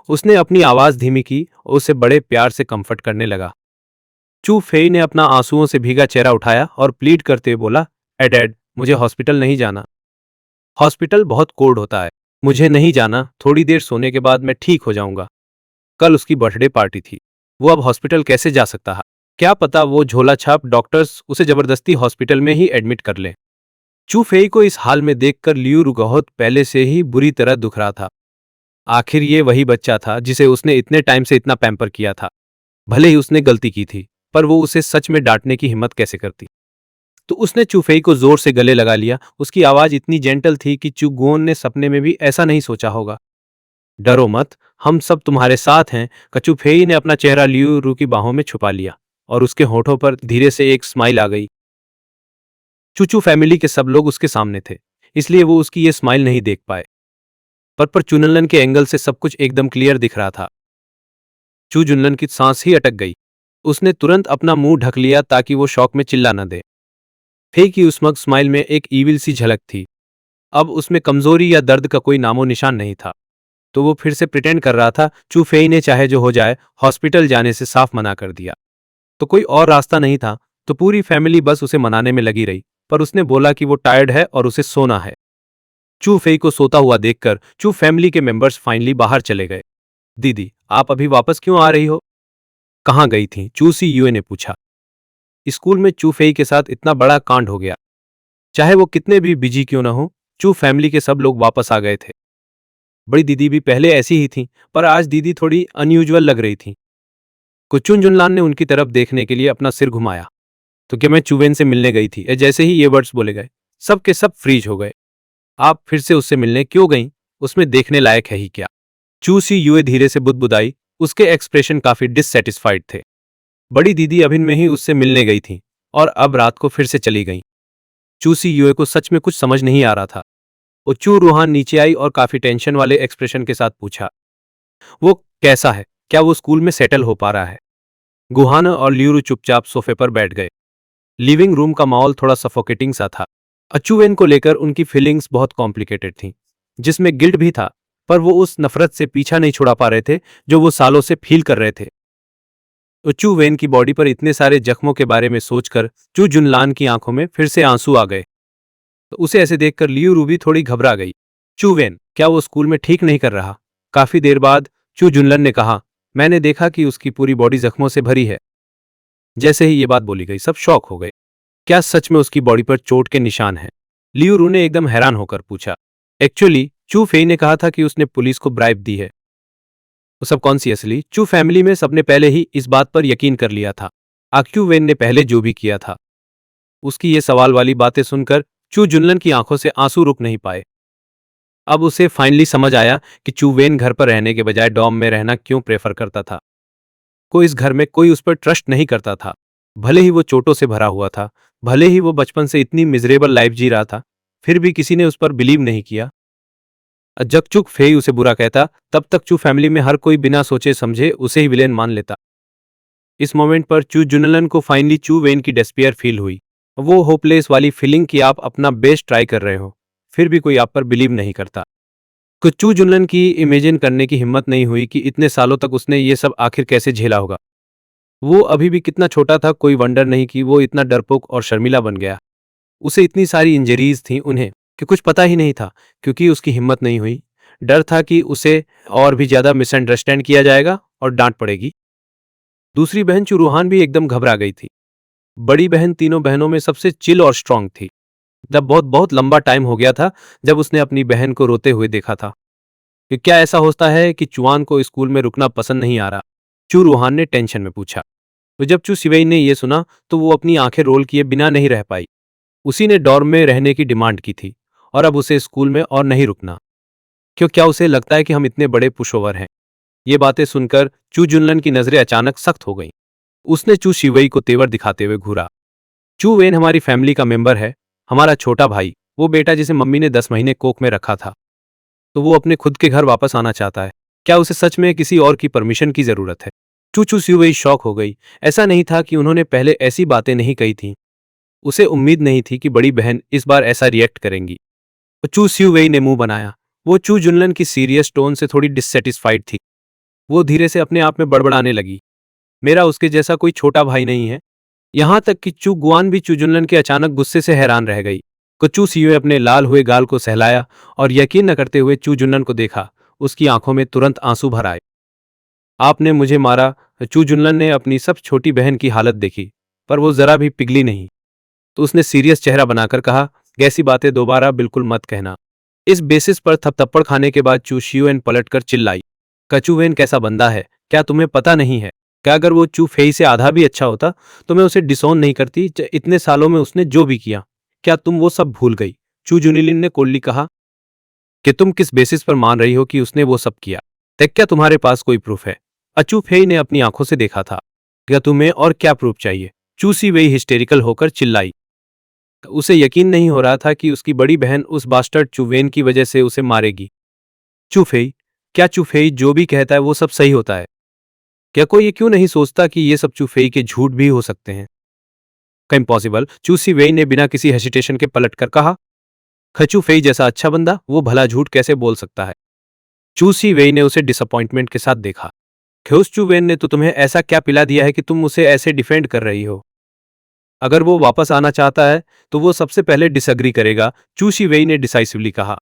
उसने अपनी आवाज धीमी की और उसे बड़े प्यार से कंफर्ट करने लगा। चू फेई ने अपना आंसुओं से भीगा चेहरा उठाया और प्लीड करते हुए बोला, एडेड, मुझे हॉस्पिटल नहीं जाना। हॉस्पिटल बहुत कोल्ड होता है, मुझे नहीं जाना। थोड़ी देर सोने के बाद मैं ठीक हो जाऊंगा। कल उसकी बर्थडे पार्टी थी, वो अब हॉस्पिटल कैसे जा सकता है? क्या पता वो झोला छाप डॉक्टर्स उसे जबरदस्ती हॉस्पिटल में ही एडमिट कर लें। चू फेई को इस हाल में देखकर लियू रुगहत पहले से ही बुरी तरह दुख रहा था। आखिर ये वही बच्चा था जिसे उसने इतने टाइम से इतना पैम्पर किया था। भले ही उसने गलती की थी, पर वो उसे सच में डांटने की हिम्मत कैसे करती। तो उसने चूफेई को जोर से गले लगा लिया। उसकी आवाज इतनी जेंटल थी कि चुगोन ने सपने में भी ऐसा नहीं सोचा होगा। डरो मत, हम सब तुम्हारे साथ हैं। कचुफेई ने अपना चेहरा लियू रू की बाहों में छुपा लिया और उसके होठों पर धीरे से एक स्माइल आ गई। चूचू फैमिली के सब लोग उसके सामने थे, इसलिए वो उसकी ये स्माइल नहीं देख पाए। पर चुनलन के एंगल से सब कुछ एकदम क्लियर दिख रहा था। चू जुनलन की सांस ही अटक गई। उसने तुरंत अपना मुंह ढक लिया ताकि वो शौक में चिल्ला न दे। फे की उस मग स्माइल में एक ईविल सी झलक थी। अब उसमें कमजोरी या दर्द का कोई नामो निशान नहीं था। तो वो फिर से प्रिटेंड कर रहा था। चू फेई ने चाहे जो हो जाए हॉस्पिटल जाने से साफ मना कर दिया। तो कोई और रास्ता नहीं था। तो पूरी फैमिली बस उसे मनाने में लगी रही। पर उसने बोला कि वो टायर्ड है और उसे सोना है। चू फेई को सोता हुआ देखकर चू फैमिली के मेंबर्स फाइनली बाहर चले गए। दीदी, आप अभी वापस क्यों आ रही हो? कहाँ गई थी? चू सी यूए ने पूछा। स्कूल में चू फेई के साथ इतना बड़ा कांड हो गया। चाहे वो कितने भी बिजी क्यों ना हो, चू फैमिली के सब लोग वापस आ गए थे। बड़ी दीदी भी पहले ऐसी ही थी, पर आज दीदी थोड़ी अनयूजुअल लग रही थी। कुचुन जुनलान ने उनकी तरफ देखने के लिए अपना सिर घुमाया। तो क्या मैं चुवेन से मिलने गई थी? जैसे ही ये वर्ड्स बोले गए, सब के सब फ्रीज हो गए। आप फिर से उससे मिलने क्यों गई? उसमें देखने लायक है ही क्या? चू सी यूए धीरे से बुदबुदाई। उसके एक्सप्रेशन काफी डिससेटिस्फाइड थे। बड़ी दीदी अभी में ही उससे मिलने गई थी और अब रात को फिर से चली गई। चू सी यूए को सच में कुछ समझ नहीं आ रहा था। वो चू रूहान नीचे आई और काफी टेंशन वाले एक्सप्रेशन के साथ पूछा, वो कैसा है? क्या वो स्कूल में सेटल हो पा रहा है? गुहाना और ल्यूरू चुपचाप सोफे पर बैठ गए। लिविंग रूम का माहौल थोड़ा सफोकेटिंग सा था। अचुवेन को लेकर उनकी फीलिंग्स बहुत कॉम्प्लिकेटेड थीं, जिसमें गिल्ट भी था, पर वो उस नफरत से पीछा नहीं छुड़ा पा रहे थे जो वो सालों से फील कर रहे थे। चू वेन की बॉडी पर इतने सारे जख्मों के बारे में सोचकर चू जुनलान की आंखों में फिर से आंसू आ गए। तो उसे ऐसे देखकर लियू रूबी थोड़ी घबरा गई। चू वेन, क्या वो स्कूल में ठीक नहीं कर रहा? काफी देर बाद चू जुनलन ने कहा, मैंने देखा कि उसकी पूरी बॉडी जख्मों से भरी है। जैसे ही ये बात बोली गई, सब शॉक हो गए। क्या सच में उसकी बॉडी पर चोट के निशान हैं? लियू रू ने एकदम हैरान होकर पूछा। एक्चुअली चू फेई ने कहा था कि उसने पुलिस को ब्राइब दी है। वो सब कौन सी असली? चू फैमिली में सबने पहले ही इस बात पर यकीन कर लिया था। आक्यू वेन ने पहले जो भी किया था। उसकी ये सवाल वाली बातें सुनकर चू जुनलन की आंखों से आंसू रुक नहीं पाए। अब उसे फाइनली समझ आया कि चू वेन घर पर रहने के बजाय डॉम में रहना क्यों प्रेफर करता था। कोई इस घर में कोई उस पर ट्रस्ट नहीं करता था। भले ही वो चोटों से भरा हुआ था, भले ही वो बचपन से इतनी मिजरेबल लाइफ जी रहा था, फिर भी किसी ने उस पर बिलीव नहीं किया। जब चुक फेई उसे बुरा कहता, तब तक चू फैमिली में हर कोई बिना सोचे समझे उसे ही विलेन मान लेता। इस मोमेंट पर चू जुनलन को फाइनली चू वेन की डेस्पियर फील हुई। वो होपलेस वाली फीलिंग कि आप अपना बेस्ट ट्राई कर रहे हो, फिर भी कोई आप पर बिलीव नहीं करता। कुछ चू जुनलन की इमेजिन करने की हिम्मत नहीं हुई कि इतने सालों तक उसने ये सब आखिर कैसे झेला होगा। वो अभी भी कितना छोटा था, कोई वंडर नहीं कि वो इतना डरपोक और शर्मिला बन गया। उसे इतनी सारी इंजरीज थी उन्हें कि कुछ पता ही नहीं था, क्योंकि उसकी हिम्मत नहीं हुई। डर था कि उसे और भी ज्यादा मिसअंडरस्टैंड किया जाएगा और डांट पड़ेगी। दूसरी बहन चुरूहान भी एकदम घबरा गई थी। बड़ी बहन तीनों बहनों में सबसे चिल और स्ट्रांग थी। जब बहुत बहुत लंबा टाइम हो गया था जब उसने अपनी बहन को रोते हुए देखा था। कि क्या ऐसा होता है कि चुआन को स्कूल में रुकना पसंद नहीं आ रहा? चू रूहान ने टेंशन में पूछा। तो जब चू सिवेई ने यह सुना तो वो अपनी आंखें रोल किए बिना नहीं रह पाई। उसी ने डॉर्म में रहने की डिमांड की थी और अब उसे स्कूल में और नहीं रुकना। क्यों, क्या उसे लगता है कि हम इतने बड़े पुशओवर हैं? ये बातें सुनकर चू जुनलन की नजरें अचानक सख्त हो गईं। उसने चू शिवई को तेवर दिखाते हुए घूरा। चू वेन हमारी फैमिली का मेंबर है, हमारा छोटा भाई, वो बेटा जिसे मम्मी ने 10 महीने कोख में रखा था। तो वो अपने खुद के घर वापस आना चाहता है। क्या उसे सच में किसी और की परमिशन की जरूरत है? चू चू सियुई शॉक हो गई। ऐसा नहीं था कि उन्होंने पहले ऐसी बातें नहीं कही थीं। उसे उम्मीद नहीं थी कि बड़ी बहन इस बार ऐसा रिएक्ट करेंगी। चू सियुई ने मुंह बनाया। वो चू जुनलन की सीरियस टोन से थोड़ी डिससेटिस्फाइड थी। वो धीरे से अपने आप में बड़बड़ाने लगी। मेरा उसके जैसा कोई छोटा भाई नहीं है। यहां तक कि चू गुआन भी चू जुनलन के अचानक गुस्से से हैरान रह गई। चू सियुई अपने लाल हुए गाल को सहलाया और यकीन न करते हुए चू जुनलन को देखा। उसकी आंखों में तुरंत आंसू भर आए। आपने मुझे मारा। चू जुनलन ने अपनी सब छोटी बहन की हालत देखी, पर वो जरा भी पिघली नहीं। तो उसने सीरियस चेहरा बनाकर कहा, ऐसी बातें दोबारा बिल्कुल मत कहना। इस बेसिस पर थप्पड़ खाने के बाद चू शियुएन पलटकर चिल्लाई, कचुवेन कैसा बंदा है, क्या तुम्हें पता नहीं है? क्या अगर वो चू फेई से आधा भी अच्छा होता तो मैं उसे डिसोन नहीं करती? इतने सालों में उसने जो भी किया, क्या तुम वो सब भूल गई? चू जुनिलिन ने कोल्ली कहा कि तुम किस बेसिस पर मान रही हो कि उसने वो सब किया? तक क्या तुम्हारे पास कोई प्रूफ है? अचू फेई ने अपनी आंखों से देखा था। क्या तुम्हें और क्या प्रूफ चाहिए? चूसी वही हिस्टेरिकल होकर चिल्लाई। उसे यकीन नहीं हो रहा था कि उसकी बड़ी बहन उस बास्टर्ड चुवेन की वजह से उसे मारेगी। चूफेई, क्या चूफेई जो भी कहता है वो सब सही होता है? क्या कोई ये क्यों नहीं सोचता कि ये सब चूफेई के झूठ भी हो सकते हैं? का इम्पॉसिबल, चूसी वेई ने बिना किसी हेसिटेशन के पलट कर कहा। खचू फेई जैसा अच्छा बंदा वो भला झूठ कैसे बोल सकता है? चूसी वेई ने उसे डिसअपॉइंटमेंट के साथ देखा। ख्योस चू वेन ने तो तुम्हें ऐसा क्या पिला दिया है कि तुम उसे ऐसे डिफेंड कर रही हो? अगर वो वापस आना चाहता है तो वो सबसे पहले डिसएग्री करेगा, चूसी वेई ने डिसाइसिवली कहा।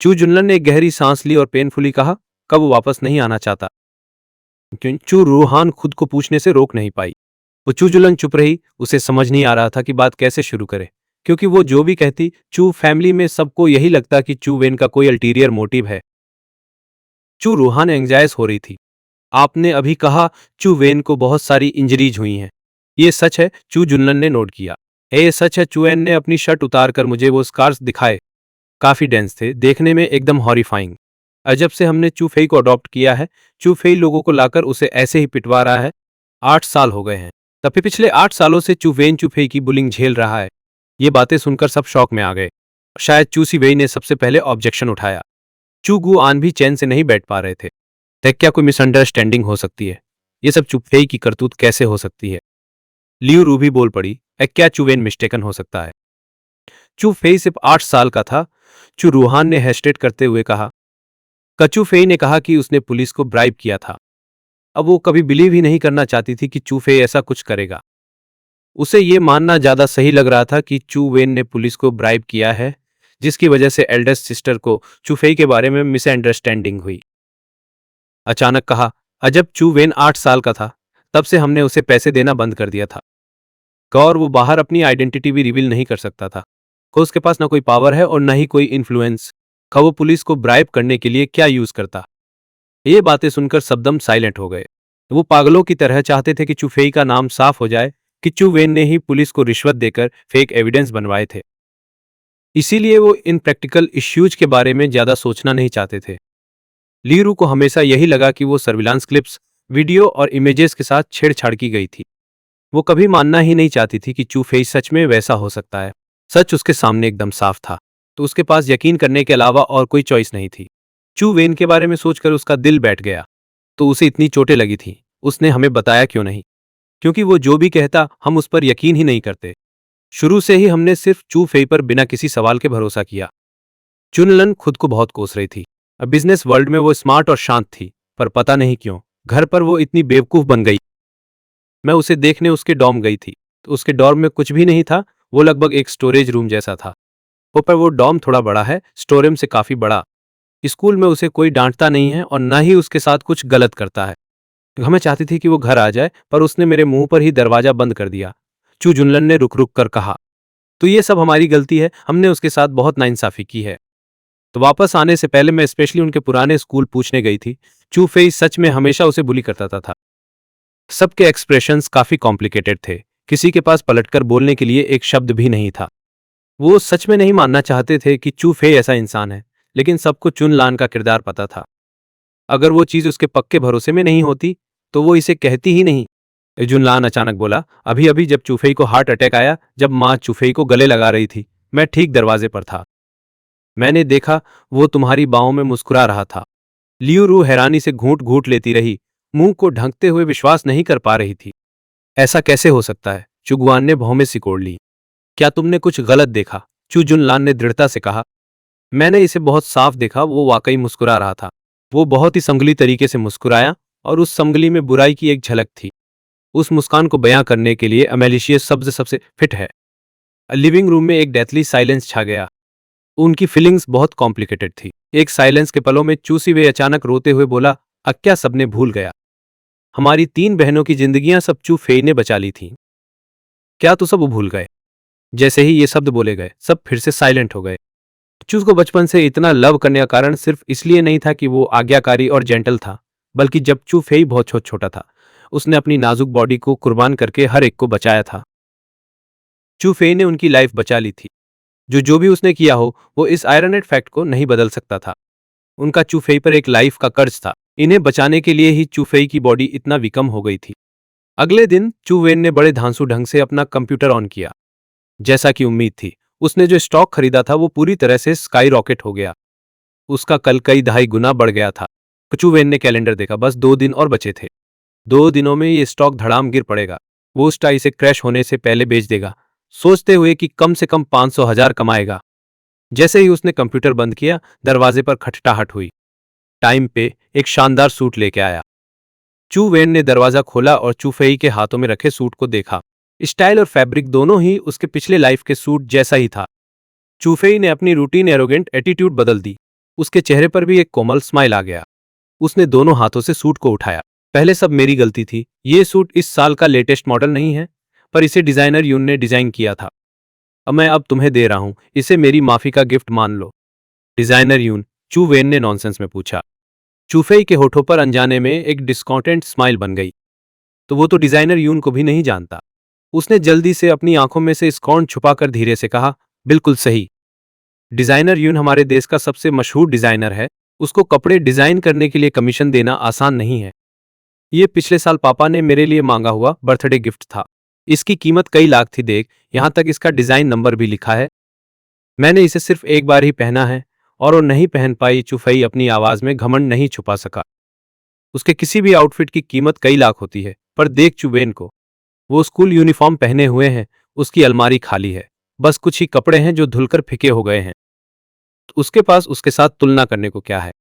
चू जुनलन ने एक गहरी सांस ली और पेनफुली कहा, कब वो वापस नहीं आना चाहता? चू रूहान खुद को पूछने से रोक नहीं पाई। वो चू जुलन चुप रही, उसे समझ नहीं आ रहा था कि बात कैसे शुरू करे, क्योंकि वो जो भी कहती चू फैमिली में सबको यही लगता कि चू वेन का कोई अल्टीरियर मोटिव है। चू रूहान एंग्जाइज हो रही थी। आपने अभी कहा चू वेन को बहुत सारी इंजरीज हुई हैं। ये सच है? चू जुनलन ने नोट किया। ये सच है। चू वेन ने अपनी शर्ट उतार कर मुझे वो स्कार्स दिखाए। काफी डेंस थे, देखने में एकदम हॉरिफाइंग। अजब से हमने चू फेई को अडॉप्ट किया है। चू फेई लोगों को लाकर उसे ऐसे ही पिटवा रहा है। 8 साल हो गए हैं। तभी पिछले 8 सालों से चू वेन चू फेई की बुलिंग झेल रहा है। ये बातें सुनकर सब शौक में आ गए। शायद चूसी वेई ने सबसे पहले ऑब्जेक्शन उठाया। चू गु आन भी चैन से नहीं बैठ पा रहे थे। क्या कोई मिसअंडरस्टैंडिंग हो सकती है? ये सब चुपफेई की करतूत कैसे हो सकती है? लियू रूबी बोल पड़ी, क्या चुवेन मिस्टेकन हो सकता है? चू फेई सिर्फ 8 साल का था। चू रूहान ने हेस्टेट करते हुए कहा। कचू फेई ने कहा कि उसने पुलिस को ब्राइब किया था। अब वो कभी बिलीव ही नहीं करना चाहती थी कि चू फेई ऐसा कुछ करेगा। उसे ये मानना ज्यादा सही लग रहा था कि चू वेन ने पुलिस को ब्राइब किया है, जिसकी वजह से एल्डेस्ट सिस्टर को चू फेई के बारे में मिसअंडरस्टैंडिंग हुई। अचानक कहा, अजब चू वेन 8 साल का था तब से हमने उसे पैसे देना बंद कर दिया था। और वो बाहर अपनी आइडेंटिटी भी रिवील नहीं कर सकता था। को उसके पास ना कोई पावर है और ना ही कोई इन्फ्लुएंस। का वो पुलिस को ब्राइब करने के लिए क्या यूज करता? ये बातें सुनकर सबदम साइलेंट हो गए। वो पागलों की तरह चाहते थे कि चूफेई का नाम साफ हो जाए कि चू वेन ने ही पुलिस को रिश्वत देकर फेक एविडेंस बनवाए थे। इसीलिए वो इन प्रैक्टिकल इश्यूज के बारे में ज्यादा सोचना नहीं चाहते थे। लीरू को हमेशा यही लगा कि वो सर्विलांस क्लिप्स, वीडियो और इमेजेस के साथ छेड़छाड़ की गई थी। वो कभी मानना ही नहीं चाहती थी कि चू फेई सच में वैसा हो सकता है। सच उसके सामने एकदम साफ था, तो उसके पास यकीन करने के अलावा और कोई चॉइस नहीं थी। चू वेन के बारे में सोचकर उसका दिल बैठ गया। तो उसे इतनी चोटें लगी थी, उसने हमें बताया क्यों नहीं? क्योंकि वो जो भी कहता हम उस पर यकीन ही नहीं करते। शुरू से ही हमने सिर्फ चू फेई पर बिना किसी सवाल के भरोसा किया। चुनलन खुद को बहुत कोस रही थी। अब बिजनेस वर्ल्ड में वो स्मार्ट और शांत थी, पर पता नहीं क्यों घर पर वो इतनी बेवकूफ बन गई। मैं उसे देखने उसके डॉर्म गई थी, तो उसके डॉर्म में कुछ भी नहीं था। वो लगभग एक स्टोरेज रूम जैसा था। पर वो डॉर्म थोड़ा बड़ा है, स्टोरेम से काफी बड़ा। स्कूल में उसे कोई डांटता नहीं है और ना ही उसके साथ कुछ गलत करता है। हमें चाहती थी कि वो घर आ जाए, पर उसने मेरे मुंह पर ही दरवाजा बंद कर दिया। चू जुनलन ने रुक रुक कर कहा, तो ये सब हमारी गलती है, हमने उसके साथ बहुत नाइंसाफी की है। तो वापस आने से पहले मैं स्पेशली उनके पुराने स्कूल पूछने गई थी। चू फेई सच में हमेशा उसे बुली करता था। सबके एक्सप्रेशंस काफी कॉम्प्लिकेटेड थे, किसी के पास पलटकर बोलने के लिए एक शब्द भी नहीं था। वो सच में नहीं मानना चाहते थे कि चू फेई ऐसा इंसान है, लेकिन सबको चुन लान का किरदार पता था। अगर वो चीज उसके पक्के भरोसे में नहीं होती तो वो इसे कहती ही नहीं। जुनलान अचानक बोला, अभी अभी जब चूफेई को हार्ट अटैक आया, जब माँ चूफेई को गले लगा रही थी, मैं ठीक दरवाजे पर था। मैंने देखा वो तुम्हारी बाहों में मुस्कुरा रहा था। लियू रू हैरानी से घूंट घूंट लेती रही, मुंह को ढंकते हुए विश्वास नहीं कर पा रही थी। ऐसा कैसे हो सकता है? चुगवान ने भौं में सिकोड़ ली। क्या तुमने कुछ गलत देखा? चू जुनलान ने दृढ़ता से कहा। मैंने इसे बहुत साफ देखा, वो वाकई मुस्कुरा रहा था। वो बहुत ही संगली तरीके से मुस्कुराया और उस संगली में बुराई की एक झलक थी। उस मुस्कान को बयां करने के लिए अमेलिशियस शब्द सबसे फिट है। लिविंग रूम में एक डेथली साइलेंस छा गया। उनकी फीलिंग्स बहुत कॉम्प्लिकेटेड थी। एक साइलेंस के पलों में चूसी वे अचानक रोते हुए बोला, क्या सबने भूल गया? हमारी 3 बहनों की जिंदगियां सब चू फेई ने बचा ली थीं। क्या तो सब भूल गए? जैसे ही ये शब्द बोले गए, सब फिर से साइलेंट हो गए। चूस को बचपन से इतना लव करने का कारण सिर्फ इसलिए नहीं था कि वो आज्ञाकारी और जेंटल था, बल्कि जब चू फेई बहुत छोटा था, उसने अपनी नाजुक बॉडी को कुर्बान करके हर एक को बचाया था। चू फेई ने उनकी लाइफ बचा ली थी। जो भी उसने किया हो, वो इस आयरनेट फैक्ट को नहीं बदल सकता था। उनका चू फेई पर एक लाइफ का कर्ज था। इन्हें बचाने के लिए ही चू फेई की बॉडी इतना विकम हो गई थी। अगले दिन चू वेन ने बड़े धांसू ढंग से अपना कंप्यूटर ऑन किया। जैसा कि उम्मीद थी, उसने जो स्टॉक खरीदा था वो पूरी तरह से स्काई रॉकेट हो गया। उसका कल कई दहाई गुना बढ़ गया था। चूवेन ने कैलेंडर देखा, बस 2 दिन और बचे थे। 2 दिनों में ये स्टॉक धड़ाम गिर पड़ेगा। वो उस टाई से क्रैश होने से पहले बेच देगा, सोचते हुए कि कम से कम 500,000 कमाएगा। जैसे ही उसने कंप्यूटर बंद किया, दरवाजे पर खटखटाहट हुई। टाइम पे एक शानदार सूट लेके आया। चू वेन ने दरवाजा खोला और चू फेई के हाथों में रखे सूट को देखा। स्टाइल और फैब्रिक दोनों ही उसके पिछले लाइफ के सूट जैसा ही था। चू फेई ने अपनी रूटीन एरोगेंट एटीट्यूड बदल दी। उसके चेहरे पर भी एक कोमल स्माइल आ गया। उसने दोनों हाथों से सूट को उठाया। पहले सब मेरी गलती थी। ये सूट इस साल का लेटेस्ट मॉडल नहीं है, पर इसे डिजाइनर यून ने डिजाइन किया था। अब तुम्हें दे रहा हूं, इसे मेरी माफी का गिफ्ट मान लो। डिजाइनर यून, चू वेन ने नॉनसेंस में पूछा। चूफेई के होठों पर अनजाने में एक डिस्काउंटेंट स्माइल बन गई। तो वो तो डिजाइनर यून को भी नहीं जानता। उसने जल्दी से अपनी आंखों में से स्कॉर्न छुपाकर धीरे से कहा, बिल्कुल सही। डिजाइनर यून हमारे देश का सबसे मशहूर डिजाइनर है। उसको कपड़े डिजाइन करने के लिए कमीशन देना आसान नहीं है। ये पिछले साल पापा ने मेरे लिए मांगा हुआ बर्थडे गिफ्ट था। इसकी कीमत कई लाख थी, देख यहां तक इसका डिजाइन नंबर भी लिखा है। मैंने इसे सिर्फ एक बार ही पहना है और वो नहीं पहन पाई। चुफई अपनी आवाज में घमंड नहीं छुपा सका। उसके किसी भी आउटफिट की कीमत कई लाख होती है, पर देख चुबेन को, वो स्कूल यूनिफॉर्म पहने हुए हैं। उसकी अलमारी खाली है, बस कुछ ही कपड़े हैं जो धुलकर फिके हो गए हैं। तो उसके पास उसके साथ तुलना करने को क्या है।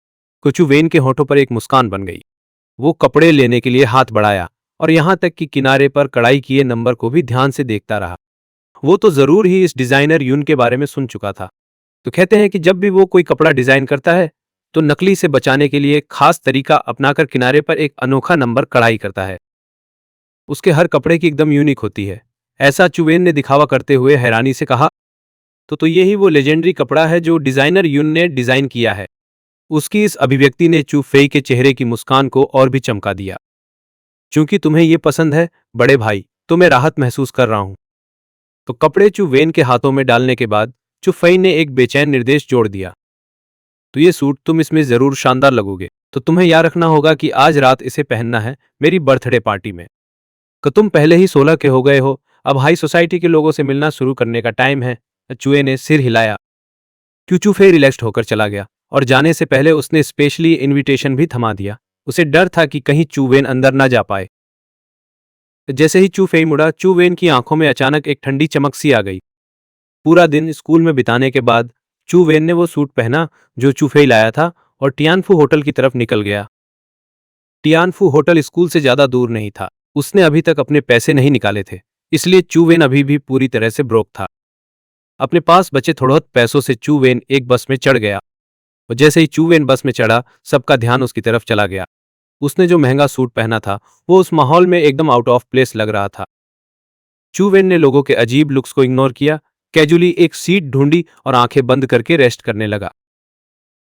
कुछ वेन के होठों पर एक मुस्कान बन गई। वो कपड़े लेने के लिए हाथ बढ़ाया और यहां तक कि किनारे पर कड़ाई किए नंबर को भी ध्यान से देखता रहा। वो तो जरूर ही इस डिजाइनर यून के बारे में सुन चुका था। तो कहते हैं कि जब भी वो कोई कपड़ा डिजाइन करता है तो नकली से बचाने के लिए खास तरीका अपनाकर किनारे पर एक अनोखा नंबर कढ़ाई करता है। उसके हर कपड़े की एकदम यूनिक होती है। ऐसा चुवेन ने दिखावा करते हुए हैरानी से कहा। तो यही वो लेजेंडरी कपड़ा है जो डिजाइनर यून ने डिजाइन किया है। उसकी इस अभिव्यक्ति ने चू फेई के चेहरे की मुस्कान को और भी चमका दिया। चूंकि तुम्हें ये पसंद है बड़े भाई, तो मैं राहत महसूस कर रहा हूं। तो कपड़े चू वेन के हाथों में डालने के बाद चू फेई ने एक बेचैन निर्देश जोड़ दिया। तो ये सूट तुम इसमें जरूर शानदार लगोगे। तो तुम्हें याद रखना होगा कि आज रात इसे पहनना है मेरी बर्थडे पार्टी में। कि तुम पहले ही 16 के हो गए हो, अब हाई सोसाइटी के लोगों से मिलना शुरू करने का टाइम है। चूहे ने सिर हिलाया। चूचूफे रिलैक्स्ड होकर चला गया और जाने से पहले उसने स्पेशली इनविटेशन भी थमा दिया। उसे डर था कि कहीं चूवेन अंदर ना जा पाए। जैसे ही चूफेई मुड़ा, चूवेन की आंखों में अचानक एक ठंडी चमक सी आ गई। पूरा दिन स्कूल में बिताने के बाद चूवेन ने वो सूट पहना जो चूफेई लाया था और टियानफू होटल की तरफ निकल गया। टियानफू होटल स्कूल से ज्यादा दूर नहीं था। उसने अभी तक अपने पैसे नहीं निकाले थे, इसलिए चूवेन अभी भी पूरी तरह से ब्रोक था। अपने पास बचे थोड़े बहुत पैसों से चूवेन एक बस में चढ़ गया और जैसे ही चूवेन बस में चढ़ा, सबका ध्यान उसकी तरफ चला गया। उसने जो महंगा सूट पहना था वो उस माहौल में एकदम आउट ऑफ प्लेस लग रहा था। चूवेन ने लोगों के अजीब लुक्स को इग्नोर किया, कैजुअली एक सीट ढूंढी और आंखें बंद करके रेस्ट करने लगा।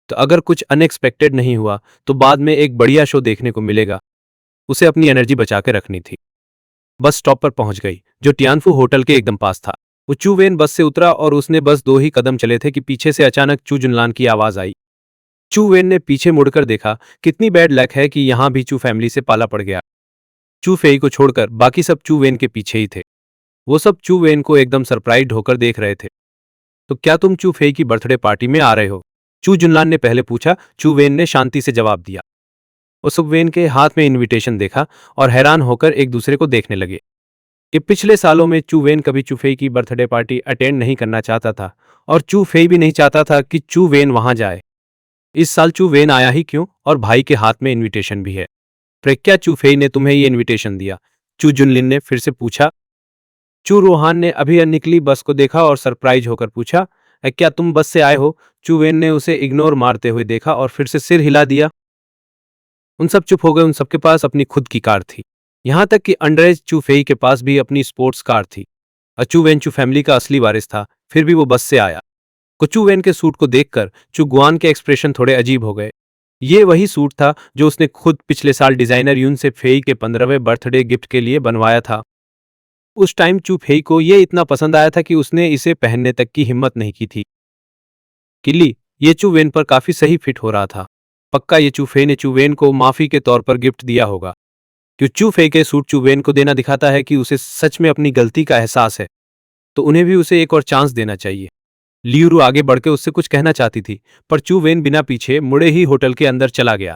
तो अगर कुछ अनएक्सपेक्टेड नहीं हुआ तो बाद में एक बढ़िया शो देखने को मिलेगा। उसे अपनी एनर्जी बचा के रखनी थी। बस स्टॉप पर पहुंच गई जो टियानफू होटल के एकदम पास था। वो चूवेन बस से उतरा और उसने बस 2 ही कदम चले थे कि पीछे से अचानक चू जुनलान की आवाज आई। चूवेन ने पीछे मुड़कर देखा। कितनी बैड लक है कि यहां भी चू फैमिली से पाला पड़ गया। चू फेई को छोड़कर बाकी सब चूवेन के पीछे ही थे। वो सब चूवेन को एकदम सरप्राइज्ड होकर देख रहे थे। तो क्या तुम चू फेई की बर्थडे पार्टी में आ रहे हो? चू जुनलान ने पहले पूछा। चूवेन ने शांति से जवाब दिया। वो सुवेन के हाथ में इनविटेशन देखा और हैरान होकर एक दूसरे को देखने लगे। कि पिछले सालों में चूवेन कभी चूफेई की बर्थडे पार्टी अटेंड नहीं करना चाहता था और चूफेई भी नहीं चाहता था कि चूवेन वहां जाए। इस साल चूवेन आया ही क्यों, और भाई के हाथ में इनविटेशन भी है। पर क्या चूफेई ने तुम्हें ये इनविटेशन दिया? चू जुनलिन ने फिर से पूछा। चू रोहान ने अभी निकली बस को देखा और सरप्राइज होकर पूछा, क्या तुम बस से आए हो? चूवेन ने उसे इग्नोर मारते हुए देखा और फिर से सिर हिला दिया। उन सब चुप हो गए। उन सबके पास अपनी खुद की कार थी, यहां तक कि अंडरेज चू फेई के पास भी अपनी स्पोर्ट्स कार थी। चू वेन चू फैमिली का असली वारिस था, फिर भी वो बस से आया। चू वेन के सूट को देखकर चू गुआन के एक्सप्रेशन थोड़े अजीब हो गए। ये वही सूट था जो उसने खुद पिछले साल डिजाइनर यून से फेई के 15वें बर्थडे गिफ्ट के लिए बनवाया था। उस टाइम चू फेई को ये इतना पसंद आया था कि उसने इसे पहनने तक की हिम्मत नहीं की थी। किल्ली, ये चू वेन पर काफी सही फिट हो रहा था। पक्का ये चू फेई ने चू वेन को माफी के तौर पर गिफ्ट दिया होगा। क्यों चू फेई के सूट चू वेन को देना दिखाता है कि उसे सच में अपनी गलती का एहसास है। तो उन्हें भी उसे एक और चांस देना चाहिए। लियूरू आगे बढ़ के उससे कुछ कहना चाहती थी, पर चू वेन बिना पीछे मुड़े ही होटल के अंदर चला गया।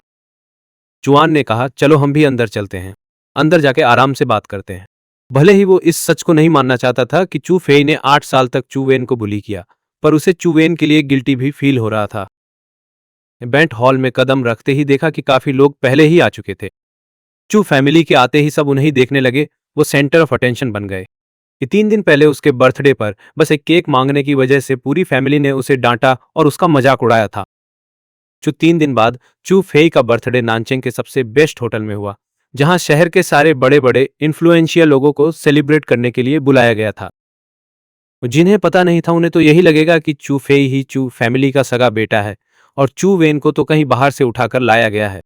जुआन ने कहा, चलो हम भी अंदर चलते हैं, अंदर जाके आराम से बात करते हैं। भले ही वो इस सच को नहीं मानना चाहता था कि चू फेई ने 8 साल तक चू वेन को बुली किया, पर उसे चू वेन के लिए गिल्टी भी फील हो रहा था। बैंट हॉल में कदम रखते ही देखा कि काफी लोग पहले ही आ चुके थे। चू फैमिली के आते ही सब उन्हें ही देखने लगे। वो सेंटर ऑफ अटेंशन बन गए कि 3 दिन पहले उसके बर्थडे पर बस एक केक मांगने की वजह से पूरी फैमिली ने उसे डांटा और उसका मजाक उड़ाया था। जो 3 दिन बाद चू फेई का बर्थडे नानचेंग के सबसे बेस्ट होटल में हुआ, जहां शहर के सारे बड़े बड़े इन्फ्लुएंशियल लोगों को सेलिब्रेट करने के लिए बुलाया गया था। जिन्हें पता नहीं था उन्हें तो यही लगेगा कि चू फेई ही चू फैमिली का सगा बेटा है और चू वेन को तो कहीं बाहर से उठाकर लाया गया है।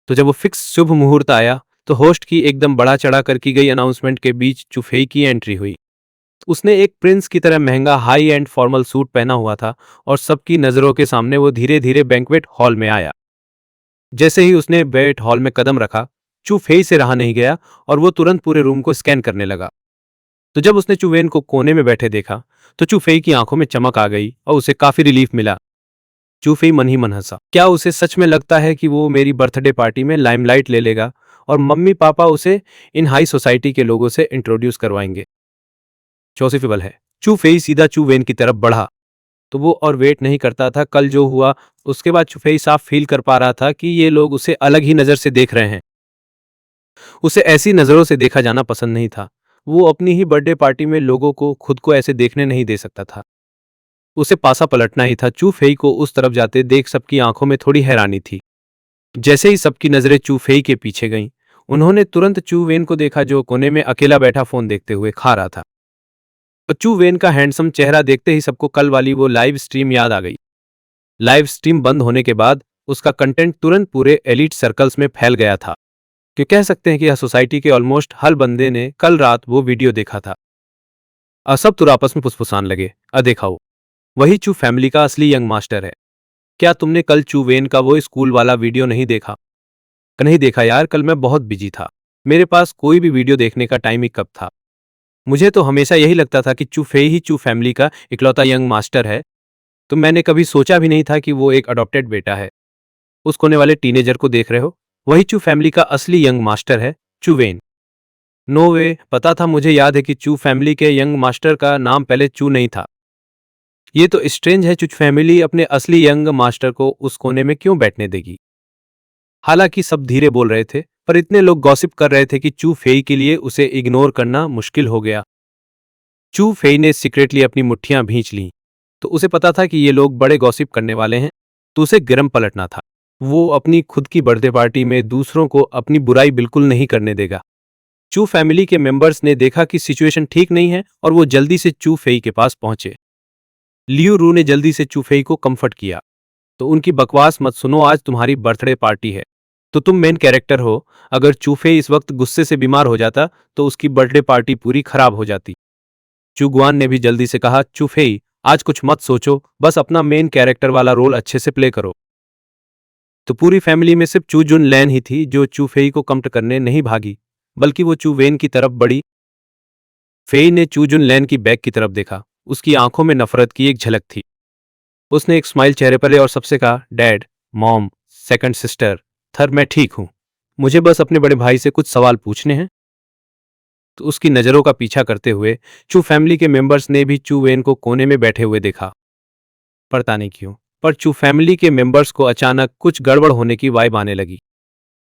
तो जब वो फिक्स शुभ मुहूर्त आया तो होस्ट की एकदम बढ़ा चढ़ा कर की गई अनाउंसमेंट के बीच चू फेई की एंट्री हुई। उसने एक प्रिंस की तरह महंगा हाई एंड फॉर्मल सूट पहना हुआ था और सबकी नजरों के सामने वो धीरे धीरे बैंक्वेट हॉल में आया। जैसे ही उसने बैंक्वेट हॉल में कदम रखा, चू फेई से रहा नहीं गया और वो तुरंत पूरे रूम को स्कैन करने लगा। तो जब उसने चू वेन को कोने में बैठे देखा तो चू फेई की आंखों में चमक आ गई और उसे काफी रिलीफ मिला। चू फेई मन ही मन हंसा। क्या उसे सच में लगता है कि वो मेरी बर्थडे पार्टी में लाइमलाइट ले लेगा और मम्मी पापा उसे इन हाई सोसाइटी के लोगों से इंट्रोड्यूस करवाएंगे? पॉसिबल है। चू फेई सीधा चू वेन की तरफ बढ़ा तो वो और वेट नहीं करता था। कल जो हुआ उसके बाद चू फेई साफ फील कर पा रहा था कि ये लोग उसे अलग ही नजर से देख रहे हैं। उसे ऐसी नजरों से देखा जाना पसंद नहीं था। वो अपनी ही बर्थडे पार्टी में लोगों को खुद को ऐसे देखने नहीं दे सकता था। उसे पासा पलटना ही था। चू फेई को उस तरफ जाते देख सबकी आंखों में थोड़ी हैरानी थी। जैसे ही सबकी नजरें चू फेई के पीछे गईं, उन्होंने तुरंत चू वेन को देखा जो कोने में अकेला बैठा फोन देखते हुए खा रहा था। और चू वेन का हैंडसम चेहरा देखते ही सबको कल वाली वो लाइव स्ट्रीम याद आ गई। लाइव स्ट्रीम बंद होने के बाद उसका कंटेंट तुरंत पूरे एलिट सर्कल्स में फैल गया था कि कह सकते हैं कि यह सोसाइटी के ऑलमोस्ट हर बंदे ने कल रात वो वीडियो देखा था। सब तुर आपस में फुसफुसान लगे, देखा वही चू फैमिली का असली यंग मास्टर है। क्या तुमने कल चू वेन का वो स्कूल वाला वीडियो नहीं देखा? नहीं देखा यार, कल मैं बहुत बिजी था, मेरे पास कोई भी वीडियो देखने का टाइम ही कब था। मुझे तो हमेशा यही लगता था कि चू फेई ही चू फैमिली का इकलौता यंग मास्टर है, तो मैंने कभी सोचा भी नहीं था कि वो एक अडॉप्टेड बेटा है। उस कोने वाले टीनेजर को देख रहे हो, वही चू फैमिली का असली यंग मास्टर है, चू वेन। नो वे, पता था, मुझे याद है कि चू फैमिली के यंग मास्टर का नाम पहले चू नहीं था। ये तो स्ट्रेंज है, चू फैमिली अपने असली यंग मास्टर को उस कोने में क्यों बैठने देगी? हालांकि सब धीरे बोल रहे थे, पर इतने लोग गॉसिप कर रहे थे कि चू फेई के लिए उसे इग्नोर करना मुश्किल हो गया। चू फेई ने सीक्रेटली अपनी मुट्ठियां भींच लीं, तो उसे पता था कि ये लोग बड़े गॉसिप करने वाले हैं, तो उसे गर्म पलटना था। वो अपनी खुद की बर्थडे पार्टी में दूसरों को अपनी बुराई बिल्कुल नहीं करने देगा। चू फैमिली के मेंबर्स ने देखा कि सिचुएशन ठीक नहीं है और वो जल्दी से चू फेई के पास पहुंचे। लियू रू ने जल्दी से चू फेई को कंफर्ट किया, तो उनकी बकवास मत सुनो, आज तुम्हारी बर्थडे पार्टी है, तो तुम मेन कैरेक्टर हो। अगर चू फेई इस वक्त गुस्से से बीमार हो जाता तो उसकी बर्थडे पार्टी पूरी खराब हो जाती। चू गुआन ने भी जल्दी से कहा, चू फेई आज कुछ मत सोचो, बस अपना मेन कैरेक्टर वाला रोल अच्छे से प्ले करो। तो पूरी फैमिली में सिर्फ चू जुन लैन ही थी जो चू फेई को कम्प्ट करने नहीं भागी, बल्कि वो चू वेन की तरफ बढ़ी। फेई ने चू जुन लैन की बैग की तरफ देखा, उसकी आंखों में नफरत की एक झलक थी। उसने एक स्माइल चेहरे पर ले और सबसे कहा, डैड, मॉम, सेकंड सिस्टर, थर, मैं ठीक हूं, मुझे बस अपने बड़े भाई से कुछ सवाल पूछने हैं। तो उसकी नजरों का पीछा करते हुए चू फैमिली के मेंबर्स ने भी चू वेन को कोने में बैठे हुए देखा। पता नहीं क्यों, पर चू फैमिली के मेंबर्स को अचानक कुछ गड़बड़ होने की वाइब आने लगी।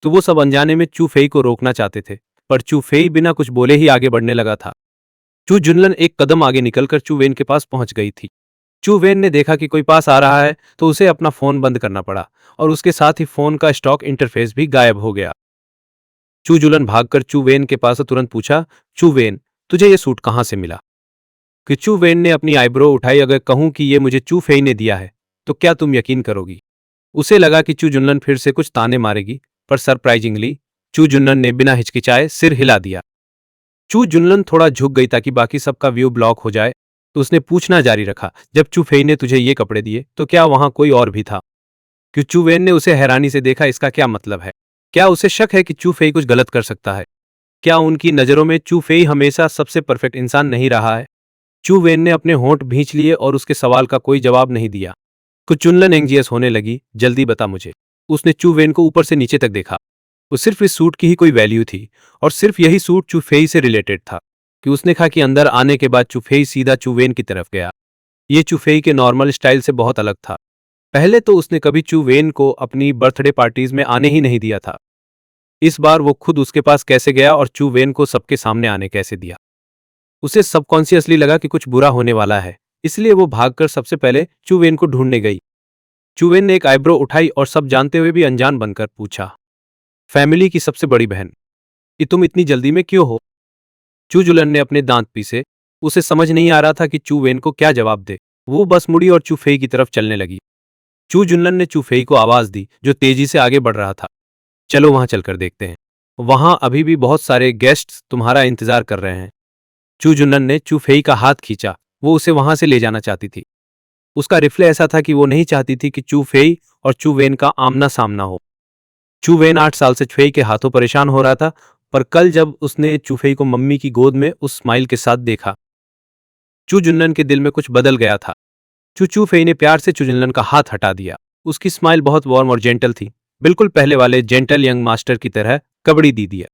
तो वो सब अनजाने में चू फेई को रोकना चाहते थे, पर चू फेई बिना कुछ बोले ही आगे बढ़ने लगा था। चू जुनलन एक कदम आगे निकलकर चू वेन के पास पहुंच गई थी। चू वेन ने देखा कि कोई पास आ रहा है तो उसे अपना फोन बंद करना पड़ा और उसके साथ ही फोन का स्टॉक इंटरफेस भी गायब हो गया। चू जुलन भागकर चू वेन के पास तुरंत पूछा, चू वेन, तुझे ये सूट कहां से मिला? कि चू वेन ने अपनी आईब्रो उठाई, अगर कहूं कि ये मुझे चू फेई ने दिया है तो क्या तुम यकीन करोगी? उसे लगा कि चू जुनलन फिर से कुछ ताने मारेगी, पर सरप्राइजिंगली चू जुनलन ने बिना हिचकिचाए सिर हिला दिया। चू जुनलन थोड़ा झुक गई ताकि बाकी सबका व्यू ब्लॉक हो जाए, तो उसने पूछना जारी रखा, जब चू फेई ने तुझे ये कपड़े दिए तो क्या वहां कोई और भी था? कि चू वेन ने उसे हैरानी से देखा, इसका क्या मतलब है? क्या उसे शक है कि चू फेई कुछ गलत कर सकता है? क्या उनकी नजरों में चू फेई हमेशा सबसे परफेक्ट इंसान नहीं रहा है? चू वेन ने अपने होंठ भींच लिए और उसके सवाल का कोई जवाब नहीं दिया। कुछ चुनलन एंग्जियस होने लगी। जल्दी बता मुझे। उसने चू वेन को ऊपर से नीचे तक देखा। वो सिर्फ इस सूट की ही कोई वैल्यू थी और सिर्फ यही सूट चू फेई से रिलेटेड था कि उसने कहा कि अंदर आने के बाद चू फेई सीधा चू वेन की तरफ गया। ये चू फेई के नॉर्मल स्टाइल से बहुत अलग था। पहले तो उसने कभी चू वेन को अपनी बर्थडे पार्टीज में आने ही नहीं दिया था। इस बार वो खुद उसके पास कैसे गया और चू वेन को सबके सामने आने कैसे दिया। उसे सबकॉन्शियसली लगा कि कुछ बुरा होने वाला है, इसलिए वो भागकर सबसे पहले चू वेन को ढूंढने गई। चू वेन ने एक आईब्रो उठाई और सब जानते हुए भी अनजान बनकर पूछा, फैमिली की सबसे बड़ी बहन, ये तुम इतनी जल्दी में क्यों हो? चू जुलन ने अपने दांत पीसे। उसे समझ नहीं आ रहा था कि चू वेन को क्या जवाब दे। वो बस मुड़ी और चू फेई की तरफ चलने लगी। चू जुनलन ने चू फेई को आवाज दी, जो तेजी से आगे बढ़ रहा था। चलो वहां चलकर देखते हैं। वहां अभी भी बहुत सारे गेस्ट्स तुम्हारा इंतजार कर रहे हैं। चू जुनलन ने चू फेई का हाथ खींचा। वो उसे वहां से ले जाना चाहती थी। उसका रिफ्ले ऐसा था कि वो नहीं चाहती थी कि चू फेई और चू वेन का आमना सामना हो। चू वेन 8 साल से फेई के हाथों परेशान हो रहा था, पर कल जब उसने चू फेई को मम्मी की गोद में उस स्माइल के साथ देखा, चू जुनलन के दिल में कुछ बदल गया था। चू फेई ने प्यार से चू जुनलन का हाथ हटा दिया। उसकी स्माइल बहुत वार्म और जेंटल थी, बिल्कुल पहले वाले जेंटल यंग मास्टर की तरह कबड़ी दी दिया।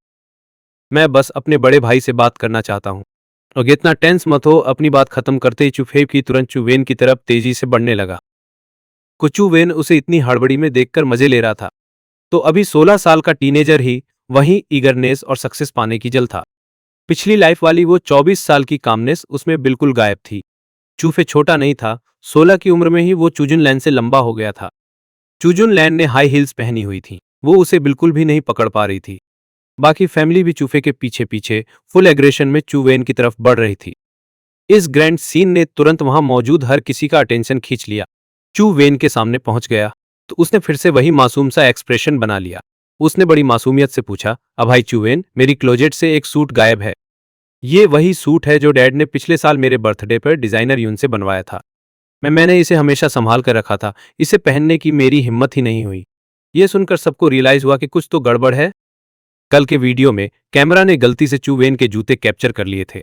मैं बस अपने बड़े भाई से बात करना चाहता हूँ। और इतना टेंस मत हो। अपनी बात खत्म करते ही चू फेई की तुरंत चू वेन की तरफ तेजी से बढ़ने लगा। चू वेन उसे इतनी हड़बड़ी में देखकर मजे ले रहा था। तो अभी 16 साल का टीनेजर ही वहीं ईगरनेस और सक्सेस पाने की जल था। पिछली लाइफ वाली वो 24 साल की कामनेस उसमें बिल्कुल गायब थी। चूफे छोटा नहीं था। 16 की उम्र में ही वो चूजुन लैन से लंबा हो गया था। चूजुन लैन ने हाई हील्स पहनी हुई थी। वो उसे बिल्कुल भी नहीं पकड़ पा रही थी। बाकी फैमिली भी चूफे के पीछे पीछे फुल एग्रेशन में चू वेन की तरफ बढ़ रही थी। इस ग्रैंड सीन ने तुरंत वहां मौजूद हर किसी का अटेंशन खींच लिया। चू वेन के सामने पहुंच गया तो उसने फिर से वही मासूम सा एक्सप्रेशन बना लिया। उसने बड़ी मासूमियत से पूछा, अब भाई चू वेन, मेरी क्लोजेट से एक सूट गायब है। ये वही सूट है जो डैड ने पिछले साल मेरे बर्थडे पर डिजाइनर यून से बनवाया था। मैंने इसे हमेशा संभाल कर रखा था। इसे पहनने की मेरी हिम्मत ही नहीं हुई। यह सुनकर सबको रियलाइज हुआ कि कुछ तो गड़बड़ है। कल के वीडियो में कैमरा ने गलती से चू वेन के जूते कैप्चर कर लिए थे।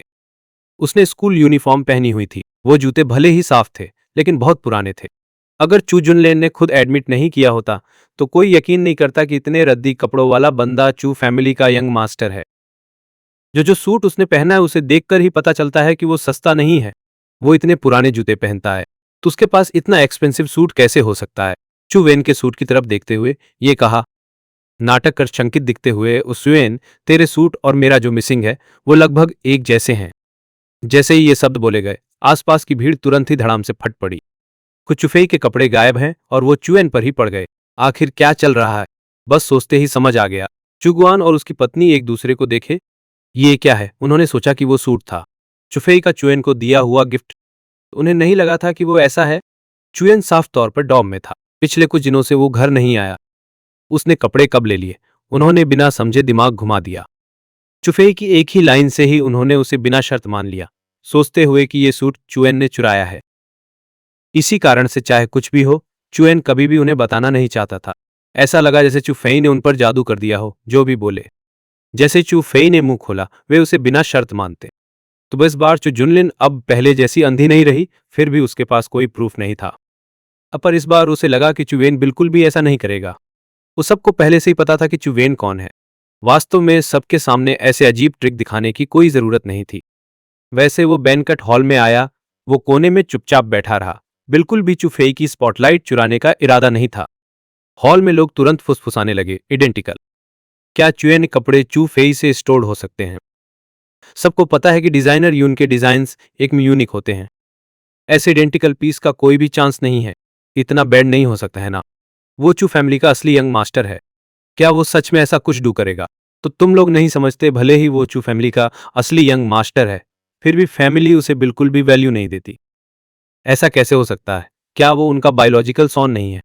उसने स्कूल यूनिफॉर्म पहनी हुई थी। वो जूते भले ही साफ थे, लेकिन बहुत पुराने थे। अगर चू जुनलेन ने खुद एडमिट नहीं किया होता तो कोई यकीन नहीं करता कि इतने रद्दी कपड़ों वाला बंदा चू फैमिली का यंग मास्टर है। जो सूट उसने पहना है उसे देखकर ही पता चलता है कि वो सस्ता नहीं है। वो इतने पुराने जूते पहनता है तो उसके पास इतना एक्सपेंसिव सूट कैसे हो सकता है? चू वेन के सूट की तरफ देखते हुए ये कहा, नाटक कर शंकित दिखते हुए उस वेन, तेरे सूट और मेरा जो मिसिंग है वो लगभग एक जैसे हैं। जैसे ही ये शब्द बोले गए, आसपास की भीड़ तुरंत ही धड़ाम से फट पड़ी। कुछ चुफेई के कपड़े गायब हैं और वो चुएन पर ही पड़ गए। आखिर क्या चल रहा है? बस सोचते ही समझ आ गया। चुगुआन और उसकी पत्नी एक दूसरे को देखे। ये क्या है? उन्होंने सोचा कि वो सूट था, चुफेई का चुएन को दिया हुआ गिफ्ट। उन्हें नहीं लगा था कि वो ऐसा है। चुएन साफ तौर पर डॉम में था। पिछले कुछ दिनों से वो घर नहीं आया। उसने कपड़े कब ले लिए? उन्होंने बिना समझे दिमाग घुमा दिया। चुफेई की एक ही लाइन से ही उन्होंने उसे बिना शर्त मान लिया, सोचते हुए कि ये सूट चुएन ने चुराया है। इसी कारण से चाहे कुछ भी हो, चुएन कभी भी उन्हें बताना नहीं चाहता था। ऐसा लगा जैसे चुफेई ने उन पर जादू कर दिया हो। जो भी बोले, जैसे चुफेई ने मुंह खोला, वे उसे बिना शर्त मानते। तो इस बार चु जुनलिन अब पहले जैसी अंधी नहीं रही। फिर भी उसके पास कोई प्रूफ नहीं था। पर इस बार उसे लगा कि चुवेन बिल्कुल भी ऐसा नहीं करेगा। उस सबको पहले से ही पता था कि चुवेन कौन है। वास्तव में सबके सामने ऐसे अजीब ट्रिक दिखाने की कोई जरूरत नहीं थी। वैसे वो बैंकट हॉल में आया। वो कोने में चुपचाप बैठा रहा। बिल्कुल भी चुफेई की स्पॉटलाइट चुराने का इरादा नहीं था। हॉल में लोग तुरंत फुसफुसाने लगे, इडेंटिकल। क्या चुएन कपड़े चू फेई से स्टोर्ड हो सकते हैं? सबको पता है कि डिजाइनर यून के डिजाइन्स एक यूनिक होते हैं। ऐसे इडेंटिकल पीस का कोई भी चांस नहीं है। इतना बैड नहीं हो सकता है ना? वो चू फैमिली का असली यंग मास्टर है। क्या वो सच में ऐसा कुछ डू करेगा? तो तुम लोग नहीं समझते, भले ही वो चू फैमिली का असली यंग मास्टर है, फिर भी फैमिली उसे बिल्कुल भी वैल्यू नहीं देती। ऐसा कैसे हो सकता है? क्या वो उनका बायोलॉजिकल सॉन नहीं है?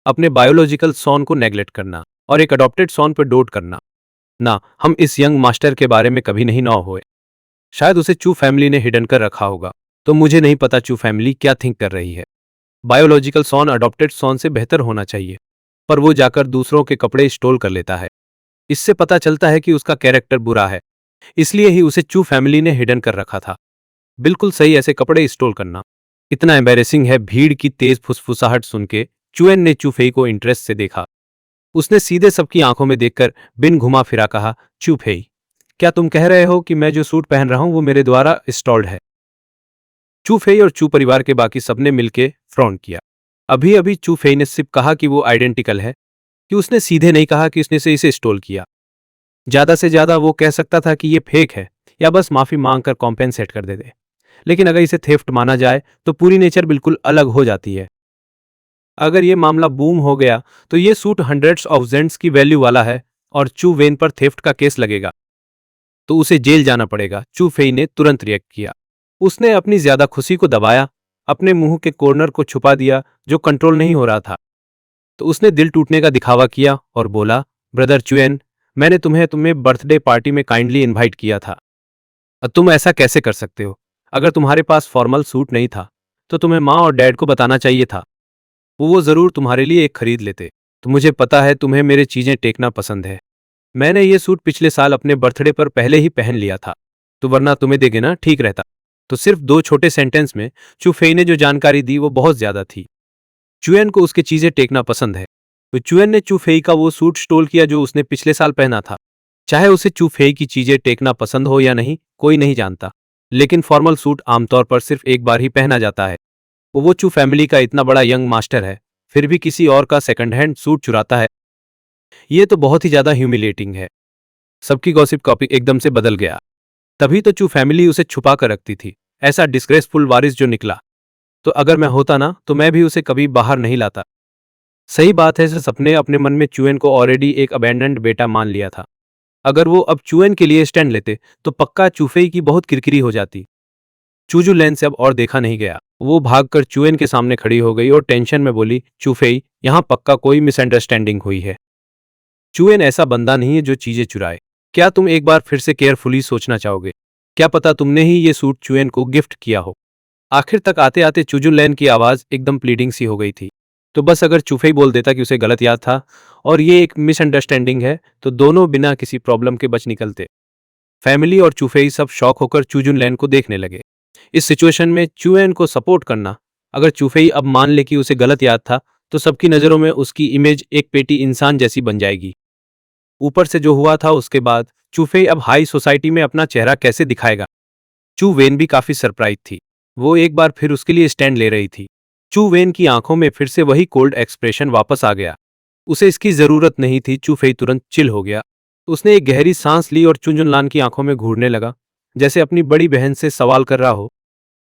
अपने बायोलॉजिकल सॉन को नेग्लेक्ट करना और एक अडॉप्टेड सॉन पर डोट करना। ना, हम इस यंग मास्टर के बारे में कभी नहीं नौ हुए। शायद उसे चू फैमिली ने हिडन कर रखा होगा। तो मुझे नहीं पता चू फैमिली क्या थिंक कर रही है। बायोलॉजिकल सॉन अडॉप्टेड सॉन से बेहतर होना चाहिए, पर वो जाकर दूसरों के कपड़े स्टोल कर लेता है। इससे पता चलता है कि उसका कैरेक्टर बुरा है। इसलिए ही उसे चू फैमिली ने हिडन कर रखा था। बिल्कुल सही, ऐसे कपड़े स्टोल करना इतना एम्बेरेसिंग है। भीड़ की तेज फुसफुसाहट सुन के चुएन ने चूफेई को इंटरेस्ट से देखा। उसने सीधे सबकी आंखों में देखकर बिन घुमा फिरा कहा, चूफेई, क्या तुम कह रहे हो कि मैं जो सूट पहन रहा हूं वो मेरे द्वारा स्टॉल्ड है? चू फेई और चू परिवार के बाकी सबने मिलकर फ्रॉन किया। अभी अभी चू फेई ने सिर्फ कहा कि वो आइडेंटिकल है, कि उसने सीधे नहीं कहा कि उसने से इसे स्टोल किया। ज्यादा से ज्यादा वो कह सकता था कि ये फेक है या बस माफी मांगकर कॉम्पेंसेट कर दे। लेकिन अगर इसे थेफ्ट माना जाए तो पूरी नेचर बिल्कुल अलग हो जाती है। अगर ये मामला बूम हो गया तो ये सूट हंड्रेड्स ऑफ जेंट्स की वैल्यू वाला है और चू वेन पर थेफ्ट का केस लगेगा तो उसे जेल जाना पड़ेगा। चू फेई ने तुरंत रिएक्ट किया। उसने अपनी ज्यादा खुशी को दबाया, अपने मुंह के कॉर्नर को छुपा दिया जो कंट्रोल नहीं हो रहा था। तो उसने दिल टूटने का दिखावा किया और बोला, ब्रदर चुएन, मैंने तुम्हें बर्थडे पार्टी में काइंडली इनवाइट किया था। अब तुम ऐसा कैसे कर सकते हो? अगर तुम्हारे पास फॉर्मल सूट नहीं था तो तुम्हें माँ और डैड को बताना चाहिए था। वो जरूर तुम्हारे लिए एक खरीद लेते। तो मुझे पता है तुम्हें मेरे चीजें टेकना पसंद है। मैंने ये सूट पिछले साल अपने बर्थडे पर पहले ही पहन लिया था, तो वरना तुम्हें देगे ना ठीक रहता। तो सिर्फ 2 छोटे सेंटेंस में चू फेई ने जो जानकारी दी वो बहुत ज्यादा थी। चुएन को उसके चीजें टेकना पसंद है, तो चुएन ने चू फेई का वो सूट स्टोल किया जो उसने पिछले साल पहना था। चाहे उसे चू फेई की चीजें टेकना पसंद हो या नहीं, कोई नहीं जानता, लेकिन फॉर्मल सूट आमतौर पर सिर्फ एक बार ही पहना जाता है। वो चू फैमिली का इतना बड़ा यंग मास्टर है, फिर भी किसी और का सेकंड हैंड सूट चुराता है। ये तो बहुत ही ज्यादा ह्यूमिलेटिंग है। सबकी गॉसिप टॉपिक एकदम से बदल गया। तभी तो चू फैमिली उसे छुपा कर रखती थी। ऐसा डिस्ग्रेसफुल वारिस जो निकला, तो अगर मैं होता ना तो मैं भी उसे कभी बाहर नहीं लाता। सही बात है, सबने अपने मन में चुएन को ऑलरेडी एक अबैंडन्ड बेटा मान लिया था। अगर वो अब चुएन के लिए स्टैंड लेते तो पक्का चूफेई की बहुत किरकिरी हो जाती। चूजू लैन से अब और देखा नहीं गया। वो भागकर चुएन के सामने खड़ी हो गई और टेंशन में बोली, चूफेई, यहां पक्का कोई मिसअंडरस्टैंडिंग हुई है। चुएन ऐसा बंदा नहीं है जो चीजें चुराए। क्या तुम एक बार फिर से केयरफुली सोचना चाहोगे? क्या पता तुमने ही ये सूट चुएन को गिफ्ट किया हो। आखिर तक आते आते चुजुन लैन की आवाज एकदम प्लीडिंग सी हो गई थी। तो बस अगर चुफेई बोल देता कि उसे गलत याद था और ये एक मिसअंडरस्टैंडिंग है, तो दोनों बिना किसी प्रॉब्लम के बच निकलते। फैमिली और चुफेई सब शॉक होकर चुजुन लैन को देखने लगे। इस सिचुएशन में चुएन को सपोर्ट करना, अगर चुफेई अब मान ले कि उसे गलत याद था, तो सबकी नजरों में उसकी इमेज एक पेटी इंसान जैसी बन जाएगी। ऊपर से जो हुआ था उसके बाद चूफेई अब हाई सोसाइटी में अपना चेहरा कैसे दिखाएगा? चू वेन भी काफी सरप्राइज थी। वो एक बार फिर उसके लिए स्टैंड ले रही थी। चू वेन की आंखों में फिर से वही कोल्ड एक्सप्रेशन वापस आ गया। उसे इसकी जरूरत नहीं थी। चू फेई तुरंत चिल हो गया। उसने एक गहरी सांस ली और चुनजुनलान की आंखों में घूरने लगा, जैसे अपनी बड़ी बहन से सवाल कर रहा हो,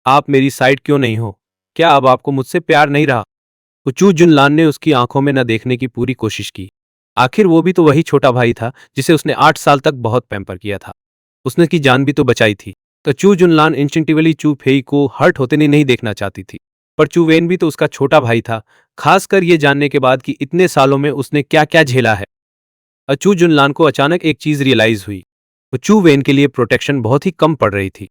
आप मेरी साइड क्यों नहीं हो? क्या अब आपको मुझसे प्यार नहीं रहा? चू जुनलान ने उसकी आंखों में न देखने की पूरी कोशिश की। आखिर वो भी तो वही छोटा भाई था जिसे उसने 8 साल तक बहुत पैम्पर किया था। उसने की जान भी तो बचाई थी। तो चू जुनलान इंस्टिंक्टिवली चू फेई को हर्ट होते नहीं देखना चाहती थी। पर चू वेन भी तो उसका छोटा भाई था, खासकर ये जानने के बाद कि इतने सालों में उसने क्या क्या झेला है। चू जुनलान को अचानक एक चीज रियलाइज हुई, चू वेन के लिए प्रोटेक्शन बहुत ही कम पड़ रही थी।